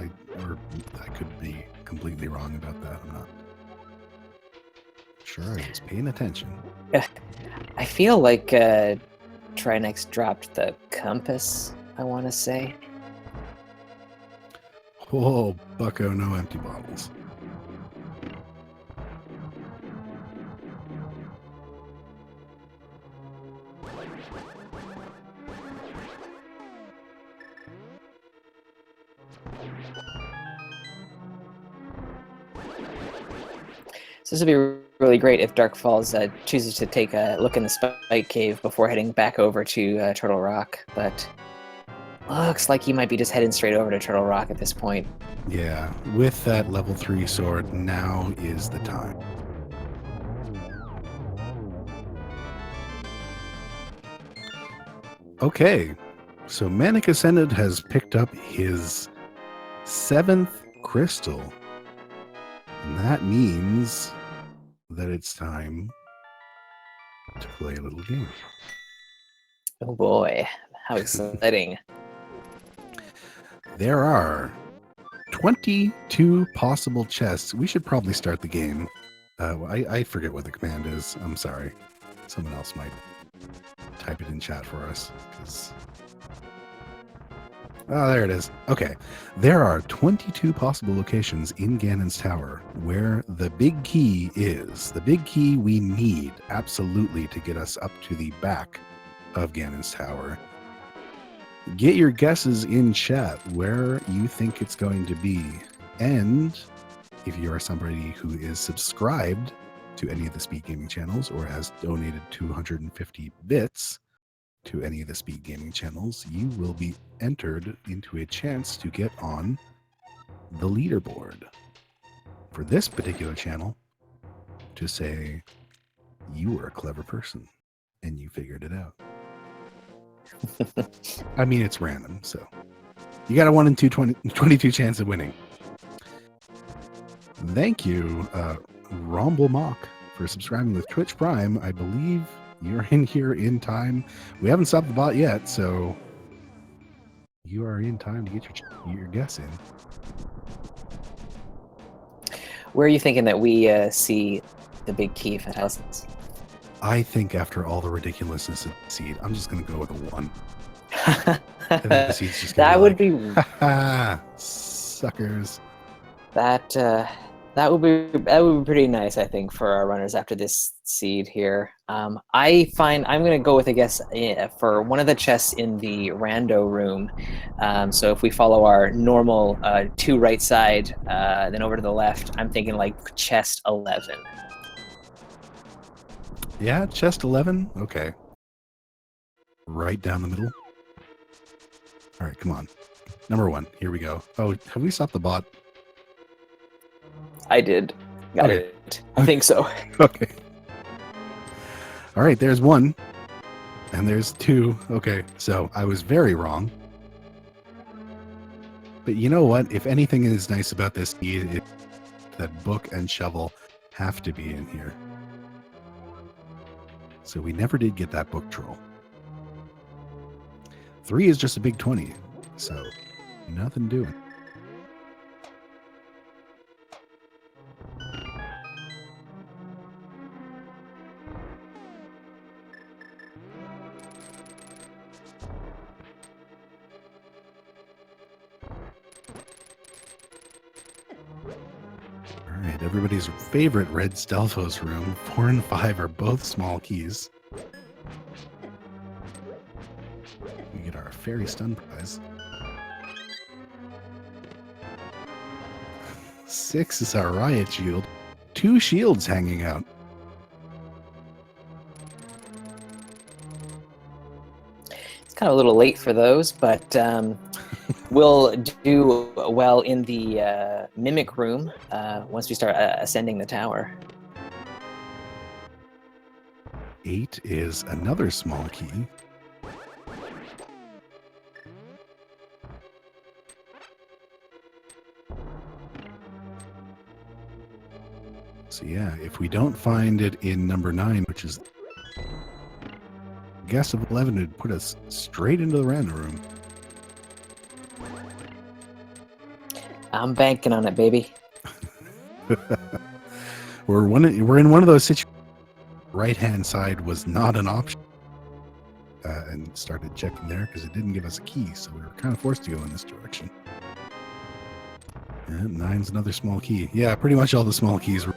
Or I could be completely wrong about that. I'm not sure. I was paying attention. I feel like Trinex dropped the compass, I want to say. Oh, bucko, no empty bottles. So this would be really great if DarkFaIz chooses to take a look in the Spike Cave before heading back over to Turtle Rock, but looks like he might be just heading straight over to Turtle Rock at this point. Yeah, with that level 3 sword, now is the time. Okay, so ManicAscendant has picked up his 7th crystal. And that means that it's time to play a little game. Oh boy, how exciting. There are 22 possible chests. We should probably start the game. I forget what the command is. I'm sorry. Someone else might type it in chat for us. Oh, there it is. Okay. There are 22 possible locations in Ganon's Tower where the big key is. The big key we need absolutely to get us up to the back of Ganon's Tower. Get your guesses in chat where you think it's going to be. And if you are somebody who is subscribed to any of the Speed Gaming channels or has donated 250 bits to any of the Speed Gaming channels, you will be entered into a chance to get on the leaderboard for this particular channel to say you were a clever person and you figured it out. I mean, it's random, so you got a 1 in 22 chance of winning. Thank you, Rumble Mock, for subscribing with Twitch Prime. I believe you're in here in time. We haven't stopped the bot yet, so you are in time to get your guess in. Where are you thinking that we see the big key for thousands? I think after all the ridiculousness of the seed, I'm just going to go with a 1. And then the seed's just that would be suckers. That would be pretty nice, I think, for our runners after this seed here. I find I'm going to go with a guess for one of the chests in the rando room. So if we follow our normal 2 right side, then over to the left, I'm thinking like chest 11. Yeah, chest 11. Okay. Right down the middle. All right, come on. Number 1. Here we go. Oh, have we stopped the bot? I did. Got it. I think so. Okay. All right, there's 1. And there's 2. Okay, so I was very wrong. But you know what? If anything is nice about this key, that book and shovel have to be in here. So we never did get that book troll. 3 is just a big 20. So nothing doing. Alright, everybody's favorite red Stelphos room. 4 and 5 are both small keys. We get our fairy stun prize. 6 is our riot shield. 2 shields hanging out. It's kind of a little late for those, but we'll do well in the mimic room once we start ascending the tower. 8 is another small key. So yeah, if we don't find it in number 9, which is guess of 11, would put us straight into the random room. I'm banking on it, baby. We're in one of those situations. Right-hand side was not an option, and started checking there because it didn't give us a key, so we were kind of forced to go in this direction. And 9's another small key. Yeah, pretty much all the small keys were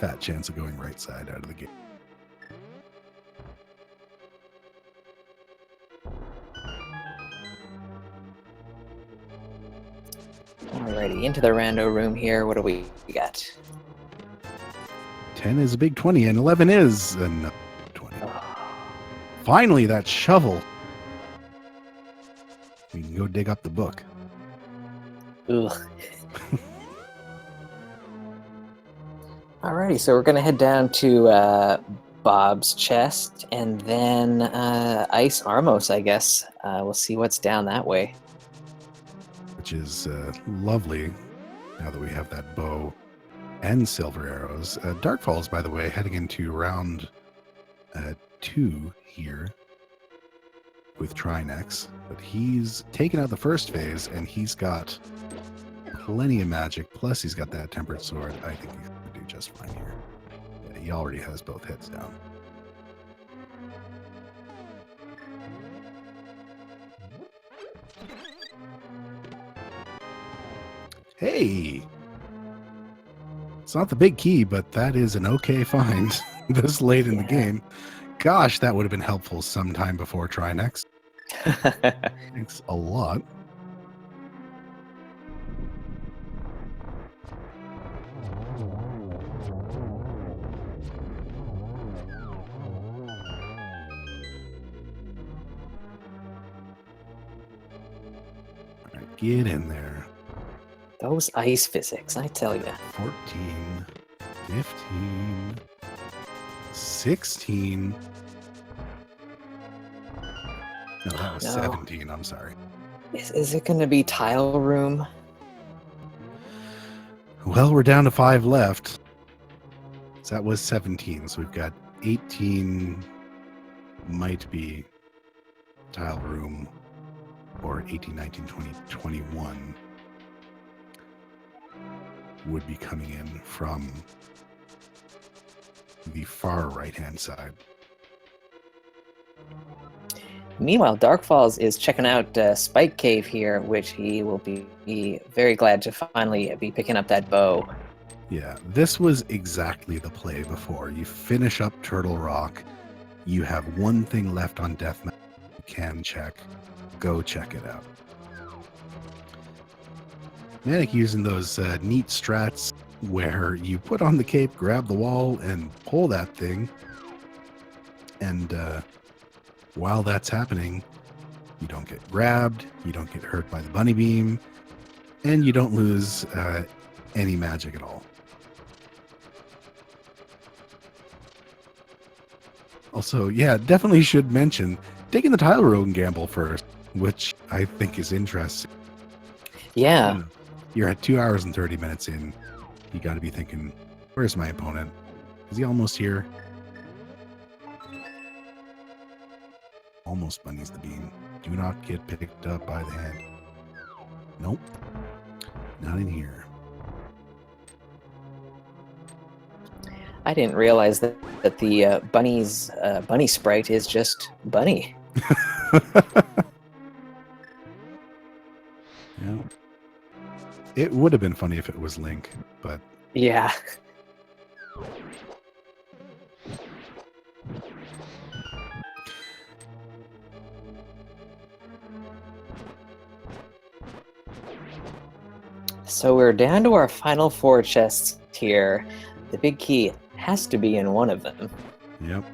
fat chance of going right side out of the gate. Alrighty, into the rando room here. What do we got? 10 is a big 20, and 11 is another 20. Finally, that shovel. We can go dig up the book. Ugh. Alrighty, so we're going to head down to Bob's chest, and then Ice Armos, I guess. We'll see what's down that way. Which is lovely, now that we have that bow and silver arrows. DarkFaIz, by the way, heading into round 2 here with Trinex. But he's taken out the first phase, and he's got plenty of magic, plus he's got that tempered sword. I think he's going to do just fine here. Yeah, he already has both hits down. Hey! It's not the big key, but that is an okay find this late in the game. Gosh, that would have been helpful sometime before Trinex. Thanks a lot. All right, get in there. Those ice physics, I tell you. 14, 15, 16. No, that was 17. I'm sorry. Is it going to be tile room? Well, we're down to 5 left. So that was 17. So we've got 18. Might be tile room, or 18, 19, 20, 21 would be coming in from the far right-hand side. Meanwhile, DarkFaIz is checking out Spike Cave here, which he will be very glad to finally be picking up that bow. Yeah, this was exactly the play before. You finish up Turtle Rock, you have one thing left on Deathmatch you can check. Go check it out. Manic using those neat strats where you put on the cape, grab the wall, and pull that thing. And while that's happening, you don't get grabbed, you don't get hurt by the bunny beam, and you don't lose any magic at all. Also, yeah, definitely should mention taking the tile room gamble first, which I think is interesting. Yeah. You know, you're at 2 hours and 30 minutes in. You got to be thinking, where's my opponent? Is he almost here? Almost bunnies the bean. Do not get picked up by the hand. Nope. Not in here. I didn't realize that the bunny's bunny sprite is just bunny. Yeah. It would have been funny if it was Link, but Yeah. So we're down to our final 4 chests here. The big key has to be in one of them. yep.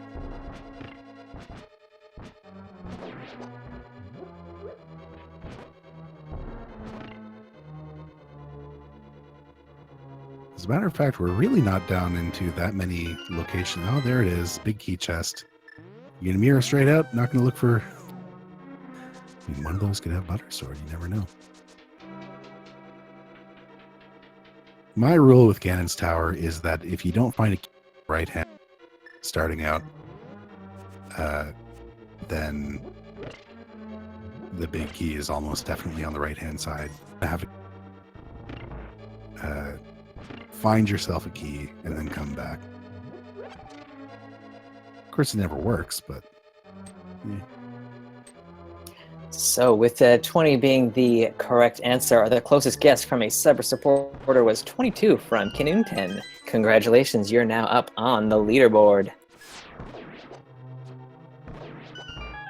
As a matter of fact, we're really not down into that many locations. Oh, there it is. Big key chest. You gonna mirror straight out? Not gonna look for... I mean, one of those could have butter sword. You never know. My rule with Ganon's Tower is that if you don't find a key right hand starting out, then the big key is almost definitely on the right hand side. Find yourself a key and then come back. Of course, it never works, but yeah. So with 20 being the correct answer, the closest guess from a sub supporter was 22 from Kinungten. Congratulations, you're now up on the leaderboard.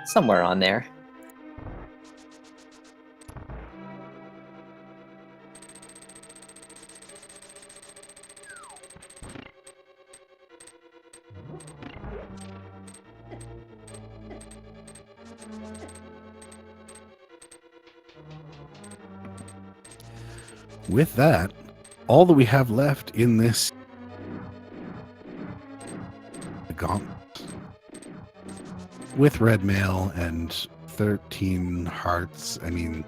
Somewhere on there. With that, all that we have left in this gauntlet with red mail and 13 hearts. I mean,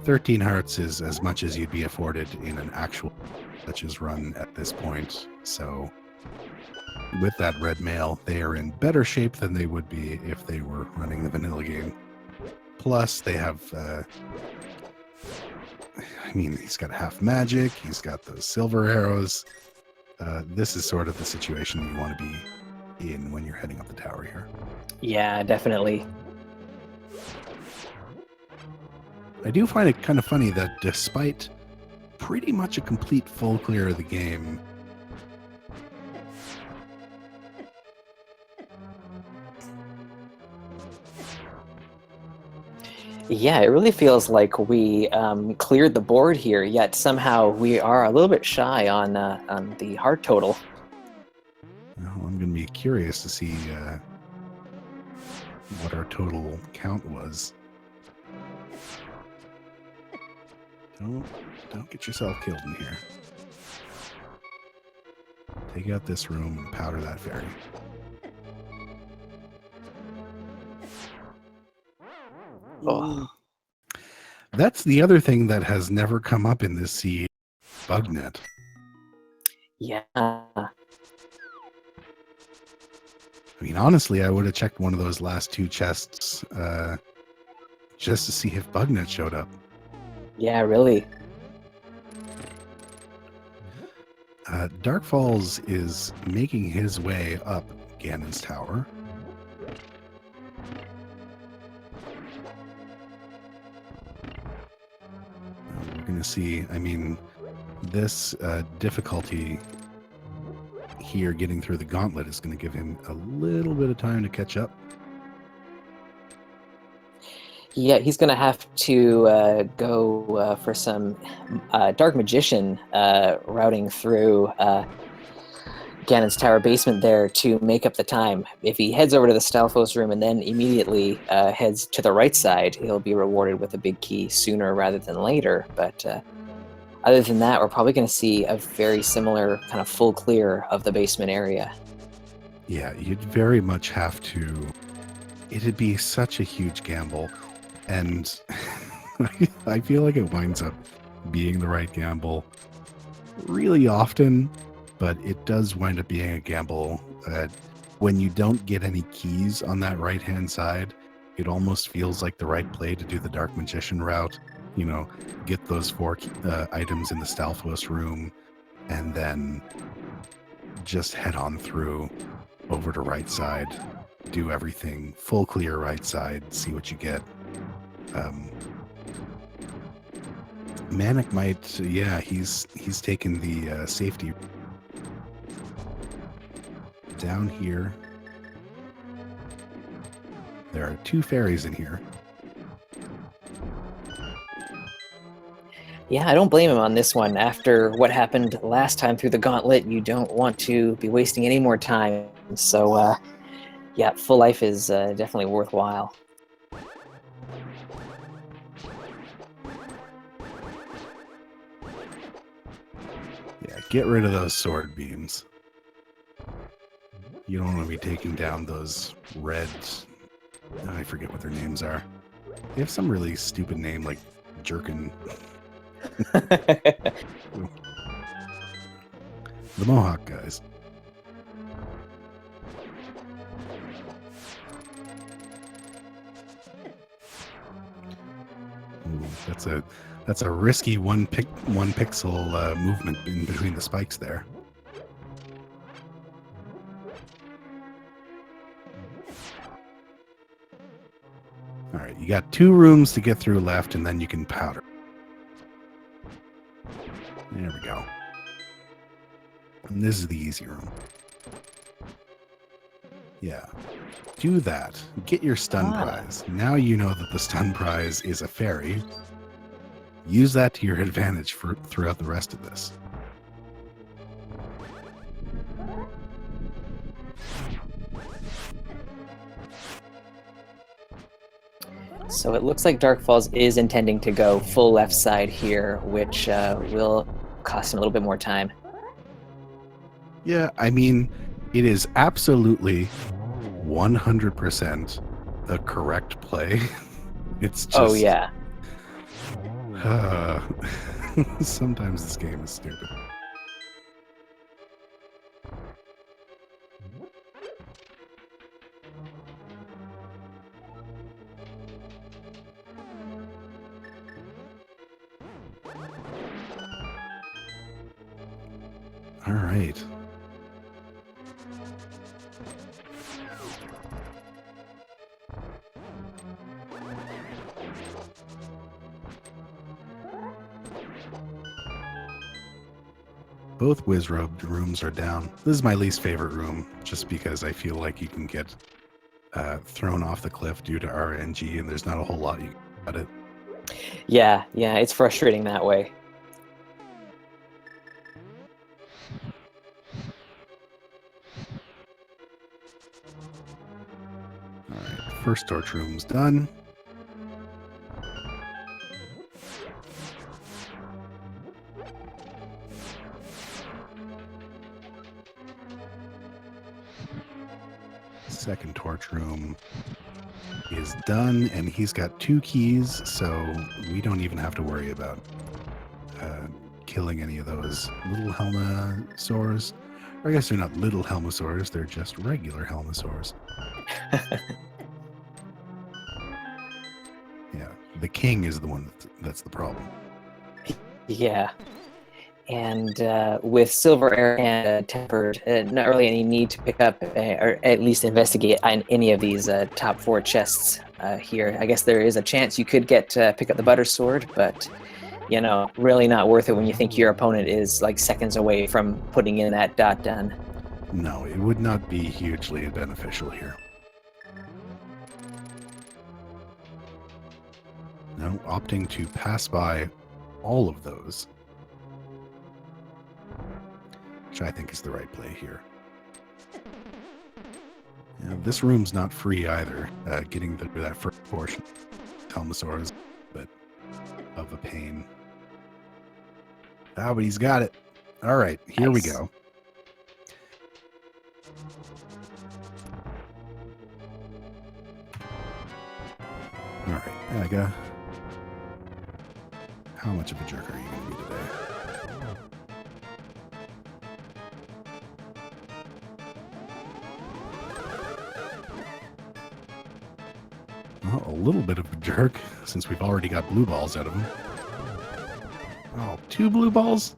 13 hearts is as much as you'd be afforded in an actual Duchess run at this point. So with that red mail, they are in better shape than they would be if they were running the vanilla game. Plus, they have... I mean, he's got half magic. He's got those silver arrows. This is sort of the situation you want to be in when you're heading up the tower here. Yeah, definitely. I do find it kind of funny that despite pretty much a complete full clear of the game, Yeah, it really feels like we cleared the board here, yet somehow we are a little bit shy on the heart total. well, I'm going to be curious to see what our total count was. Don't get yourself killed in here. Take out this room and powder that fairy. Oh. That's the other thing that has never come up in this seed, Bugnet. Yeah. I mean, honestly, I would have checked one of those last 2 chests just to see if Bugnet showed up. Yeah, really. DarkFaIz is making his way up Ganon's Tower. We're going to see, I mean, this difficulty here getting through the gauntlet is going to give him a little bit of time to catch up. Yeah, he's going to have to go for some Dark Magician routing through Ganon's Tower basement there to make up the time. If he heads over to the Stalfos room and then immediately heads to the right side, he'll be rewarded with a big key sooner rather than later. But other than that, we're probably going to see a very similar kind of full clear of the basement area. Yeah, you'd very much have to. It'd be such a huge gamble. And I feel like it winds up being the right gamble really often, but it does wind up being a gamble that when you don't get any keys on that right-hand side, it almost feels like the right play to do the Dark Magician route. You know, get those 4 items in the Stalfos room, and then just head on through over to right side, do everything full clear right side, see what you get. Manic might, yeah, he's taken the safety down here. There are 2 fairies in here. Yeah, I don't blame him on this one. After what happened last time through the gauntlet, you don't want to be wasting any more time. So, yeah, full life is definitely worthwhile. Yeah, get rid of those sword beams. You don't want to be taking down those reds. I forget what their names are. They have some really stupid name like Jerkin. The Mohawk guys. Ooh, that's a risky one pixel movement in between the spikes there. All right, you got 2 rooms to get through left, and then you can powder. There we go. And this is the easy room. Yeah. Do that. Get your stun prize. Now you know that the stun prize is a fairy. Use that to your advantage throughout the rest of this. So it looks like Dark Falls is intending to go full left side here, which will cost him a little bit more time. Yeah, I mean, it is absolutely 100% a correct play. It's just... Oh, yeah. Sometimes this game is stupid. All right. Both Wizrobe rooms are down. This is my least favorite room, just because I feel like you can get thrown off the cliff due to RNG, and there's not a whole lot you can do about it. Yeah, it's frustrating that way. All right, first torch room's done. Second torch room is done, and he's got 2 keys, so we don't even have to worry about killing any of those little Helmasaurs. Or I guess they're not little Helmasaurs, they're just regular Helmasaurs. Yeah, the king is the one that's the problem. Yeah. And with Silver Air and Tempered, not really any need to pick up or at least investigate any of these top 4 chests here. I guess there is a chance you could get pick up the Butter Sword, but you know, really not worth it when you think your opponent is like seconds away from putting in that dot done. No, it would not be hugely beneficial here. No, opting to pass by all of those, which I think is the right play here. Yeah, this room's not free either. Getting through that first portion, Helmasaur is a bit of a pain. Ah, but he's got it. All right, here we go. All right, Aga. How much of a jerk are you going to be today? Well, a little bit of a jerk, since we've already got blue balls out of him. Oh, 2 blue balls?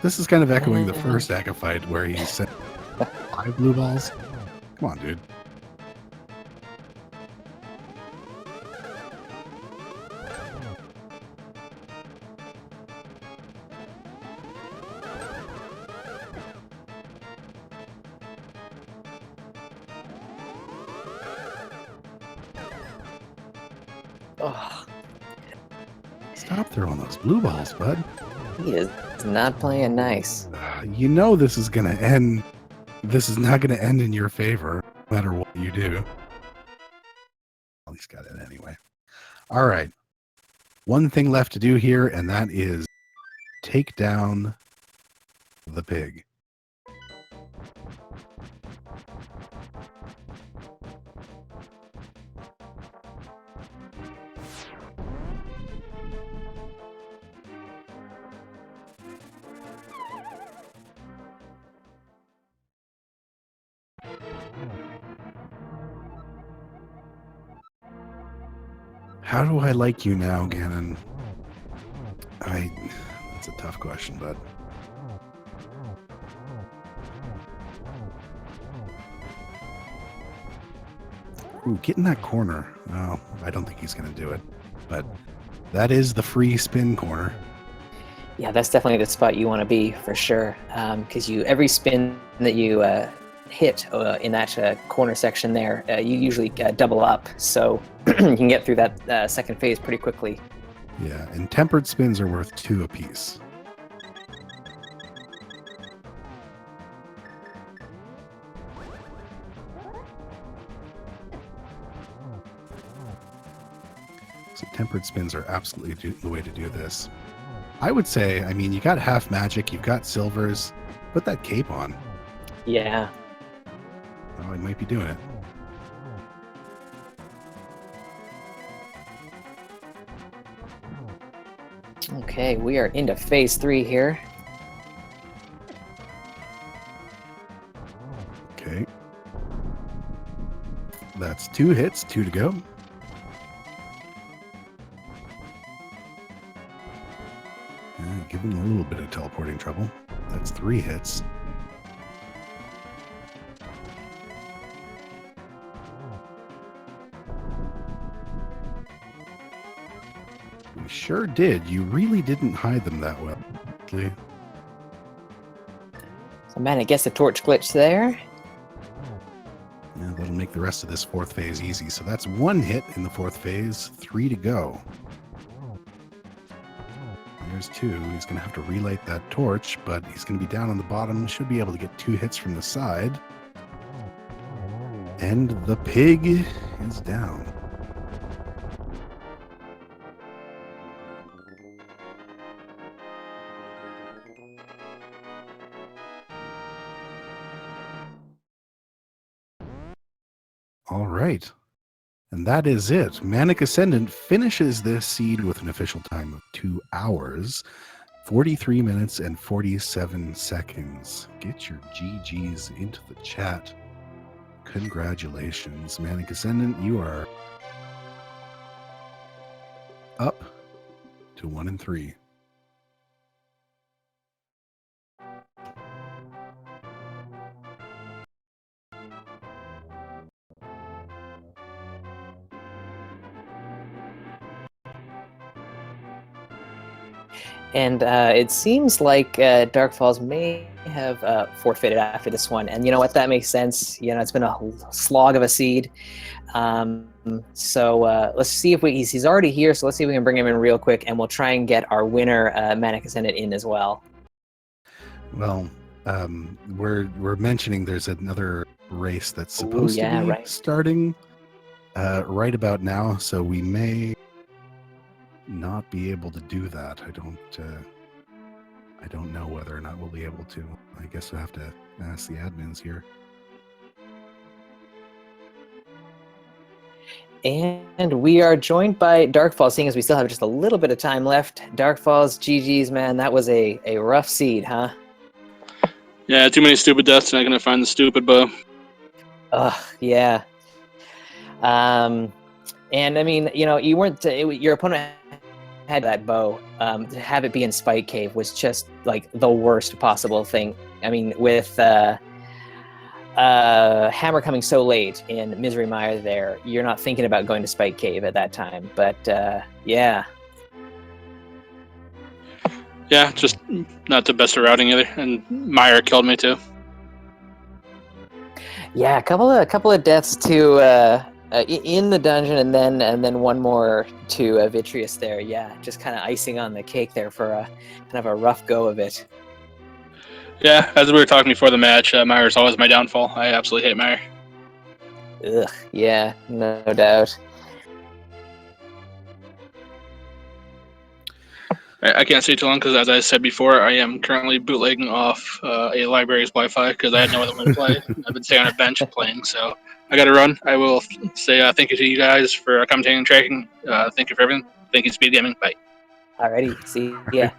This is kind of echoing the first Aga fight where he sent 5 blue balls. Come on, dude. Oh, Stop throwing those blue balls, bud. he is not playing nice. You know this is going to end. This is not going to end in your favor, no matter what you do. Well, he's got it anyway. All right. One thing left to do here, and that is take down the pig. How do I like you now, Ganon? That's a tough question, bud. Ooh, get in that corner. Oh, I don't think he's going to do it. But that is the free spin corner. Yeah, that's definitely the spot you want to be for sure. Because every spin that you hit in that corner section there, you usually double up. So you can get through that second phase pretty quickly. Yeah, and tempered spins are worth 2 apiece. So tempered spins are absolutely the way to do this. I would say, I mean, you got half magic, you've got silvers. Put that cape on. Yeah. Oh, he might be doing it. Okay, we are into phase 3 here. Okay. That's 2 hits, 2 to go. Give him a little bit of teleporting trouble. That's 3 hits. We sure did. You really didn't hide them that well. So Manic gets the torch glitch there. Yeah, that'll make the rest of this 4th phase easy. So that's 1 hit in the 4th phase, 3 to go. There's 2. He's going to have to relight that torch, but he's going to be down on the bottom. Should be able to get 2 hits from the side. And the pig is down. All right. And that is it. ManicAscendant finishes this seed with an official time of 2 hours, 43 minutes, and 47 seconds. Get your GGs into the chat. Congratulations. ManicAscendant, you are up to 1 and 3. And it seems like DarkFaIz may have forfeited after this one. And you know what? That makes sense. You know, it's been a slog of a seed. So let's see if he's already here. So let's see if we can bring him in real quick. And we'll try and get our winner, ManicAscendant, in as well. Well, we're mentioning there's another race that's supposed to be starting right about now. So we may not be able to do that. I don't know whether or not we'll be able to. I guess we'll have to ask the admins here. And And we are joined by Darkfalls, seeing as we still have just a little bit of time left. Darkfalls, GG's, man, that was a rough seed, huh? Yeah, too many stupid deaths, not gonna find the stupid bow. Ugh, yeah. And I mean, you know, you weren't, your opponent had that bow. To have it be in Spike Cave was just like the worst possible thing. I mean, with Hammer coming so late in Misery Mire there, you're not thinking about going to Spike Cave at that time. But yeah. Yeah, just not the best at routing either, and Meyer killed me too. Yeah, a couple of deaths to in the dungeon, and then one more to Vitreous there. Yeah, just kind of icing on the cake there for a kind of a rough go of it. Yeah, as we were talking before the match, Meyer's always my downfall. I absolutely hate Meyer. Ugh, yeah, no doubt. I can't stay too long because, as I said before, I am currently bootlegging off a library's Wi-Fi because I had no other way to play. I've been staying on a bench playing, so I got to run. I will say thank you to you guys for commentating and tracking. Thank you for everything. Thank you, Speed Gaming. Bye. Alrighty, see ya.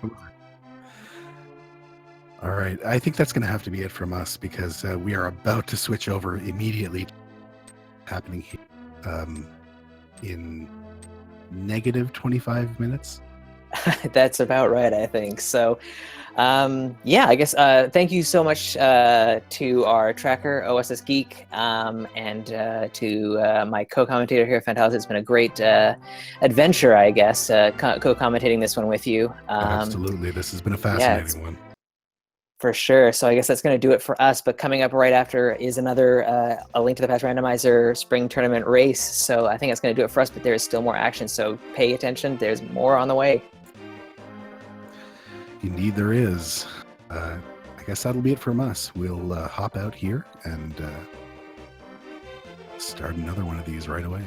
All right, I think that's going to have to be it from us because we are about to switch over immediately. Happening here in negative 25 minutes. That's about right, I think. So, yeah, I guess thank you so much to our tracker, OSS Geek, and to my co-commentator here, Fantastic. It's been a great adventure, I guess, co-commentating this one with you. Absolutely, this has been a fascinating one. For sure. So I guess that's going to do it for us. But coming up right after is another A Link to the Past Randomizer Spring Tournament race. So I think that's going to do it for us. But there is still more action. So pay attention. There's more on the way. Indeed, there is. I guess that'll be it from us. We'll hop out here and start another one of these right away.